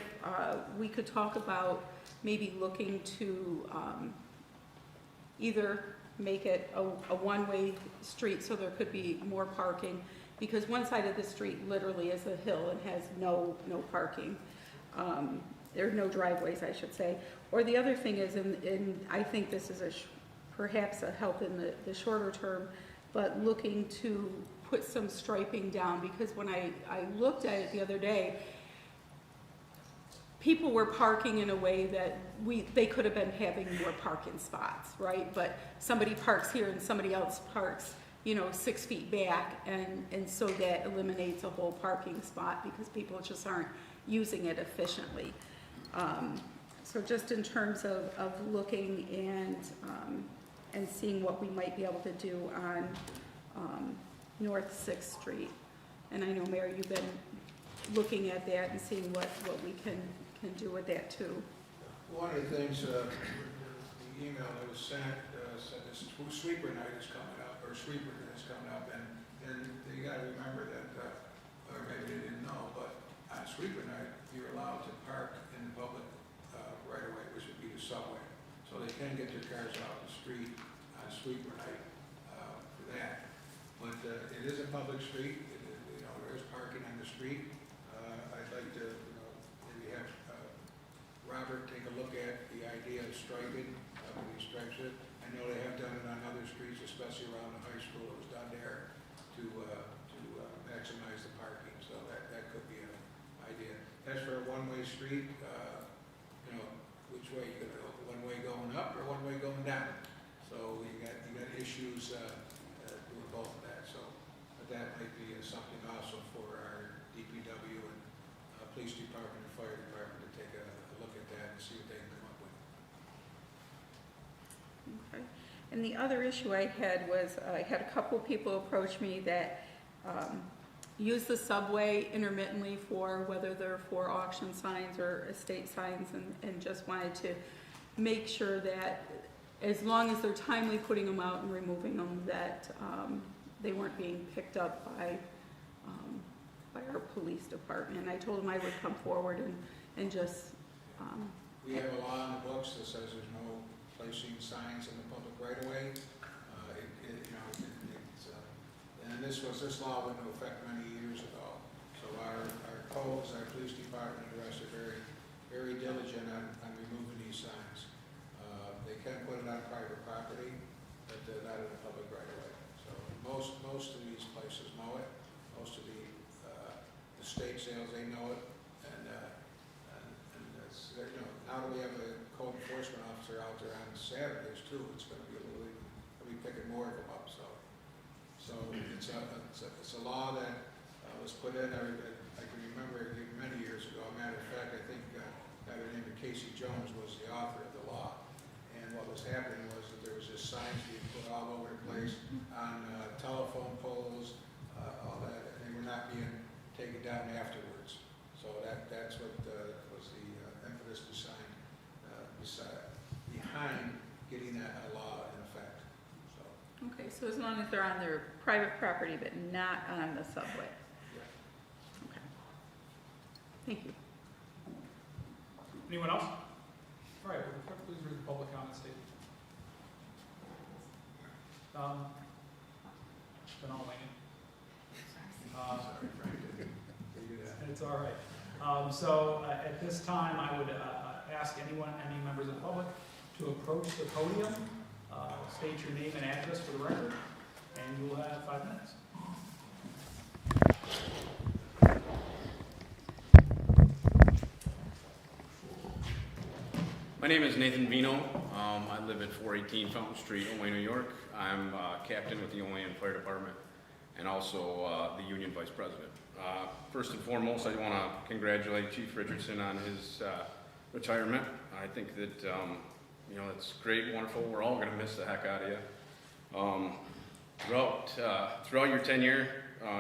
Speaker 6: we could talk about maybe looking to either make it a one-way street so there could be more parking, because one side of the street literally is a hill and has no parking. There are no driveways, I should say. Or the other thing is, and I think this is perhaps a help in the shorter term, but looking to put some striping down, because when I looked at it the other day, people were parking in a way that they could have been having more parking spots, right? But somebody parks here and somebody else parks, 6 feet back, and so that eliminates a whole parking spot because people just aren't using it efficiently. So just in terms of looking and seeing what we might be able to do on North 6th Street. And I know, Mayor, you've been looking at that and seeing what we can do with that too.
Speaker 5: One of the things, the email that was sent said this sweeper night is coming up, or sweeper night is coming up, and you gotta remember that, or maybe they didn't know, but on sweeper night, you're allowed to park in the public right away, which would be the subway. So they can get their cars out the street on sweeper night for that. But it is a public street, there is parking on the street. I'd like to, maybe have Robert take a look at the idea of striping, when he stripes it. I know they have done it on other streets, especially around the high school. It was done there to maximize the parking, so that could be an idea. As for a one-way street, which way you gonna go? One way going up or one way going down? So you got issues doing both of that. So, but that might be something also for our DPW and police department and fire department to take a look at that and see what they can come up with.
Speaker 6: Okay. And the other issue I had was I had a couple of people approach me that use the subway intermittently for whether they're for auction signs or estate signs, and just wanted to make sure that as long as they're timely putting them out and removing them, that they weren't being picked up by our police department. And I told them I would come forward and just...
Speaker 5: We have a law in the books that says there's no placing signs in the public right-of-way. And this law went into effect many years ago. So our codes, our police department, and the rest are very, very diligent on removing these signs. They can put it on private property, but not in the public right-of-way. So most of these places know it. Most of the estate sales, they know it. And that's, now that we have a code enforcement officer out there on Saturdays too, it's going to be we'll be picking more of them up. So it's a law that was put in. I can remember many years ago. As a matter of fact, I think a guy named Casey Jones was the author of the law. And what was happening was that there was just signs being put all over the place on telephone poles, all that, and they were not being taken down afterwards. So that's what was the impetus behind getting that law in effect.
Speaker 6: Okay, so So as long as they're on their private property, but not on the subway? Okay. Thank you.
Speaker 1: Anyone else? All right, will the clerk please read the public comment statement? It's been all waiting.
Speaker 5: Sorry, Frank, didn't do that.
Speaker 1: It's all right. So at this time, I would ask any members of the public to approach the podium, state your name and address for the record, and you will have 5 minutes.
Speaker 16: My name is Nathan Vino. I live at 418 Fountain Street, Olean, New York. I'm captain with the Olean Fire Department and also the union vice president. First and foremost, I want to congratulate Chief Richardson on his retirement. I think that, you know, it's great, wonderful. We're all going to miss the heck out of you. Throughout your tenure,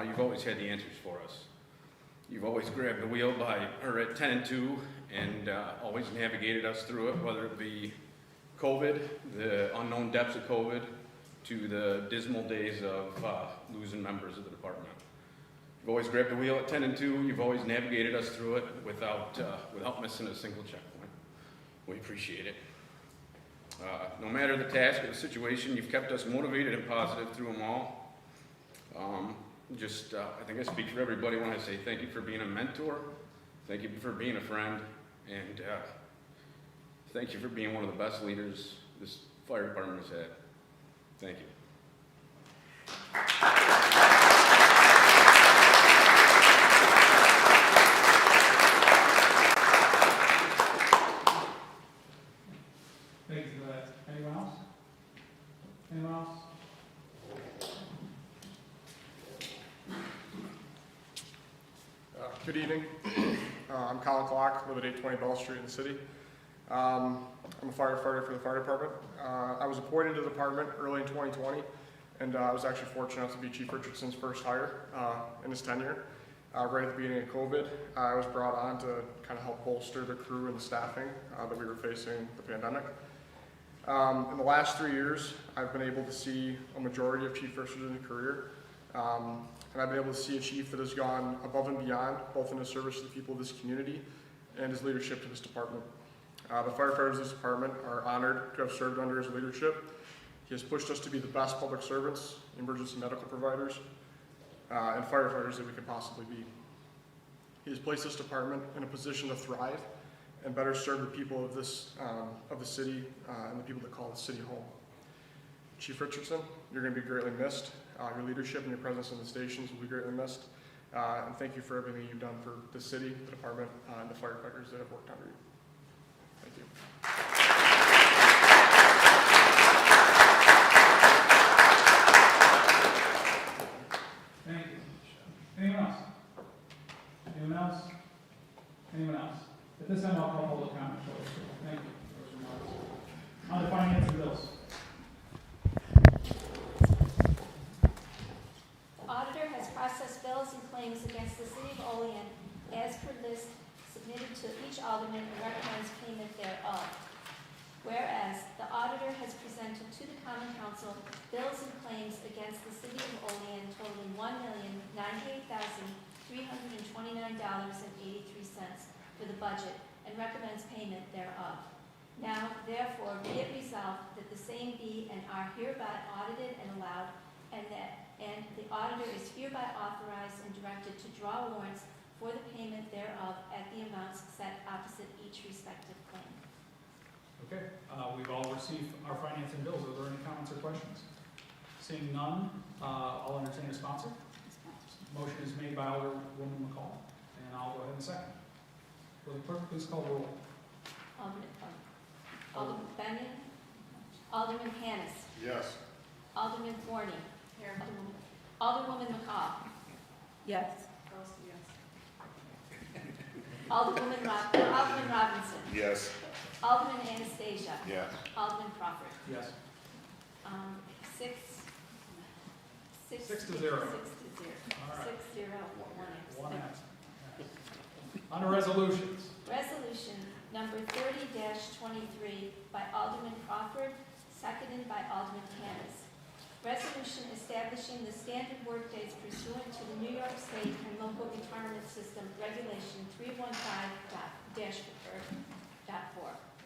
Speaker 16: you've always had the answers for us. You've always grabbed the wheel at 10 and 2 and always navigated us through it, whether it be COVID, the unknown depths of COVID, to the dismal days of losing members of the department. You've always grabbed the wheel at 10 and 2. You've always navigated us through it without missing a single checkpoint. We appreciate it. No matter the task or the situation, you've kept us motivated and positive through them all. I think I speak for everybody when I say thank you for being a mentor, thank you for being a friend, and thank you for being one of the best leaders this fire department has had. Thank you.
Speaker 1: Thank you for that. Anyone else? Anyone else?
Speaker 17: Good evening. I'm Colin Clark, live at 820 Bell Street in the city. I'm a firefighter for the fire department. I was appointed to the department early in 2020, and I was actually fortunate enough to be Chief Richardson's first hire in his tenure. Right at the beginning of COVID, I was brought on to kind of help bolster the crew and the staffing that we were facing the pandemic. In the last 3 years, I've been able to see a majority of Chief Richardson's career. And I've been able to see a chief that has gone above and beyond, both in his service to the people of this community and his leadership to this department. The firefighters of this department are honored to have served under his leadership. He has pushed us to be the best public servants, emergency medical providers, and firefighters that we could possibly be. He has placed this department in a position to thrive and better serve the people of this of the city and the people that call the city home. Chief Richardson, you're going to be greatly missed. Your leadership and your presence in the stations will be greatly missed. And thank you for everything you've done for the city, the department, and the firefighters that have worked under you. Thank you.
Speaker 1: Thank you. Anyone else? Anyone else? Anyone else? At this time, I'll call public comment. Thank you for those remarks. On the finance and bills.
Speaker 2: Auditor has processed bills and claims against the city of Olean as per list submitted to each alderman and recommends payment thereof. Whereas the auditor has presented to the common council bills and claims against the city of Olean totaling $1,098,329.83 for the budget and recommends payment thereof. Now, therefore, be it resolved that the same be and are hereby audited and allowed, and the auditor is hereby authorized and directed to draw warrants for the payment thereof at the amounts set opposite each respective claim.
Speaker 1: Okay, we've all received our finance and bills. Are there any comments or questions? Seeing none, I'll entertain a sponsor. Motion is made by Alderwoman McCall, and I'll go ahead and second. Will the clerk please call the roll?
Speaker 2: Alderman Benyon. Alderman Panis.
Speaker 12: Yes.
Speaker 2: Alderman Forney. Here. Alderwoman McCall.
Speaker 6: Yes.
Speaker 2: Alderman Robinson.
Speaker 7: Yes.
Speaker 2: Alderman Anastasia.
Speaker 10: Yes.
Speaker 2: Alderman Crawford.
Speaker 1: Yes.
Speaker 2: 6 to 0.
Speaker 1: 6 to 0.
Speaker 2: All
Speaker 1: right.
Speaker 2: 6, 0, 1
Speaker 1: One absent. On to resolutions.
Speaker 2: Resolution number 30-23 by Alderman Crawford, seconded by Alderman Panis. resolution establishing the standard workdays pursuant to the New York State and local retirement system regulation 315-4.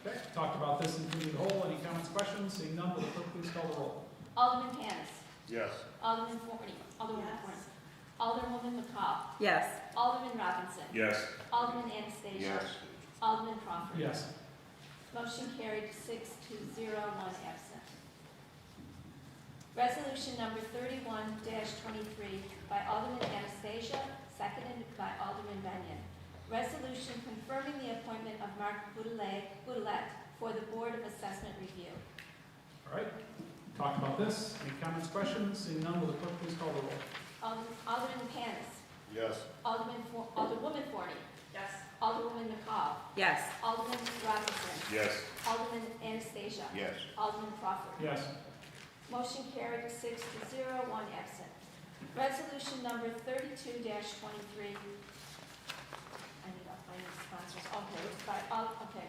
Speaker 1: Okay, talked about this in committee of the whole. Any comments, questions? Seeing none, will the clerk please call the roll?
Speaker 2: Alderman Panis.
Speaker 12: Yes.
Speaker 2: Alderman Forney. Alderman Forney. Alderwoman McCall.
Speaker 6: Yes.
Speaker 2: Alderman Robinson.
Speaker 7: Yes.
Speaker 2: Alderman Anastasia. Alderman Crawford.
Speaker 1: Yes.
Speaker 2: Motion carried 6-0, 1 absent. Resolution number 31-23 by Alderman Anastasia, seconded by Alderman Benyon. Resolution confirming the appointment of Mark Boudelet for the Board of Assessment Review.
Speaker 1: All right, talked about this. Any comments, questions? Seeing none, will the clerk please call the roll?
Speaker 2: Alderman Panis.
Speaker 12: Yes.
Speaker 2: Alderwoman Forney.
Speaker 4: Yes.
Speaker 2: Alderwoman McCall.
Speaker 6: Yes.
Speaker 2: Alderman Robinson.
Speaker 7: Yes.
Speaker 2: Alderman Anastasia.
Speaker 10: Yes.
Speaker 2: Alderman Crawford.
Speaker 1: Yes.
Speaker 2: Motion carried 6-0, 1 absent. Resolution number 32-23. I need sponsors. Okay, okay.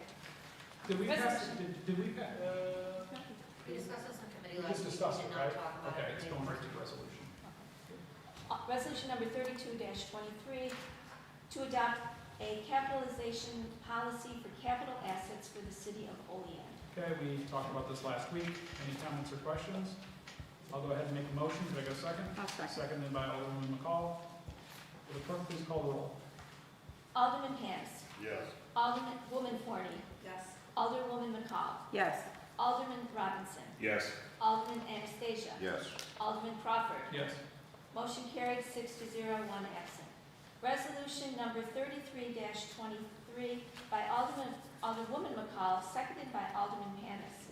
Speaker 1: Did we pass,
Speaker 2: Resolution.
Speaker 1: did we pass,
Speaker 14: We discussed this in committee
Speaker 1: we
Speaker 14: last
Speaker 1: just
Speaker 14: week,
Speaker 1: discussed
Speaker 14: we
Speaker 1: it,
Speaker 14: did not
Speaker 1: right?
Speaker 14: talk about it.
Speaker 1: Okay, it's going right to the resolution.
Speaker 2: Resolution number 32-23, to adopt a capitalization policy for capital assets for the city of Olean.
Speaker 1: Okay, we talked about this last week. Any comments or questions? I'll go ahead and make a motion. Can I get a second?
Speaker 6: I'll second.
Speaker 1: Seconded by Alderman McCall. Will the clerk please call the roll?
Speaker 2: Alderman Panis.
Speaker 12: Yes.
Speaker 2: Alderwoman Forney.
Speaker 4: Yes.
Speaker 2: Alderwoman McCall.
Speaker 6: Yes.
Speaker 2: Alderman Robinson.
Speaker 7: Yes.
Speaker 2: Alderman Anastasia.
Speaker 10: Yes.
Speaker 2: Alderman Crawford.
Speaker 1: Yes.
Speaker 2: Motion carried 6-0, 1 absent. Resolution number 33-23 by Alderwoman McCall, seconded by Alderman Panis.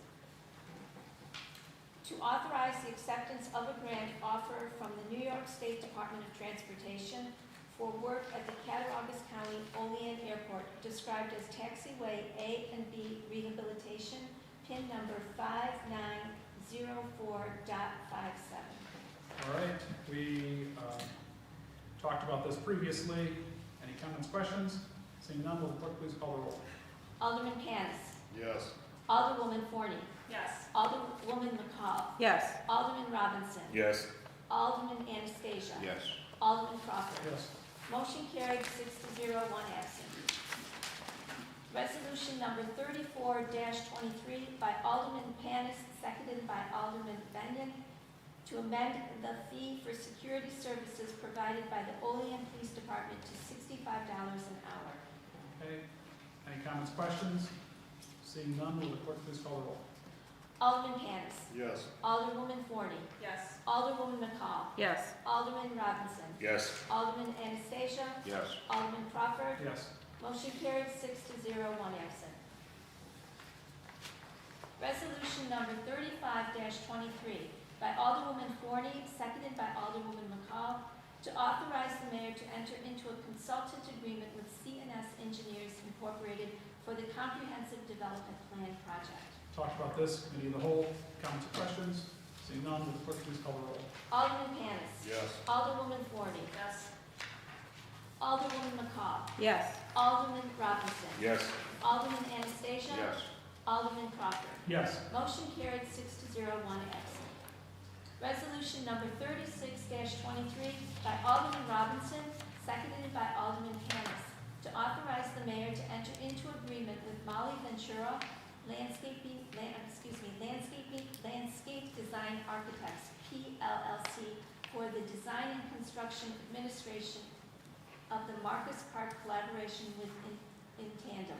Speaker 2: To authorize the acceptance of a grant offer from the New York State Department of Transportation for work at the Cattaraugus County Olean Airport, described as taxiway A and B rehabilitation, PIN number 5904.57.
Speaker 1: All right, we talked about this previously. Any comments, questions? Seeing none, will the clerk please call the roll?
Speaker 2: Alderman Panis.
Speaker 12: Yes.
Speaker 2: Alderwoman Forney.
Speaker 4: Yes.
Speaker 2: Alderwoman McCall.
Speaker 6: Yes.
Speaker 2: Alderman Robinson.
Speaker 7: Yes.
Speaker 2: Alderman Anastasia.
Speaker 10: Yes.
Speaker 2: Alderman Crawford.
Speaker 1: Yes.
Speaker 2: Motion carried 6-0, 1 absent. Resolution number 34-23 by Alderman Panis, seconded by Alderman Benyon, to amend the fee for security services provided by the Olean Police Department to $65 an hour.
Speaker 1: Okay, any comments, questions? Seeing none, will the clerk please call the roll?
Speaker 2: Alderman Panis.
Speaker 12: Yes.
Speaker 2: Alderwoman Forney.
Speaker 4: Yes.
Speaker 2: Alderwoman McCall.
Speaker 6: Yes.
Speaker 2: Alderman Robinson.
Speaker 7: Yes.
Speaker 2: Alderman Anastasia.
Speaker 10: Yes.
Speaker 2: Alderman Crawford.
Speaker 1: Yes.
Speaker 2: Motion carried 6-0, 1 absent. Resolution number 35-23 by Alderwoman Forney, seconded by Alderwoman McCall, to authorize the mayor to enter into a consultant agreement with CNS Engineers Incorporated for the Comprehensive Development Plan project.
Speaker 1: Talked about this, committee of the whole. Comments or questions? Seeing none, will the clerk please call the roll?
Speaker 2: Alderman Panis.
Speaker 12: Yes.
Speaker 2: Alderwoman Forney.
Speaker 4: Yes.
Speaker 2: Alderwoman McCall.
Speaker 6: Yes.
Speaker 2: Alderman Robinson.
Speaker 7: Yes.
Speaker 2: Alderman Anastasia.
Speaker 10: Yes.
Speaker 2: Alderman Crawford.
Speaker 1: Yes.
Speaker 2: Motion carried 6-0, 1 absent. Resolution number 36-23 by Alderman Robinson, seconded by Alderman Panis, to authorize the mayor to enter into agreement with Molly Ventura Landscape Design Architects, PLLC, for the design and construction administration of the Marcus Park collaboration with in tandem.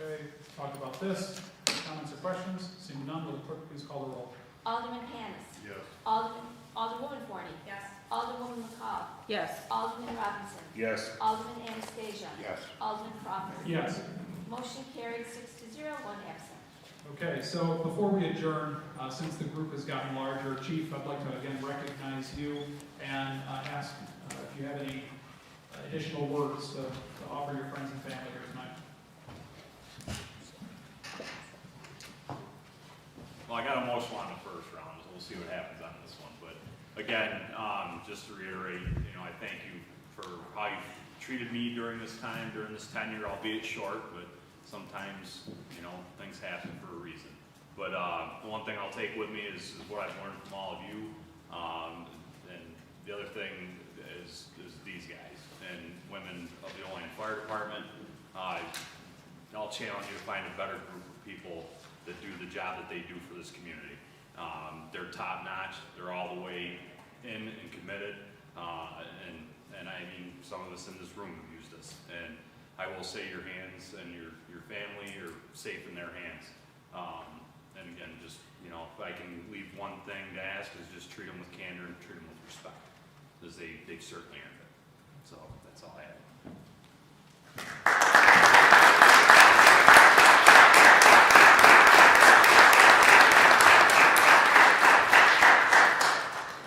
Speaker 1: Okay, talked about this. Comments or questions? Seeing none, will the clerk please call the roll?
Speaker 2: Alderman Panis.
Speaker 12: Yes.
Speaker 2: Alderwoman Forney.
Speaker 4: Yes.
Speaker 2: Alderwoman McCall.
Speaker 6: Yes.
Speaker 2: Alderman Robinson.
Speaker 7: Yes.
Speaker 2: Alderman Anastasia.
Speaker 10: Yes.
Speaker 2: Alderman Crawford.
Speaker 1: Yes.
Speaker 2: Motion carried 6-0, 1 absent.
Speaker 1: Okay, so before we adjourn, since the group has gotten larger, Chief, I'd like to again recognize you and ask if you have any additional words to offer your friends and family here tonight.
Speaker 3: Well, I got emotional on the first round, so we'll see what happens on this one. But again, just to reiterate, I thank you for how you treated me during this time, during this tenure, albeit short, but sometimes, things happen for a reason. But the one thing I'll take with me is what I've learned from all of you. challenge you to find a better group of people that do the job that they do for this community. They're top notch, they're all the way in and committed, and I mean, some of us in this room have used this, and I will say your hands and your family are safe in their hands. And again, just, you know, if I can leave one thing to ask is just treat them with candor and treat them with respect, because they've certainly earned it. So that's all I have.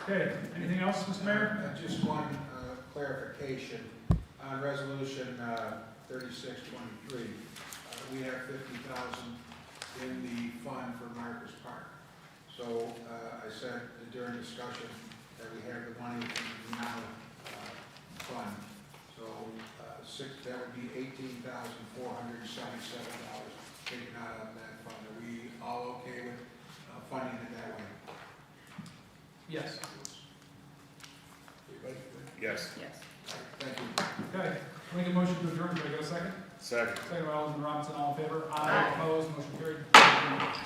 Speaker 1: Okay, anything else, Mr. Mayor?
Speaker 5: Just one clarification on resolution 3623. We have 50,000 in the fund for Marcus Park. So I said during discussion that we have the money in the now fund. So that would be $18,477 taken out of that fund. Are we all okay with funding it that way?
Speaker 1: Yes.
Speaker 5: Everybody good?
Speaker 7: Yes.
Speaker 6: Yes.
Speaker 5: Thank you.
Speaker 1: Okay, make a motion to adjourn, do I get a second?
Speaker 7: Second.
Speaker 1: Second by Alderman Robinson, all in favor? Aye. Opposed, motion carried.